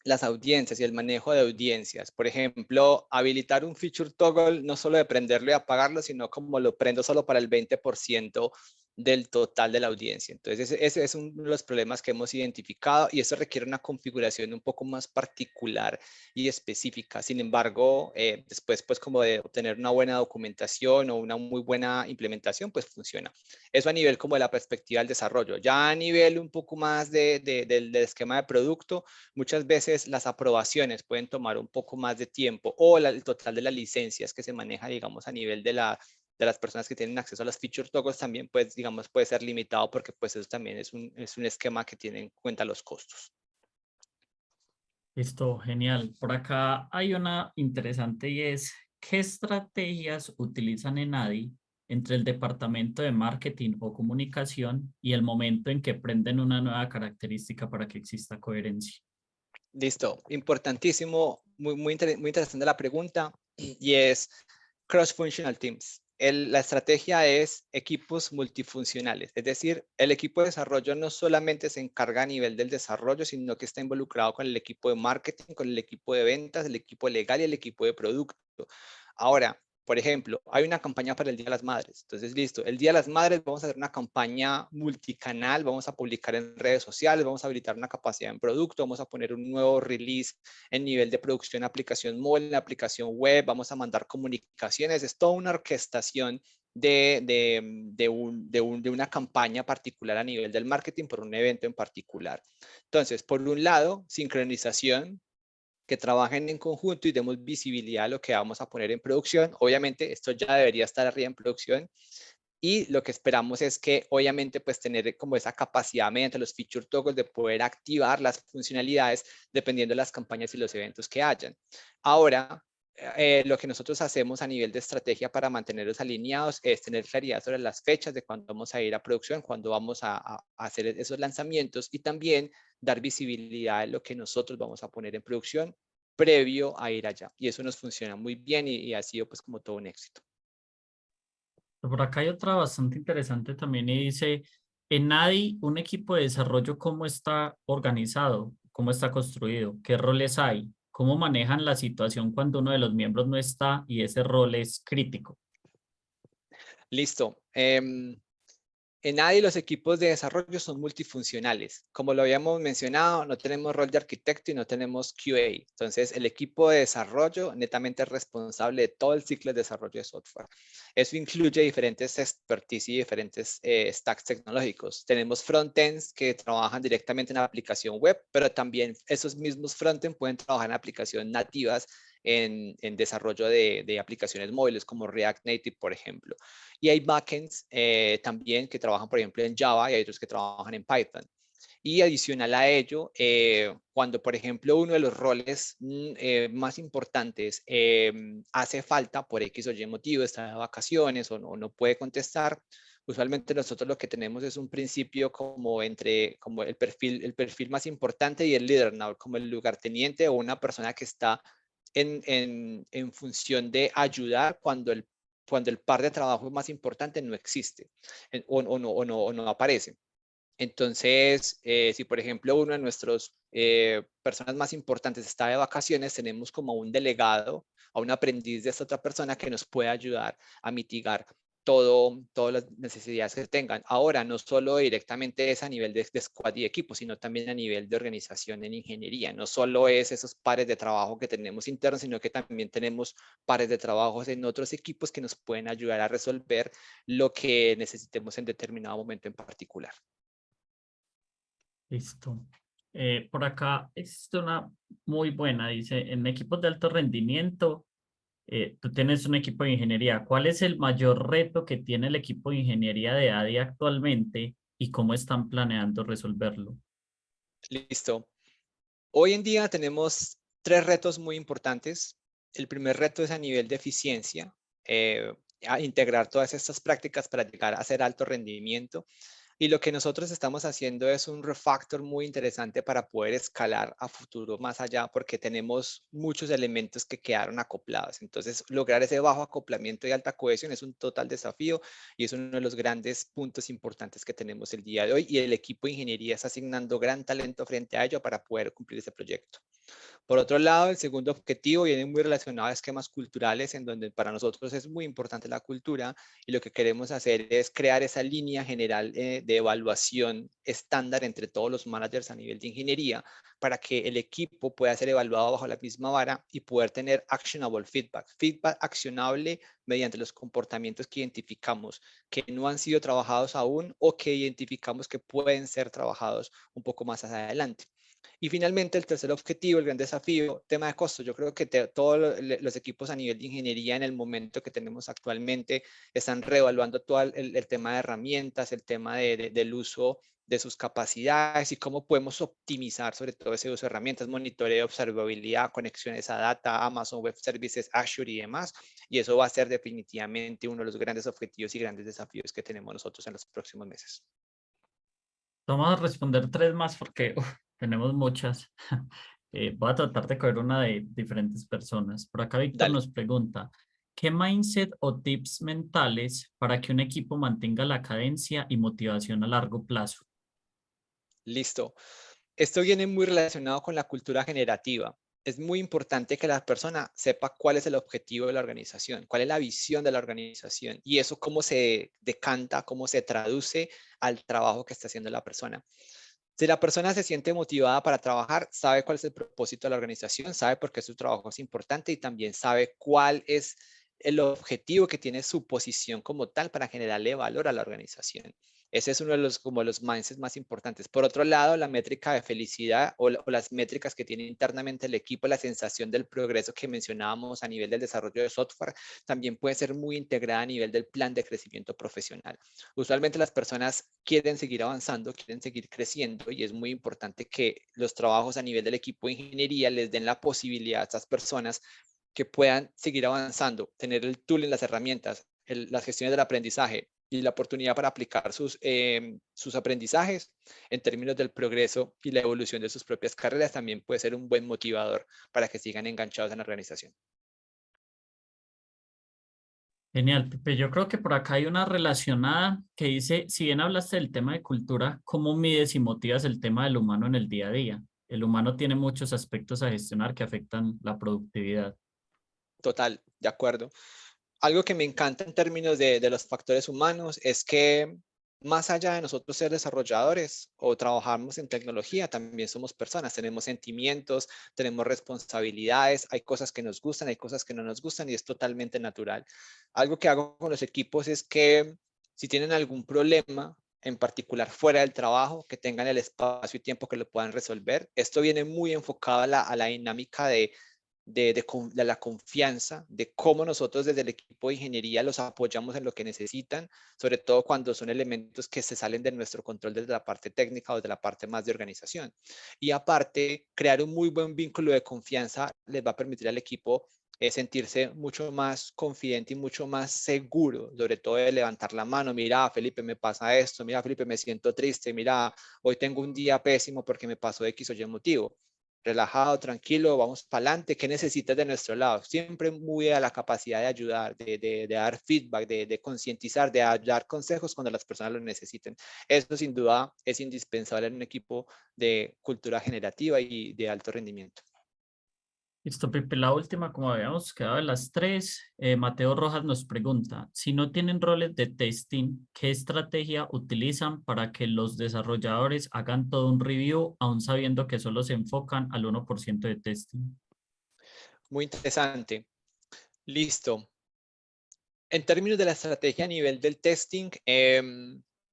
las audiencias y el manejo de audiencias. Por ejemplo, habilitar un Feature Toggle, no solo de prenderlo y apagarlo, sino como lo prendo solo para el 20% del total de la audiencia. Entonces, ese es uno de los problemas que hemos identificado, y eso requiere una configuración un poco más particular y específica. Sin embargo, después pues como de obtener una buena documentación o una muy buena implementación, pues funciona. Eso a nivel como de la perspectiva del desarrollo. Ya a nivel un poco más del esquema de producto, muchas veces las aprobaciones pueden tomar un poco más de tiempo, o el total de las licencias que se maneja, digamos, a nivel de las personas que tienen acceso a los feature toggles también, pues, digamos, puede ser limitado, porque pues eso también es un esquema que tiene en cuenta los costos. Listo, genial. Por acá hay una interesante y es, ¿qué estrategias utilizan en ADI entre el departamento de marketing o comunicación y el momento en que prenden una nueva característica para que exista coherencia? Listo, importantísimo, muy interesante la pregunta, y es cross-functional teams. La estrategia es equipos multifuncionales, es decir, el equipo de desarrollo no solamente se encarga a nivel del desarrollo, sino que está involucrado con el equipo de marketing, con el equipo de ventas, el equipo legal y el equipo de producto. Ahora, por ejemplo, hay una campaña para el Día de las Madres. Entonces, listo, el Día de las Madres vamos a hacer una campaña multicanal, vamos a publicar en redes sociales, vamos a habilitar una capacidad en producto, vamos a poner un nuevo release en nivel de producción, aplicación móvil, aplicación web, vamos a mandar comunicaciones. Es toda una orquestación de una campaña particular a nivel del marketing por un evento en particular. Entonces, por un lado, sincronización, que trabajen en conjunto y demos visibilidad a lo que vamos a poner en producción. Obviamente, esto ya debería estar arriba en producción, y lo que esperamos es que obviamente pues tener como esa capacidad mediante los feature toggles de poder activar las funcionalidades dependiendo de las campañas y los eventos que hayan. Ahora, lo que nosotros hacemos a nivel de estrategia para mantenerlos alineados es tener claridad sobre las fechas de cuándo vamos a ir a producción, cuándo vamos a hacer esos lanzamientos, y también dar visibilidad en lo que nosotros vamos a poner en producción previo a ir allá. Y eso nos funciona muy bien, y ha sido pues como todo un éxito. Por acá hay otra bastante interesante también y dice, en NADI, un equipo de desarrollo, ¿cómo está organizado? ¿Cómo está construido? ¿Qué roles hay? ¿Cómo manejan la situación cuando uno de los miembros no está y ese rol es crítico? Listo. En ADI los equipos de desarrollo son multifuncionales. Como lo habíamos mencionado, no tenemos rol de arquitecto y no tenemos QA. Entonces, el equipo de desarrollo netamente es responsable de todo el ciclo de desarrollo de software. Eso incluye diferentes expertise y diferentes stacks tecnológicos. Tenemos frontends que trabajan directamente en la aplicación web, pero también esos mismos frontends pueden trabajar en aplicaciones nativas en desarrollo de aplicaciones móviles como React Native, por ejemplo. Y hay backends también que trabajan, por ejemplo, en Java y hay otros que trabajan en Python. Y adicional a ello, cuando, por ejemplo, uno de los roles más importantes hace falta por X o Y motivo, está de vacaciones o no puede contestar, usualmente nosotros lo que tenemos es un principio como entre como el perfil más importante y el leader now, como el lugarteniente o una persona que está en función de ayudar cuando el par de trabajo más importante no existe o no aparece. Entonces, si por ejemplo uno de nuestros personas más importantes está de vacaciones, tenemos como un delegado, a un aprendiz de esta otra persona que nos puede ayudar a mitigar todas las necesidades que tengan. Ahora, no solo directamente es a nivel de squad y equipo, sino también a nivel de organización en ingeniería. No solo es esos pares de trabajo que tenemos internos, sino que también tenemos pares de trabajo en otros equipos que nos pueden ayudar a resolver lo que necesitemos en determinado momento en particular. Listo. Por acá existe una muy buena, dice, en equipos de alto rendimiento, tú tienes un equipo de ingeniería. ¿Cuál es el mayor reto que tiene el equipo de ingeniería de ADI actualmente y cómo están planeando resolverlo? Listo. Hoy en día tenemos tres retos muy importantes. El primer reto es a nivel de eficiencia, a integrar todas estas prácticas para llegar a hacer alto rendimiento. Y lo que nosotros estamos haciendo es un refactor muy interesante para poder escalar a futuro más allá, porque tenemos muchos elementos que quedaron acoplados. Entonces, lograr ese bajo acoplamiento y alta cohesión es un total desafío y es uno de los grandes puntos importantes que tenemos el día de hoy. Y el equipo de ingeniería está asignando gran talento frente a ello para poder cumplir ese proyecto. Por otro lado, el segundo objetivo viene muy relacionado a esquemas culturales, en donde para nosotros es muy importante la cultura y lo que queremos hacer es crear esa línea general de evaluación estándar entre todos los managers a nivel de ingeniería para que el equipo pueda ser evaluado bajo la misma vara y poder tener actionable feedback, feedback accionable mediante los comportamientos que identificamos que no han sido trabajados aún o que identificamos que pueden ser trabajados un poco más adelante. Y finalmente, el tercer objetivo, el gran desafío, tema de costos. Yo creo que todos los equipos a nivel de ingeniería en el momento que tenemos actualmente están reevaluando todo el tema de herramientas, el tema del uso de sus capacidades y cómo podemos optimizar sobre todo ese uso de herramientas, monitoreo, observabilidad, conexiones a data, Amazon Web Services, Azure y demás. Y eso va a ser definitivamente uno de los grandes objetivos y grandes desafíos que tenemos nosotros en los próximos meses. Vamos a responder tres más porque tenemos muchas. Voy a tratar de coger una de diferentes personas. Por acá Víctor Dale. nos pregunta, ¿qué mindset o tips mentales para que un equipo mantenga la cadencia y motivación a largo plazo? Listo. Esto viene muy relacionado con la cultura generativa. Es muy importante que la persona sepa cuál es el objetivo de la organización, cuál es la visión de la organización y eso cómo se decanta, cómo se traduce al trabajo que está haciendo la persona. Si la persona se siente motivada para trabajar, sabe cuál es el propósito de la organización, sabe por qué su trabajo es importante y también sabe cuál es el objetivo que tiene su posición como tal para generarle valor a la organización. Ese es uno de los mindsets más importantes. Por otro lado, la métrica de felicidad o las métricas que tiene internamente el equipo, la sensación del progreso que mencionábamos a nivel del desarrollo de software, también puede ser muy integrada a nivel del plan de crecimiento profesional. Usualmente las personas quieren seguir avanzando, quieren seguir creciendo y es muy importante que los trabajos a nivel del equipo de ingeniería les den la posibilidad a estas personas que puedan seguir avanzando, tener el tool en las herramientas, las gestiones del aprendizaje y la oportunidad para aplicar sus aprendizajes en términos del progreso y la evolución de sus propias carreras también puede ser un buen motivador para que sigan enganchados en la organización. Genial, Pepe. Yo creo que por acá hay una relacionada que dice, si bien hablaste del tema de cultura, ¿cómo mides y motivas el tema del humano en el día a día? El humano tiene muchos aspectos a gestionar que afectan la productividad. Total, de acuerdo. Algo que me encanta en términos de los factores humanos es que más allá de nosotros ser desarrolladores o trabajamos en tecnología, también somos personas, tenemos sentimientos, tenemos responsabilidades, hay cosas que nos gustan, hay cosas que no nos gustan y es totalmente natural. Algo que hago con los equipos es que si tienen algún problema, en particular fuera del trabajo, que tengan el espacio y tiempo que lo puedan resolver. Esto viene muy enfocado a la dinámica de la confianza, de cómo nosotros desde el equipo de ingeniería los apoyamos en lo que necesitan, sobre todo cuando son elementos que se salen de nuestro control desde la parte técnica o desde la parte más de organización. Y aparte, crear un muy buen vínculo de confianza les va a permitir al equipo sentirse mucho más confidente y mucho más seguro, sobre todo de levantar la mano, mira, Felipe, me pasa esto, mira, Felipe, me siento triste, mira, hoy tengo un día pésimo porque me pasó X o Y motivo. Relajado, tranquilo, vamos para adelante, ¿qué necesitas de nuestro lado? Siempre muy a la capacidad de ayudar, de dar feedback, de concientizar, de dar consejos cuando las personas lo necesiten. Eso sin duda es indispensable en un equipo de cultura generativa y de alto rendimiento. Listo, Pipe, la última, como habíamos quedado de las tres, Mateo Rojas nos pregunta, si no tienen roles de testing, ¿qué estrategia utilizan para que los desarrolladores hagan todo un review, aún sabiendo que solo se enfocan al 1% de testing? Muy interesante. Listo. En términos de la estrategia a nivel del testing,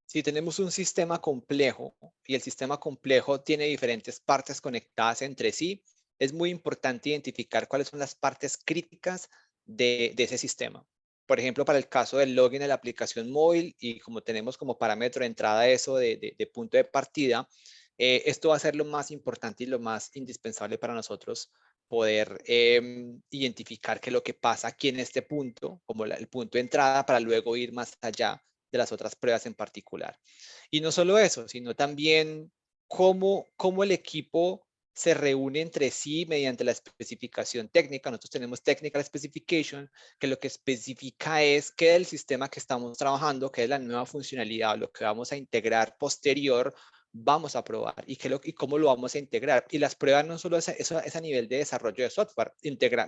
si tenemos un sistema complejo y el sistema complejo tiene diferentes partes conectadas entre sí, es muy importante identificar cuáles son las partes críticas de ese sistema. Por ejemplo, para el caso del login de la aplicación móvil y como tenemos como parámetro de entrada eso de punto de partida, esto va a ser lo más importante y lo más indispensable para nosotros poder identificar qué es lo que pasa aquí en este punto, como el punto de entrada, para luego ir más allá de las otras pruebas en particular. Y no solo eso, sino también cómo el equipo se reúne entre sí mediante la especificación técnica. Nosotros tenemos Technical Specification, que lo que especifica es qué del sistema que estamos trabajando, qué es la nueva funcionalidad, lo que vamos a integrar posterior, vamos a probar y cómo lo vamos a integrar. Y las pruebas no solo es a nivel de desarrollo de software.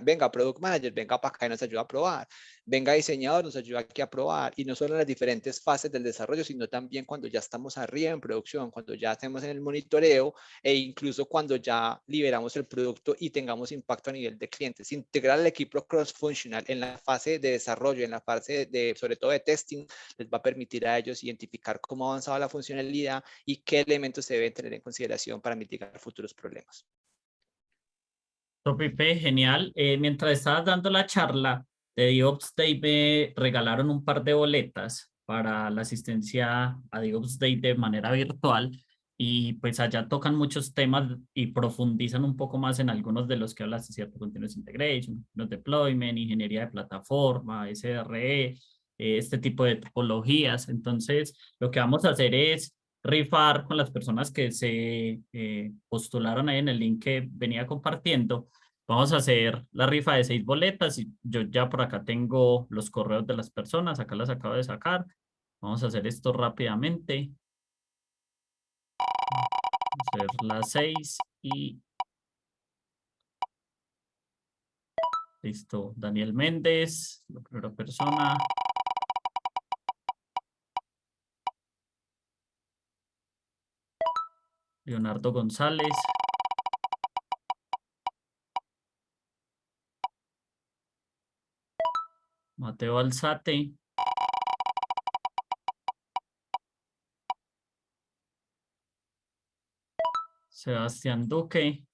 Venga, Product Manager, venga para acá y nos ayuda a probar. Venga, diseñador, nos ayuda aquí a probar. Y no solo en las diferentes fases del desarrollo, sino también cuando ya estamos arriba en producción, cuando ya estemos en el monitoreo e incluso cuando ya liberamos el producto y tengamos impacto a nivel de clientes. Integrar el equipo cross-functional en la fase de desarrollo, en la fase sobre todo de testing, les va a permitir a ellos identificar cómo ha avanzado la funcionalidad y qué elementos se deben tener en consideración para mitigar futuros problemas. Pipe, genial. Mientras estabas dando la charla de DevOps Day, me regalaron un par de boletas para la asistencia a DevOps Day de manera virtual y pues allá tocan muchos temas y profundizan un poco más en algunos de los que hablaste, ¿cierto? Continuous Integration, los deployment, ingeniería de plataforma, SRE, este tipo de topologías. Entonces, lo que vamos a hacer es rifar con las personas que se postularon ahí en el link que venía compartiendo. Vamos a hacer la rifa de 6 boletas y yo ya por acá tengo los correos de las personas, acá las acabo de sacar. Vamos a hacer esto rápidamente. Vamos a hacer las 6 y listo. Daniel Méndez, la primera persona. Leonardo González. Mateo Alzate. Sebastián Duque.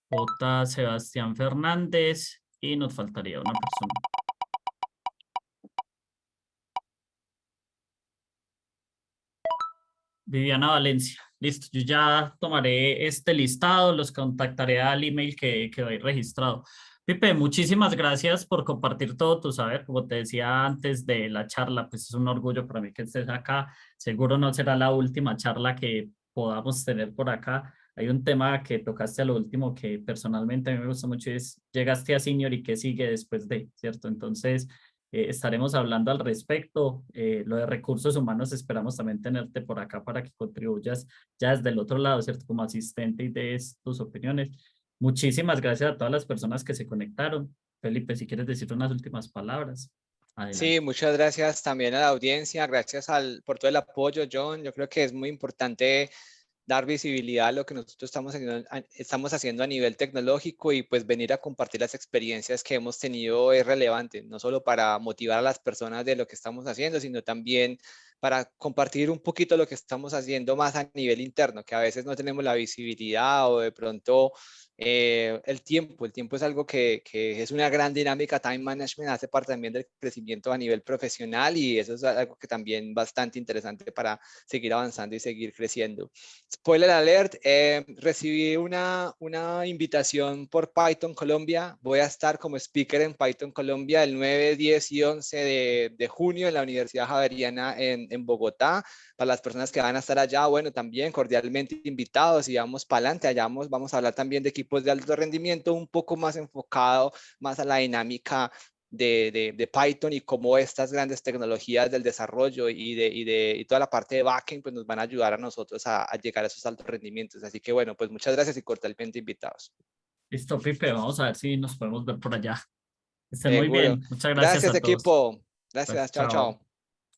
J. Sebastián Fernández. Y nos faltaría una persona. Viviana Valencia. Listo, yo ya tomaré este listado, los contactaré al email que quedó ahí registrado. Pipe, muchísimas gracias por compartir todo tu saber. Como te decía antes de la charla, pues es un orgullo para mí que estés acá. Seguro no será la última charla que podamos tener por acá. Hay un tema que tocaste a lo último que personalmente a mí me gusta mucho y es, llegaste a senior y qué sigue después de, ¿cierto? Entonces, estaremos hablando al respecto. Lo de recursos humanos, esperamos también tenerte por acá para que contribuyas ya desde el otro lado, ¿cierto? Como asistente y des tus opiniones. Muchísimas gracias a todas las personas que se conectaron. Felipe, si quieres decir unas últimas palabras, Sí, adelante. muchas gracias también a la audiencia, gracias por todo el apoyo, John. Yo creo que es muy importante dar visibilidad a lo que nosotros estamos haciendo a nivel tecnológico y pues venir a compartir las experiencias que hemos tenido es relevante, no solo para motivar a las personas de lo que estamos haciendo, sino también para compartir un poquito lo que estamos haciendo más a nivel interno, que a veces no tenemos la visibilidad o de pronto el tiempo es algo que es una gran dinámica, time management hace parte también del crecimiento a nivel profesional y eso es algo que también bastante interesante para seguir avanzando y seguir creciendo. Spoiler alert, recibí una invitación por Python Colombia. Voy a estar como speaker en Python Colombia el 9, 10 y 11 de junio en la Universidad Javeriana en Bogotá. Para las personas que van a estar allá, bueno, también cordialmente invitados y vamos para adelante. Allá vamos a hablar también de equipos de alto rendimiento, un poco más enfocado, más a la dinámica de Python y cómo estas grandes tecnologías del desarrollo y toda la parte de backend pues nos van a ayudar a nosotros a llegar a esos altos rendimientos. Así que bueno, pues muchas gracias y cordialmente invitados. Listo, Pipe, vamos a ver si nos podemos ver por allá. Que estén muy Seguro. bien. Muchas gracias Gracias a todos. equipo. Pues, Gracias. Chao, chao. chao.